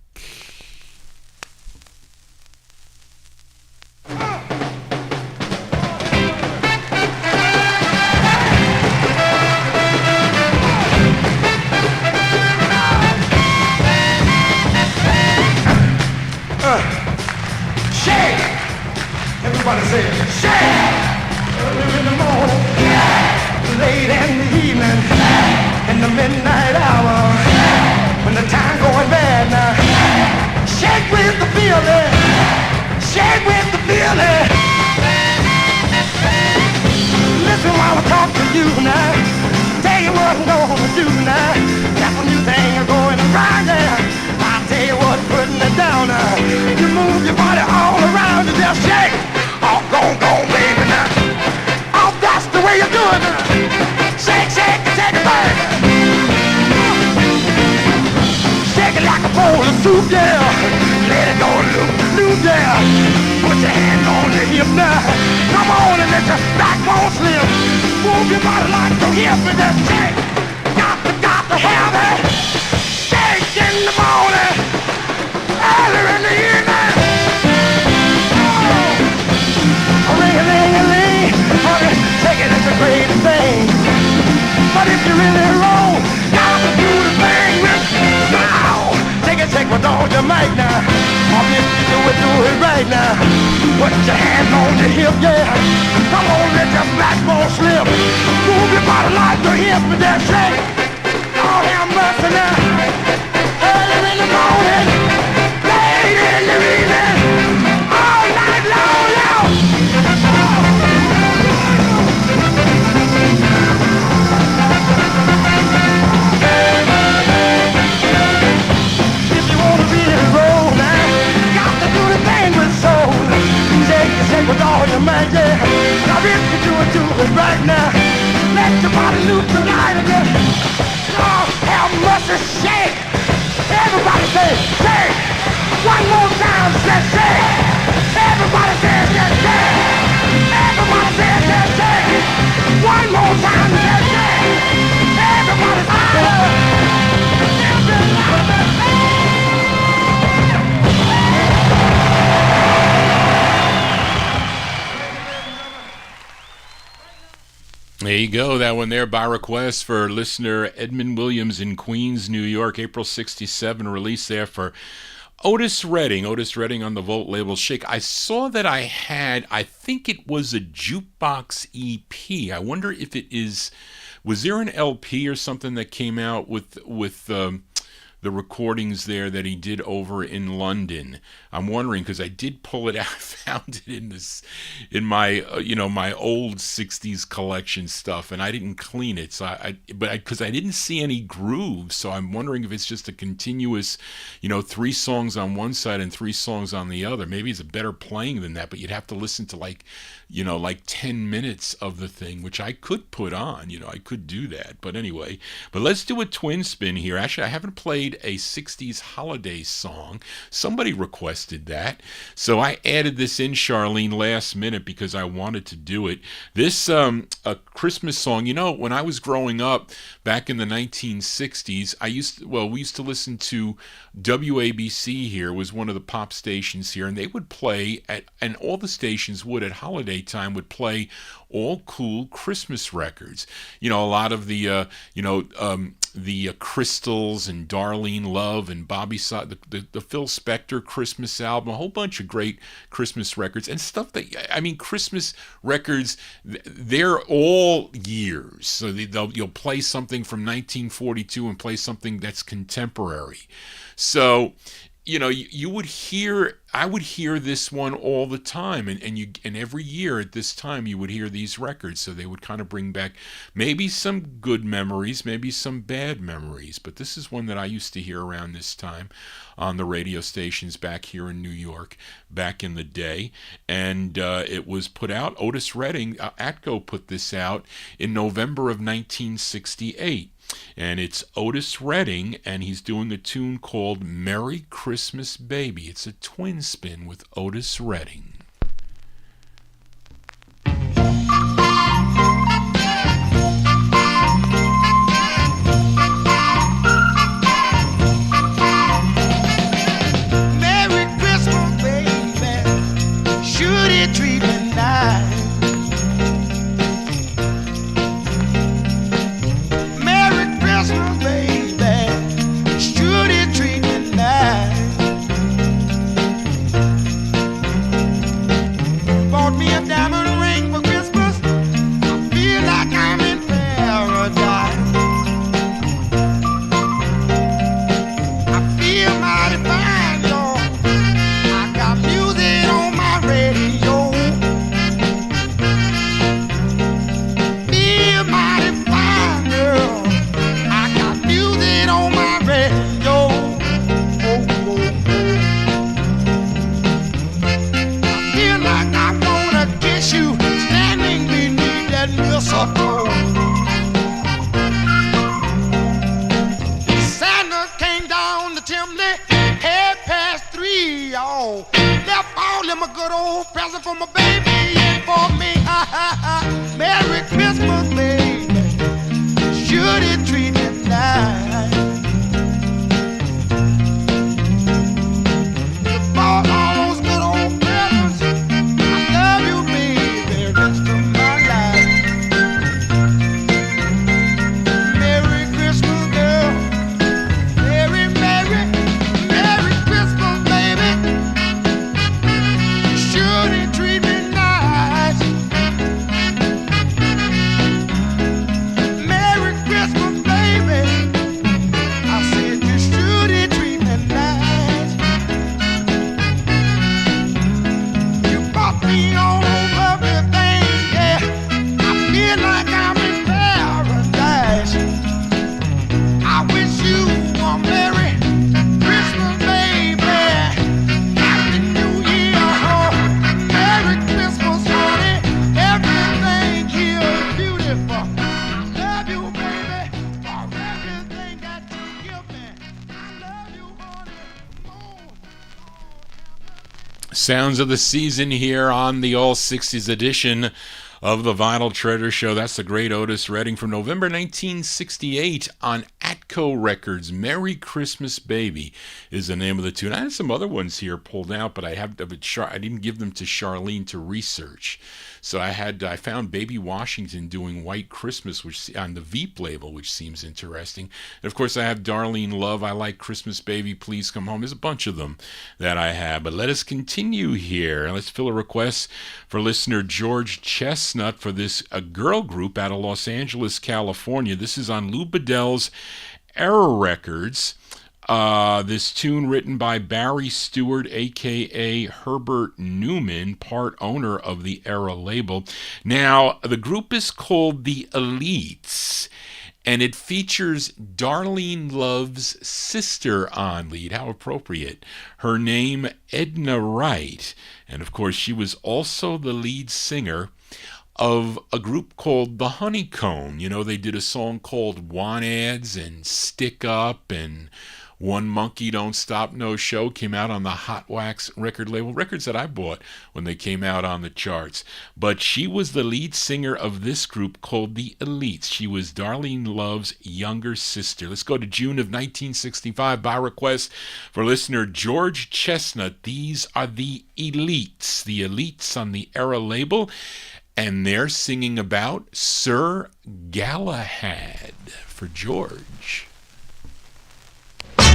Shake! Everybody say it. Shake! Early in the morning, late in the evening, in the midnight hour, when the time going bad now. Shake with the feeling, shake with the feeling. Listen while I talk to you now. Tell you what I'm gonna do now. Got some new thing going around there. I'll tell you what, putting it down now. You move your body all around, you just shake. Oh, go, baby now. Oh, that's the way you do it now. Shake, shake, and take it back. Shake it like a bowl of soup, yeah. Let it go loose, yeah. Put your hand on the hip now. Come on and let your backbone slip. Move your body like the hip and just shake. Got to have it. Shake in the morning, early in the evening. Oh, ring-a-ling-a-ling, honey, take it as a great thing. But if you're really wrong, gotta do the thing with now. Take with all your might now. Or if you do it right now. Put your hand on the hip, yeah. Come on, let your backbone slip. Move your body like the hip and then shake. Oh, have mercy now. Early in the morning, late in the evening, all night long, yo. If you wanna be a roll now, got to do the thing with soul. Shake with all your might, yeah. Now if you do it right now. Let your body loose tonight again. Oh, have mercy, shake. Everybody say, shake. One more time, say, shake. Everybody say, shake. Everybody say, shake. One more time, say, shake. Everybody say, There you go, that one there by request for listener Edmund Williams in Queens, New York, April 67, release there for Otis Redding on the Volt label Shake. I saw that I think it was a jukebox EP. I wonder if it is, was there an LP or something that came out with the recordings there that he did over in London. I'm wondering, because I did pull it out, found it in my my old 60s collection stuff, and I didn't clean it. So because I didn't see any grooves, so I'm wondering if it's just a continuous, 3 songs on one side and 3 songs on the other. Maybe it's a better playing than that, but you'd have to listen to like 10 minutes of the thing, which I could put on. I could do that. But anyway, let's do a twin spin here. Actually, I haven't played a 60s holiday song. Somebody requested that, so I added this in, Charlene, last minute because I wanted to do it. This a Christmas song. When I was growing up back in the 1960s, we used to listen to WABC here, was one of the pop stations here, and they would play and all the stations would at holiday time would play all cool Christmas records. A lot of the Crystals and Darlene Love and Bobby the Phil Spector Christmas album, a whole bunch of great Christmas records and stuff Christmas records, they're all years. So you'll play something from 1942 and play something that's contemporary. So I would hear this one all the time, and every year at this time you would hear these records, so they would kind of bring back maybe some good memories, maybe some bad memories, but this is one that I used to hear around this time on the radio stations back here in New York back in the day, and it was put out, Otis Redding, Atco put this out in November of 1968. And it's Otis Redding, and he's doing a tune called Merry Christmas Baby. It's a twin spin with Otis Redding. Merry Christmas, baby. Should it treat me nice? Christmas, baby, should it treat me nice? Bought me a diamond ring for Christmas. I feel like I'm in paradise. I feel mighty fine, y'all. I got music on my radio. Feel mighty fine, girl. On my radio, I feel like I'm gonna kiss you standing beneath that mistletoe. Santa came down the chimney, 3:30, y'all. Left all them a good old present for my baby and for me. Merry Christmas, baby. Should it treat me nice? Sounds of the season here on the All 60s edition of the Vinyl Treasure Show. That's the great Otis Redding from November 1968 on Atco Records. Merry Christmas Baby is the name of the tune. I had some other ones here pulled out, but I didn't give them to Charlene to research. So I found Baby Washington doing White Christmas, which on the Veep label, which seems interesting. And of course, I have Darlene Love, I Like Christmas Baby, Please Come Home. There's a bunch of them that I have. But let us continue here. Let's fill a request for listener George Chestnut for this a girl group out of Los Angeles, California. This is on Lou Bedell's Error Records. This tune written by Barry Stewart, a.k.a. Herbert Newman, part owner of the Era label. Now, the group is called the Elites, and it features Darlene Love's sister on lead. How appropriate. Her name, Edna Wright. And, of course, she was also the lead singer of a group called The Honeycomb. You know, they did a song called Want Ads and Stick Up, and One Monkey Don't Stop No Show came out on the Hot Wax record label, records that I bought when they came out on the charts. But she was the lead singer of this group called The Elites. She was Darlene Love's younger sister. Let's go to June of 1965 by request for listener George Chestnut. These are The Elites on the Era label. And they're singing about Sir Galahad for George. Here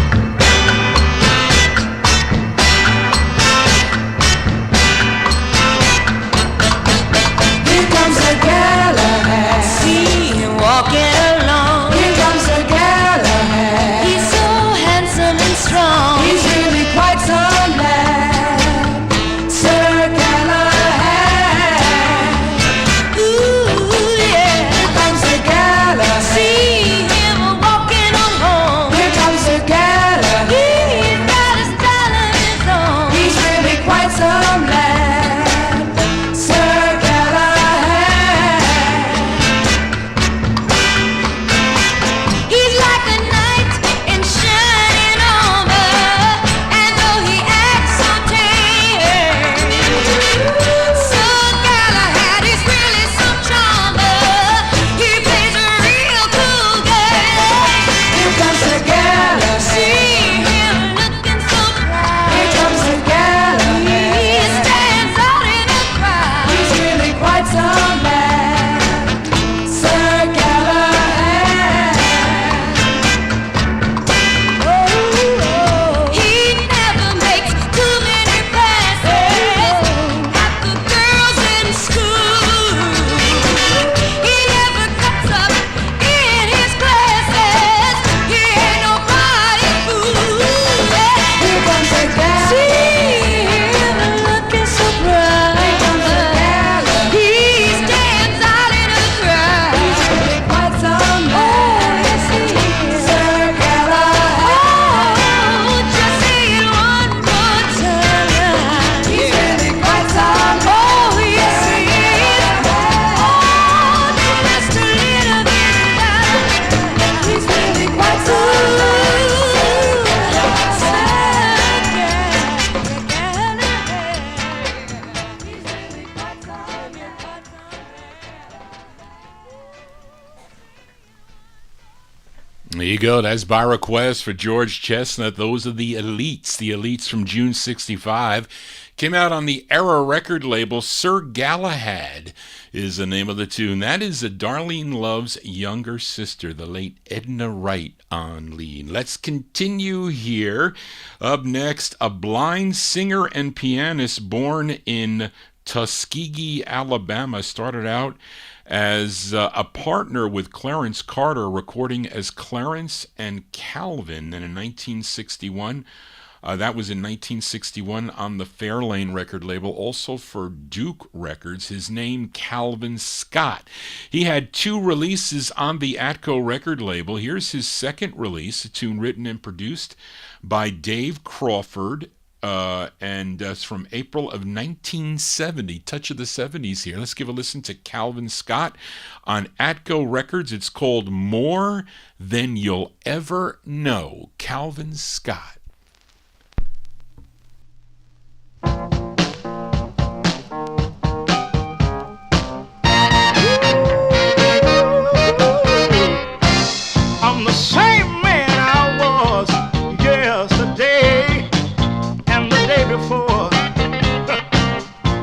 comes Sir Galahad. See him walking along. Here comes Sir Galahad. He's so handsome and strong. He's really quite some lad. Sir Galahad. See him walking along. Here comes Sir Galahad. He's got a style of his own. He's really quite some lad. Sir Galahad. He's like a knight in shining armor, and though he acts so tame, Sir Galahad is really some charmer. He plays a real cool game. Here comes Sir Galahad. See him looking so proud. Here comes Sir Galahad. He stands out in a crowd. He's really quite some man. Sir Galahad. He never makes too many passes at the girls in school. He never cuts up in his classes. He ain't nobody's fool. Here comes Sir Galahad. See him looking so bright. Here comes Sir Galahad. He stands out in a crowd. He's really quite some man. Sir Galahad. Oh, just say it one more time. He's really quite some man. Oh, yes, he is. Oh, just a little bit louder. He's really quite some man. Sir Galahad. He's really quite some man. There you go. That's by request for George Chestnut. Those are the Elites from June 65. Came out on the Era record label. Sir Galahad is the name of the tune. That is a Darlene Love's younger sister, the late Edna Wright, on lead. Let's continue here. Up next, a blind singer and pianist born in Tuskegee, Alabama, started out as a partner with Clarence Carter, recording as Clarence and Calvin. And in 1961, that was in 1961 on the Fairlane record label, also for Duke Records, his name Calvin Scott. He had 2 releases on the Atco record label. Here's his second release, a tune written and produced by Dave Crawford, and it's from April of 1970. Touch of the 70s here. Let's give a listen to Calvin Scott on Atco Records. It's called More Than You'll Ever Know. Calvin Scott. I'm the same man I was yesterday and the day before.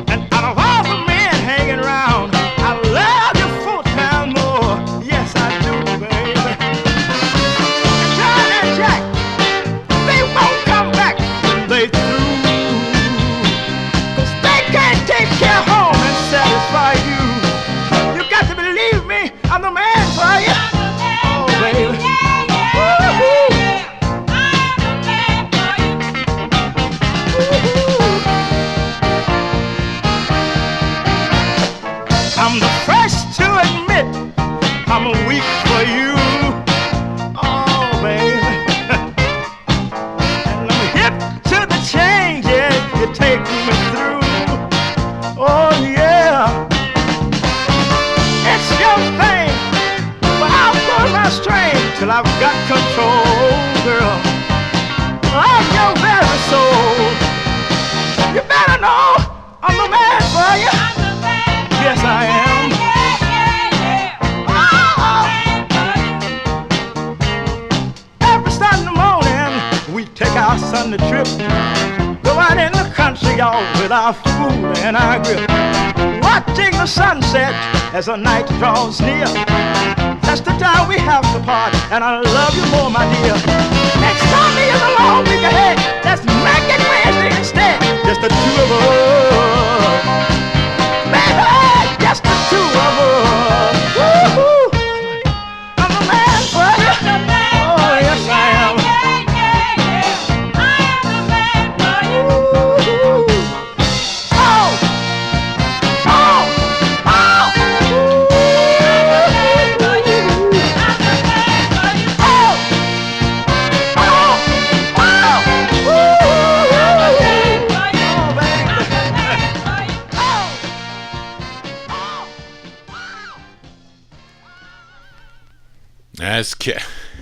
And out of all the men hanging around, I love you 4 times more. Yes, I do, baby. And John and Jack, they first to admit I'm weak for you. Oh, baby. And I'm hip to the changes you take me through. Oh, yeah. It's your thing, but I'll pull my string till I've got control, girl. I'm your very soul. You better know I'm the man for you. I'm the man for yes, I am. Every Sunday morning we take our Sunday trip. Go out in the country, y'all, with our food and our grip. Watching the sunset as the night draws near. That's the time we have to part, and I love you more, my dear. Next Sunday is a long week ahead. Let's make it Wednesday instead. Just the two of us. Baby, just the two of us. Woo-hoo. I'm the man for you. Oh, yes, I am. I am the man for you. Oh, oh, oh.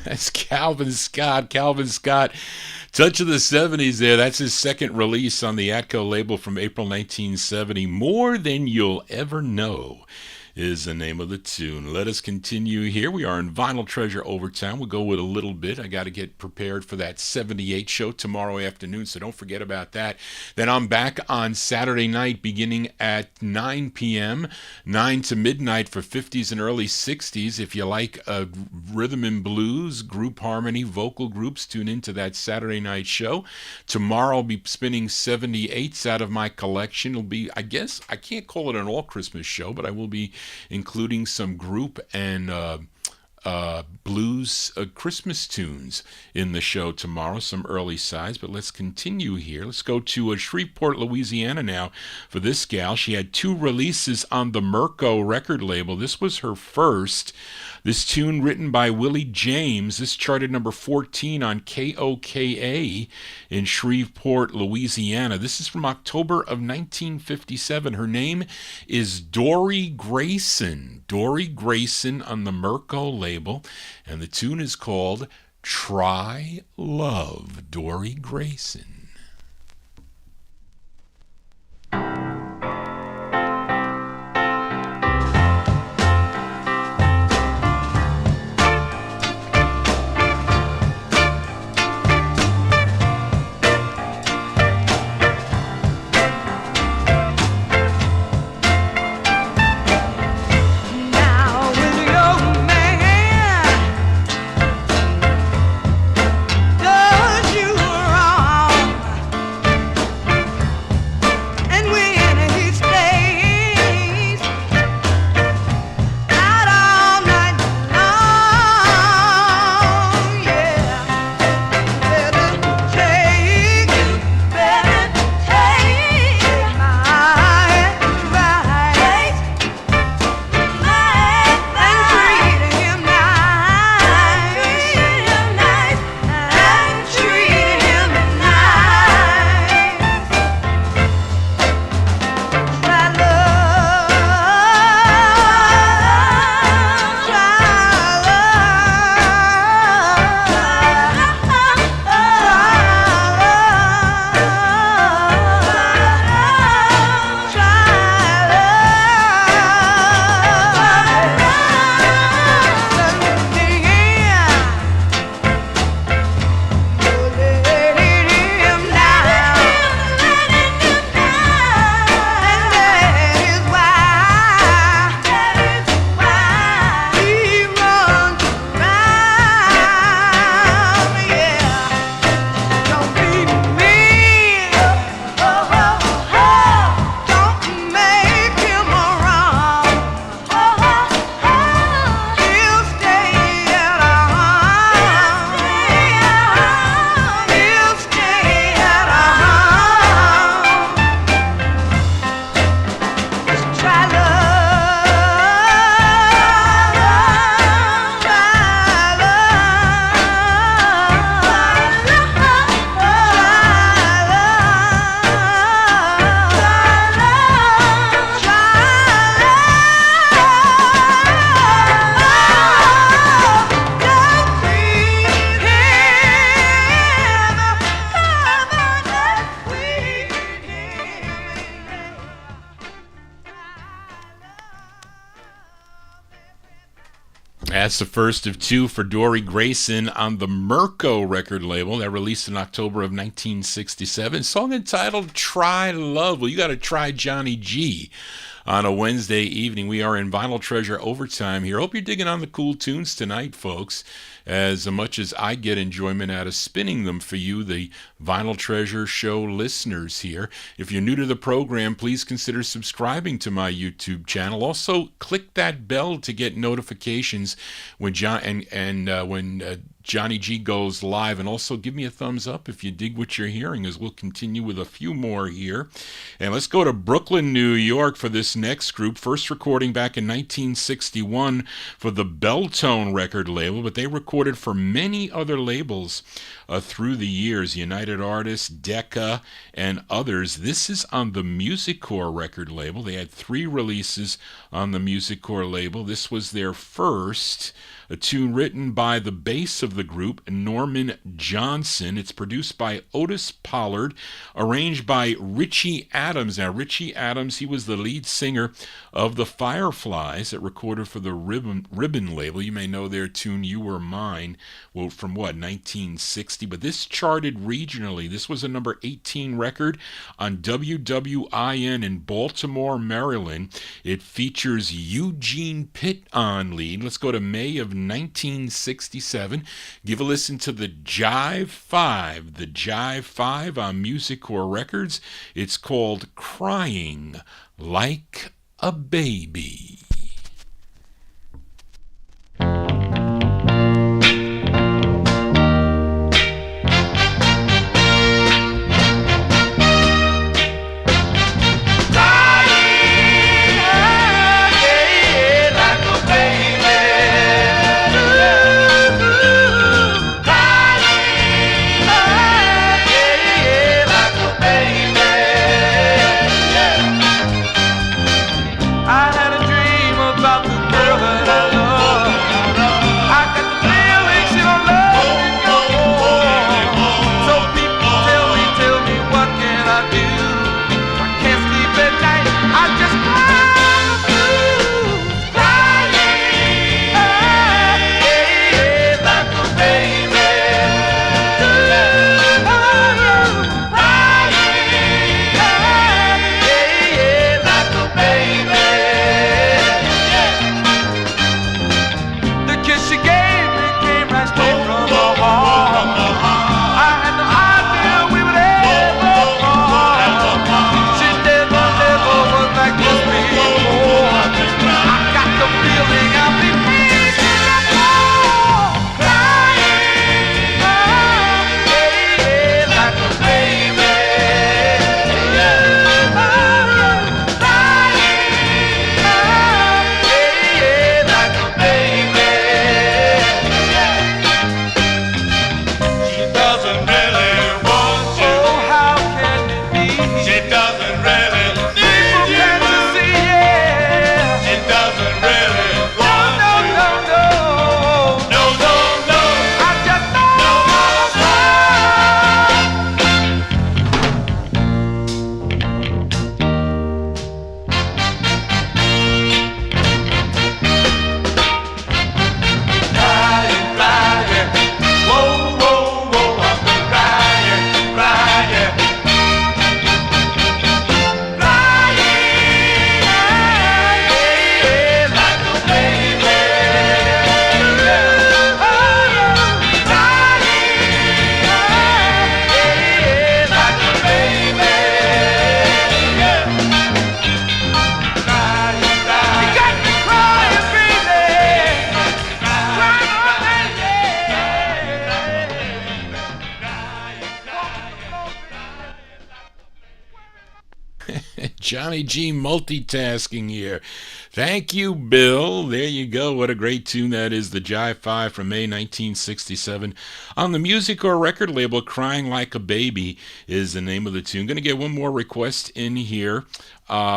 That's Calvin Scott. Calvin Scott, Touch of the 70s there. That's his second release on the Atco label from April 1970. More Than You'll Ever Know is the name of the tune. Let us continue here. We are in Vinyl Treasure Overtime. We'll go with a little bit. I got to get prepared for that 78 show tomorrow afternoon, so don't forget about that. Then I'm back on Saturday night beginning at 9 p.m., 9 to midnight for 50s and early 60s. If you like rhythm and blues, group harmony, vocal groups, tune into that Saturday night show. Tomorrow I'll be spinning 78s out of my collection. It'll be, I guess, I can't call it an all-Christmas show, but I will be including some group and blues Christmas tunes in the show tomorrow, some early sides. But let's continue here. Let's go to Shreveport, Louisiana now for this gal. She had 2 releases on the Mirko record label. This was her first. This tune written by Willie James. This charted number 14 on KOKA in Shreveport, Louisiana. This is from October of 1957. Her name is Dory Grayson. Dory Grayson on the Mirko label. And the tune is called Try Love. Dory Grayson. Does you wrong? That's the first of two for Dory Grayson on the Mirko record label that released in October of 1967. Song entitled Try Love. Well, you got to try Johnny G on a Wednesday evening. We are in Vinyl Treasure Overtime here. Hope you're digging on the cool tunes tonight, folks, as much as I get enjoyment out of spinning them for you, the Vinyl Treasure Show listeners here. If you're new to the program, please consider subscribing to my YouTube channel. Also, click that bell to get notifications when Johnny G goes live, and also give me a thumbs up if you dig what you're hearing, as we'll continue with a few more here. And let's go to Brooklyn, New York for this next group. First recording back in 1961 for the Belltone record label, but they recorded for many other labels through the years, United Artists, Decca, and others. This is on the Music Core record label. They had 3 releases on the Music Core label. This was their first, a tune written by the bass of the group, Norman Johnson. It's produced by Otis Pollard, arranged by Richie Adams. Now, Richie Adams, he was the lead singer of the Fireflies that recorded for the Ribbon label. You may know their tune, You Were Mine, well, from 1960? But this charted regionally. This was a number 18 record on WWIN in Baltimore, Maryland. It features Eugene Pitt on lead. Let's go to May of 1967. Give a listen to the Jive Five. The Jive Five on Music Core Records. It's called Crying Like a Baby. Johnny G multitasking here. Thank you, Bill. There you go. What a great tune that is. The Jive Five from May 1967. On the Music Core record label, Crying Like a Baby is the name of the tune. Going to get one more request in here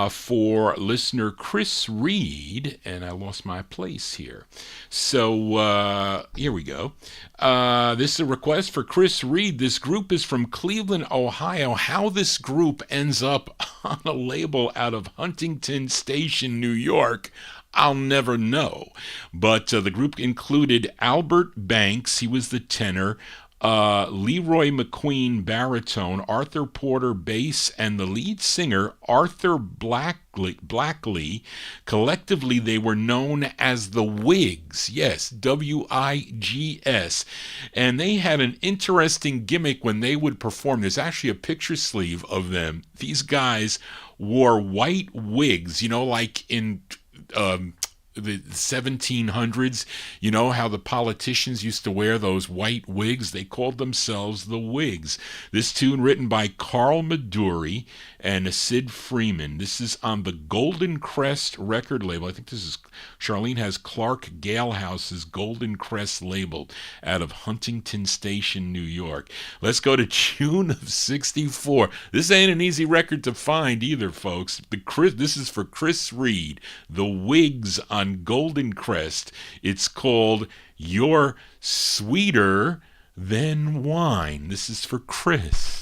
for listener Chris Reed. And I lost my place here. So here we go. This is a request for Chris Reed. This group is from Cleveland, Ohio. How this group ends up on a label out of Huntington Station, New York, I'll never know. But the group included Albert Banks, he was the tenor, Leroy McQueen, baritone, Arthur Porter, bass, and the lead singer, Arthur Blackley. Collectively, they were known as the Wigs. Yes, W-I-G-S. And they had an interesting gimmick when they would perform. There's actually a picture sleeve of them. These guys wore white wigs, like in the 1700s, how the politicians used to wear those white wigs. They called themselves the Wigs. This tune written by Carl Maduri and Sid Freeman. This is on the Golden Crest record label. I think this is, Charlene has Clark Galehouse's Golden Crest label out of Huntington Station, New York. Let's go to June of 64. This ain't an easy record to find either, folks. This is for Chris Reed, the Wigs on Golden Crest. It's called You're Sweeter Than Wine. This is for Chris.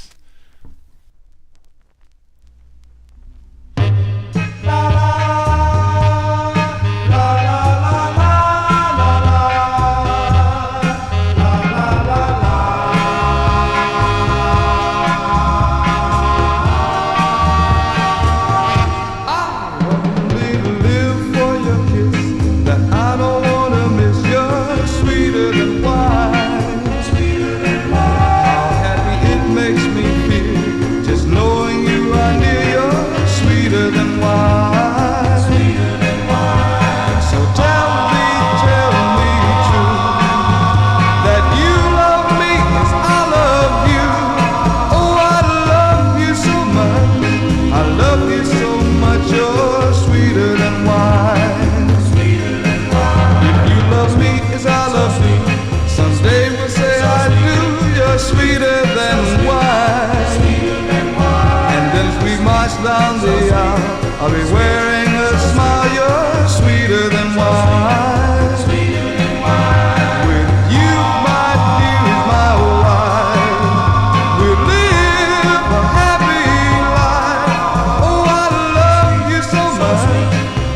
Down the aisle, I'll be wearing a smile. You're sweeter than wine. Sweeter than wine. With you, my dear, is my wife. We'll live a happy life. Oh, I love you so much.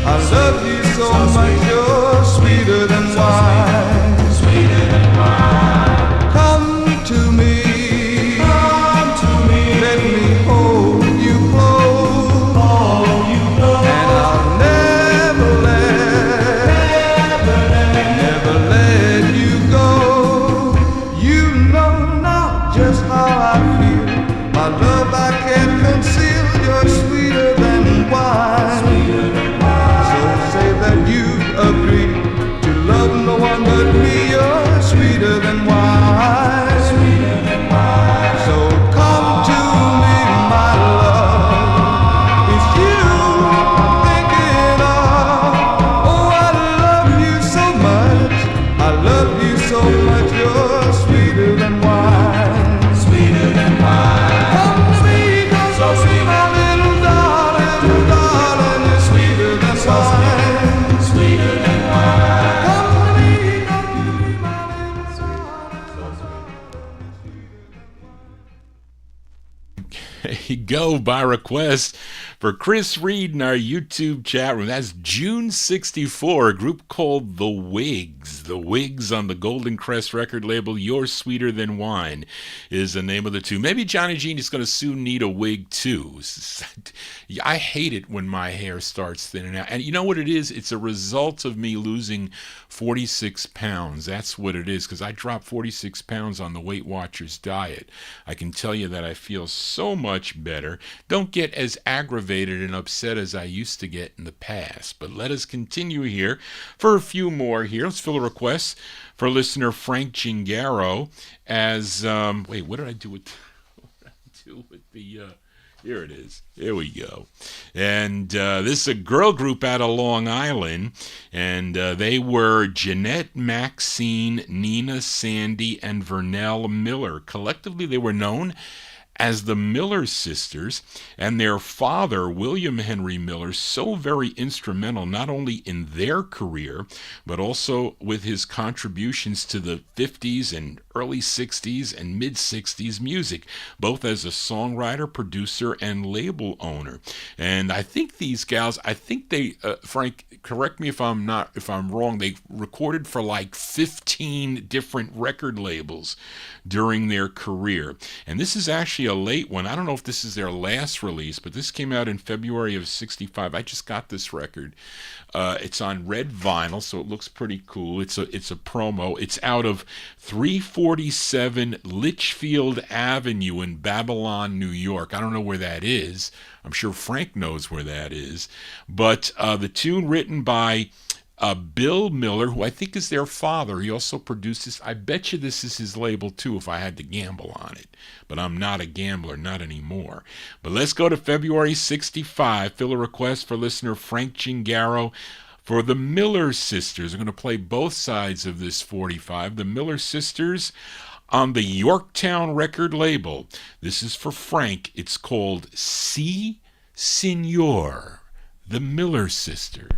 I love you so much. You're sweeter than wine. Sweeter than wine. Come to me. Come to me. Let me hold you close. Go by request for Chris Reed in our YouTube chat room. That's June 64, a group called The Wigs. The Wigs on the Golden Crest record label. You're Sweeter Than Wine is the name of the tune. Maybe Johnny G is going to soon need a wig too. I hate it when my hair starts thinning out. And you know what it is? It's a result of me losing 46 pounds. That's what it is, because I dropped 46 pounds on the Weight Watchers diet. I can tell you that I feel so much better. Don't get as aggravated and upset as I used to get in the past. But let us continue here for a few more here. Let's fill a request for listener Frank Gingaro as, wait, what did I do with the, here it is. Here we go. And this is a girl group out of Long Island, and they were Jeanette Maxine, Nina Sandy, and Vernell Miller. Collectively, they were known as the Miller sisters, and their father, William Henry Miller, so very instrumental not only in their career, but also with his contributions to the 50s and early 60s and mid 60s music, both as a songwriter, producer, and label owner. And I think these gals, I think they, Frank, correct me if I'm wrong, they recorded for like 15 different record labels during their career. And this is actually a late one. I don't know if this is their last release, but this came out in February of 65. I just got this record. It's on red vinyl, so it looks pretty cool. It's a promo. It's out of 347 Litchfield Avenue in Babylon, New York. I don't know where that is. I'm sure Frank knows where that is. But the tune written by Bill Miller, who I think is their father. He also produced this. I bet you this is his label too if I had to gamble on it. But I'm not a gambler, not anymore. But let's go to February 65. Fill a request for listener Frank Gingaro for the Miller Sisters. I'm going to play both sides of this 45. The Miller Sisters on the Yorktown record label. This is for Frank. It's called Si Signor, the Miller Sisters.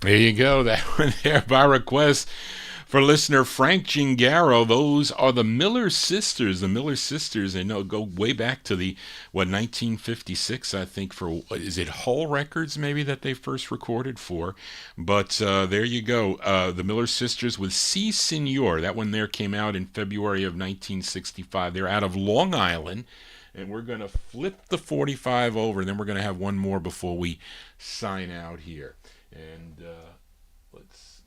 There you go. That one there by request for listener Frank Gingaro. Those are the Miller Sisters. The Miller Sisters, they go way back to the, 1956, I think, for, is it Hull Records maybe that they first recorded for? But there you go. The Miller Sisters with Si Signor. That one there came out in February of 1965. They're out of Long Island. And we're going to flip the 45 over, and then we're going to have one more before we sign out here. And let's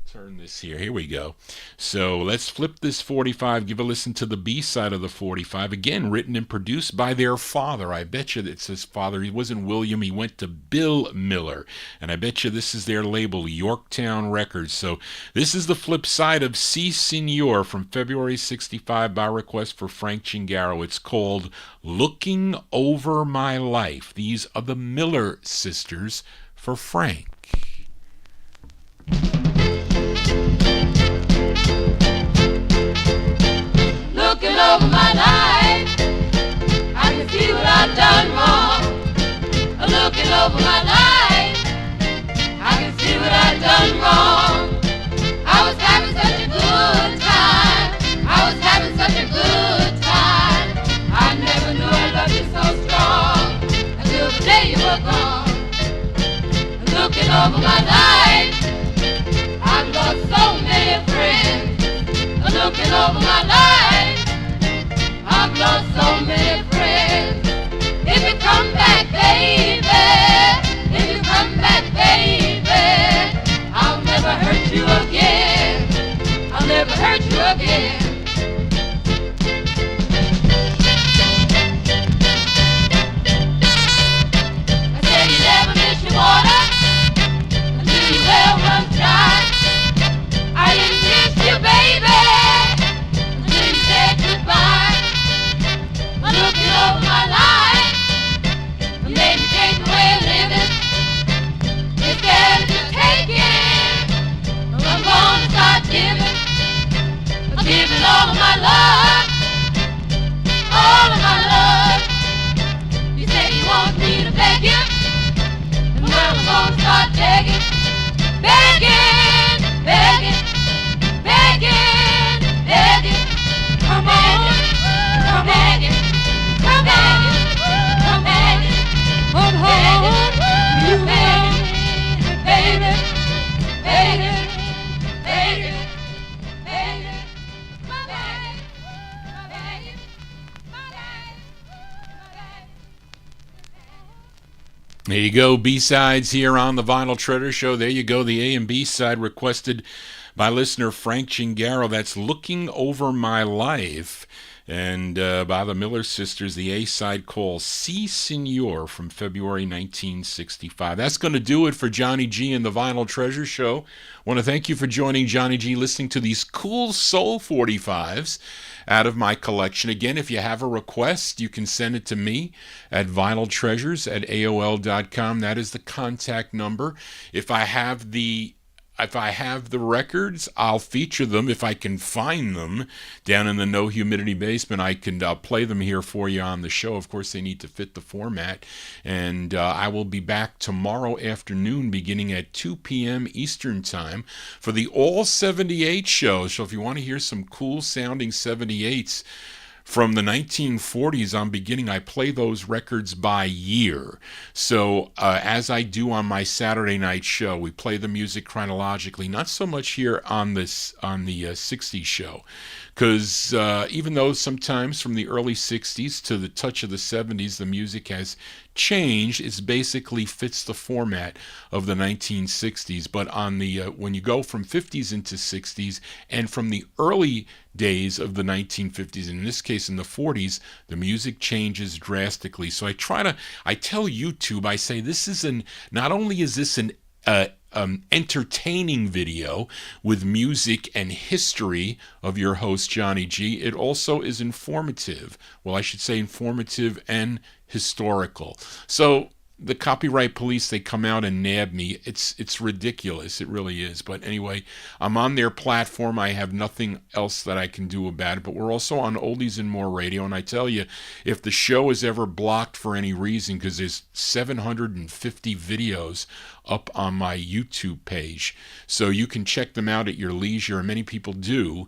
turn this here. Here we go. So let's flip this 45, give a listen to the B-side of the 45. Again, written and produced by their father. I bet you it's his father. He wasn't William. He went to Bill Miller. And I bet you this is their label, Yorktown Records. So this is the flip side of Si Signor from February 65 by request for Frank Gingaro. It's called Looking Over My Life. These are the Miller Sisters for Frank. over my life. I can see what I've done wrong. Looking over my life, I can see what I've done wrong. I was having such a good time. I was having such a good time. I never knew I loved you so strong until the day you were gone. Looking over my life, I've lost so many friends. Looking over my life, I've lost so many friends. If you come back, baby, if you come back, baby, I'll never hurt you again. I'll never hurt you again. I said you never miss your water until your well runs dry. I didn't miss you, baby, until you said goodbye. Looking over my life, made me take away living. Instead of just taking, I'm gonna start giving. Giving all of my love, all of my love. You say you want me to beg you, and well, I'm gonna start begging. Begging, begging, begging, begging. Come on, come begging, come begging, come begging, come home. You begging, baby, begging, begging, begging, come begging, come begging, come begging, come begging. There you go, B-sides here on the Vinyl Treasure Show. There you go, the A and B side requested by listener Frank Chingaro. That's Looking Over My Life. And by the Miller Sisters, the A-side called Si Senor from February 1965. That's going to do it for Johnny G and the Vinyl Treasure Show. Want to thank you for joining Johnny G, listening to these cool soul 45s out of my collection. Again, if you have a request, you can send it to me at vinyltreasures@aol.com. That is the contact number. If I have the records, I'll feature them if I can find them down in the No Humidity basement. I can play them here for you on the show. Of course, they need to fit the format. And I will be back tomorrow afternoon beginning at 2 p.m. Eastern Time for the All 78 show. So if you want to hear some cool sounding 78s, from the 1940s on beginning, I play those records by year. So as I do on my Saturday night show, we play the music chronologically, not so much here on the 60s show. Because even though sometimes from the early 60s to the touch of the 70s, the music has changed, it basically fits the format of the 1960s. But on the when you go from 50s into 60s and from the early days of the 1950s, in this case in the 40s, the music changes drastically. So I tell YouTube, I say this is not only is this an entertaining video with music and history of your host Johnny G, it also is informative. Well, I should say informative and historical. So the copyright police, they come out and nab me. It's ridiculous. It really is. But anyway, I'm on their platform. I have nothing else that I can do about it. But we're also on Oldies and More Radio. And I tell you, if the show is ever blocked for any reason, because there's 750 videos up on my YouTube page, so you can check them out at your leisure, and many people do,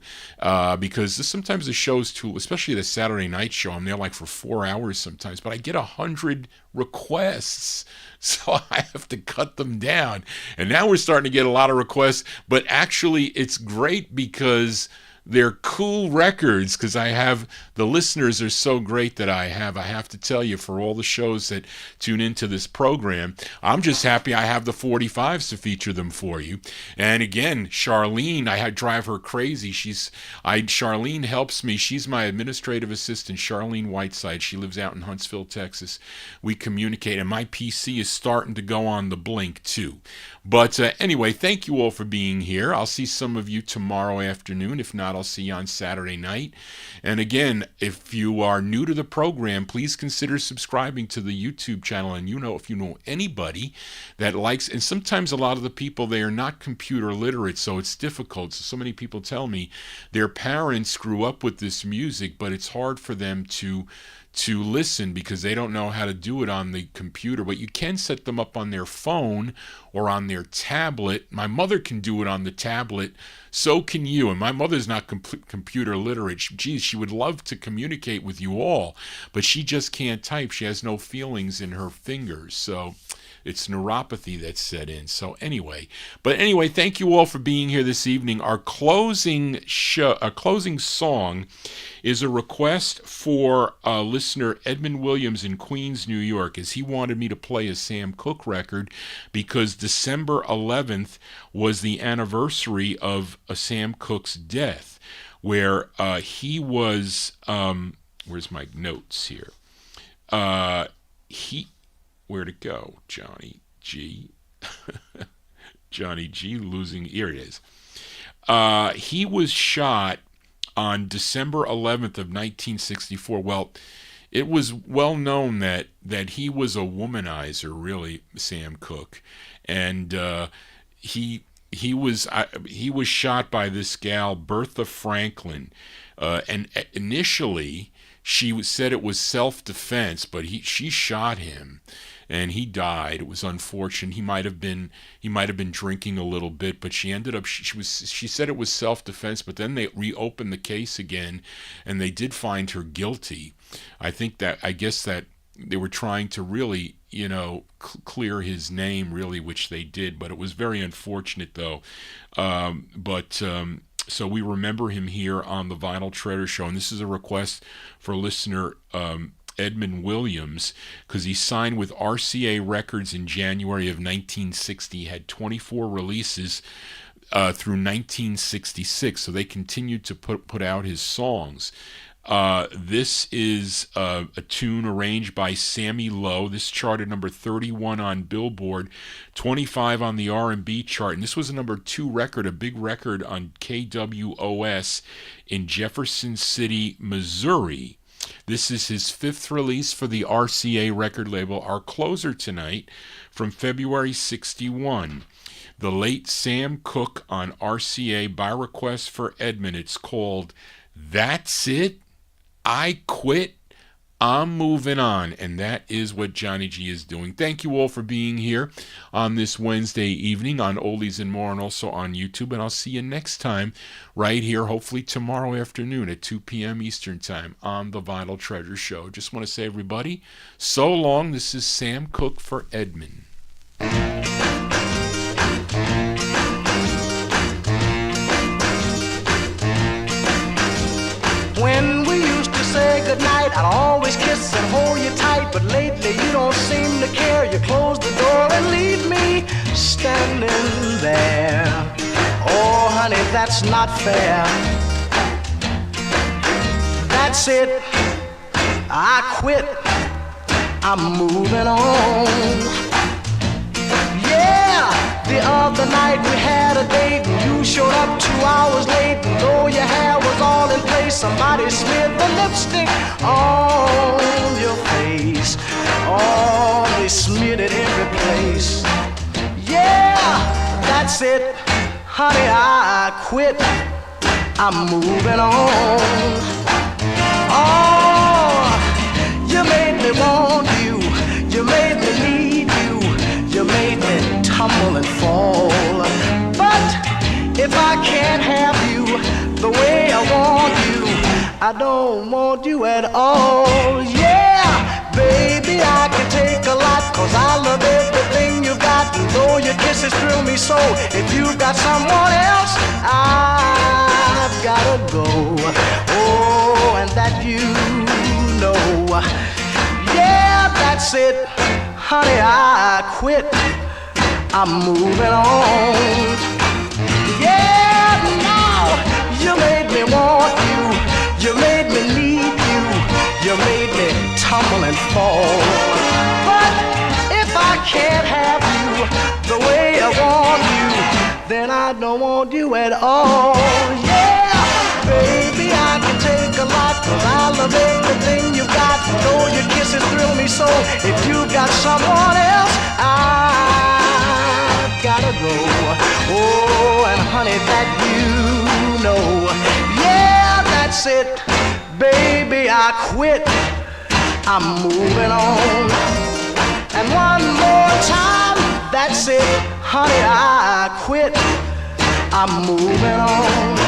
because sometimes the show's too, especially the Saturday night show, I'm there like for 4 hours sometimes, but I get 100 requests, so I have to cut them down. And now we're starting to get a lot of requests, but actually it's great because they're cool records, because I have, the listeners are so great that I have to tell you, for all the shows that tune into this program, I'm just happy I have the 45s to feature them for you. And again, Charlene, I drive her crazy. Charlene helps me. She's my administrative assistant, Charlene Whiteside. She lives out in Huntsville, Texas. We communicate, and my PC is starting to go on the blink too. But anyway, thank you all for being here. I'll see some of you tomorrow afternoon. If not, I'll see you on Saturday night. And again, if you are new to the program, please consider subscribing to the YouTube channel. And if you know anybody that likes, and sometimes a lot of the people, they are not computer literate, so it's difficult. So many people tell me their parents grew up with this music, but it's hard for them to listen because they don't know how to do it on the computer. But you can set them up on their phone or on their tablet. My mother can do it on the tablet, so can you. And my mother's not computer literate. Geez, she would love to communicate with you all, but she just can't type. She has no feelings in her fingers, so it's neuropathy that's set in. So anyway, thank you all for being here this evening. Our closing song is a request for listener Edmund Williams in Queens, New York, as he wanted me to play a Sam Cooke record because December 11th was the anniversary of Sam Cooke's death, where he was, where's my notes here? Where'd it go? Johnny G. Johnny G losing. Here it is. He was shot on December 11th of 1964. Well, it was well known that he was a womanizer, really, Sam Cooke, and he was shot by this gal Bertha Franklin, and initially she said it was self-defense, but she shot him, and he died. It was unfortunate. He might have been drinking a little bit, but she ended up. She said it was self-defense, but then they reopened the case again, and they did find her guilty. I guess that they were trying to really, clear his name, really, which they did. But it was very unfortunate, though. So we remember him here on the Vinyl Treasure Show, and this is a request for listener Edmund Williams, because he signed with RCA Records in January of 1960, had 24 releases through 1966, so they continued to put out his songs. This is a tune arranged by Sammy Lowe. This charted number 31 on Billboard, 25 on the R&B chart, and this was a number 2 record, a big record on KWOS in Jefferson City, Missouri. This is his 5th release for the RCA record label. Our closer tonight from February 61. The late Sam Cooke on RCA by request for Edmund. It's called That's It, I Quit, I'm Moving On. And that is what Johnny G is doing. Thank you all for being here on this Wednesday evening on Oldies and More, and also on YouTube. And I'll see you next time right here, hopefully tomorrow afternoon at 2 p.m. Eastern Time on the Vinyl Treasure Show. Just want to say, everybody, so long. This is Sam Cooke for Edmund. When we used to say goodnight, I'd always kiss and hold you tight. But lately you don't seem to care. You close the door and leave me standing there. Oh, honey, that's not fair. That's it, I quit, I'm moving on. Yeah, the other night we had a date and you showed up 2 hours late. And though your hair was all in place, somebody smeared the lipstick on your face. Oh, they smeared it every place. Yeah, that's it, honey, I quit, I'm moving on. Oh, you made me want you, you made me need you, you made me tumble and fall. But if I can't have you the way I want you, I don't want you at all. Yeah, baby, I can take a lot, 'cause I love everything you got. And though your kisses thrill me so, if you've got someone else, I've gotta go. Oh, and that you know. Yeah, that's it, honey, I quit, I'm moving on. Yeah, now you made me want you, you made me need you, you made me tumble and fall. But if I can't have you the way I want you, then I don't want you at all. Yeah, 'cause I love everything you got. Though your kisses thrill me so, if you got someone else, I've gotta go. Oh, and honey, that you know. Yeah, that's it, baby, I quit. I'm moving on. And one more time, that's it, honey, I quit. I'm moving on.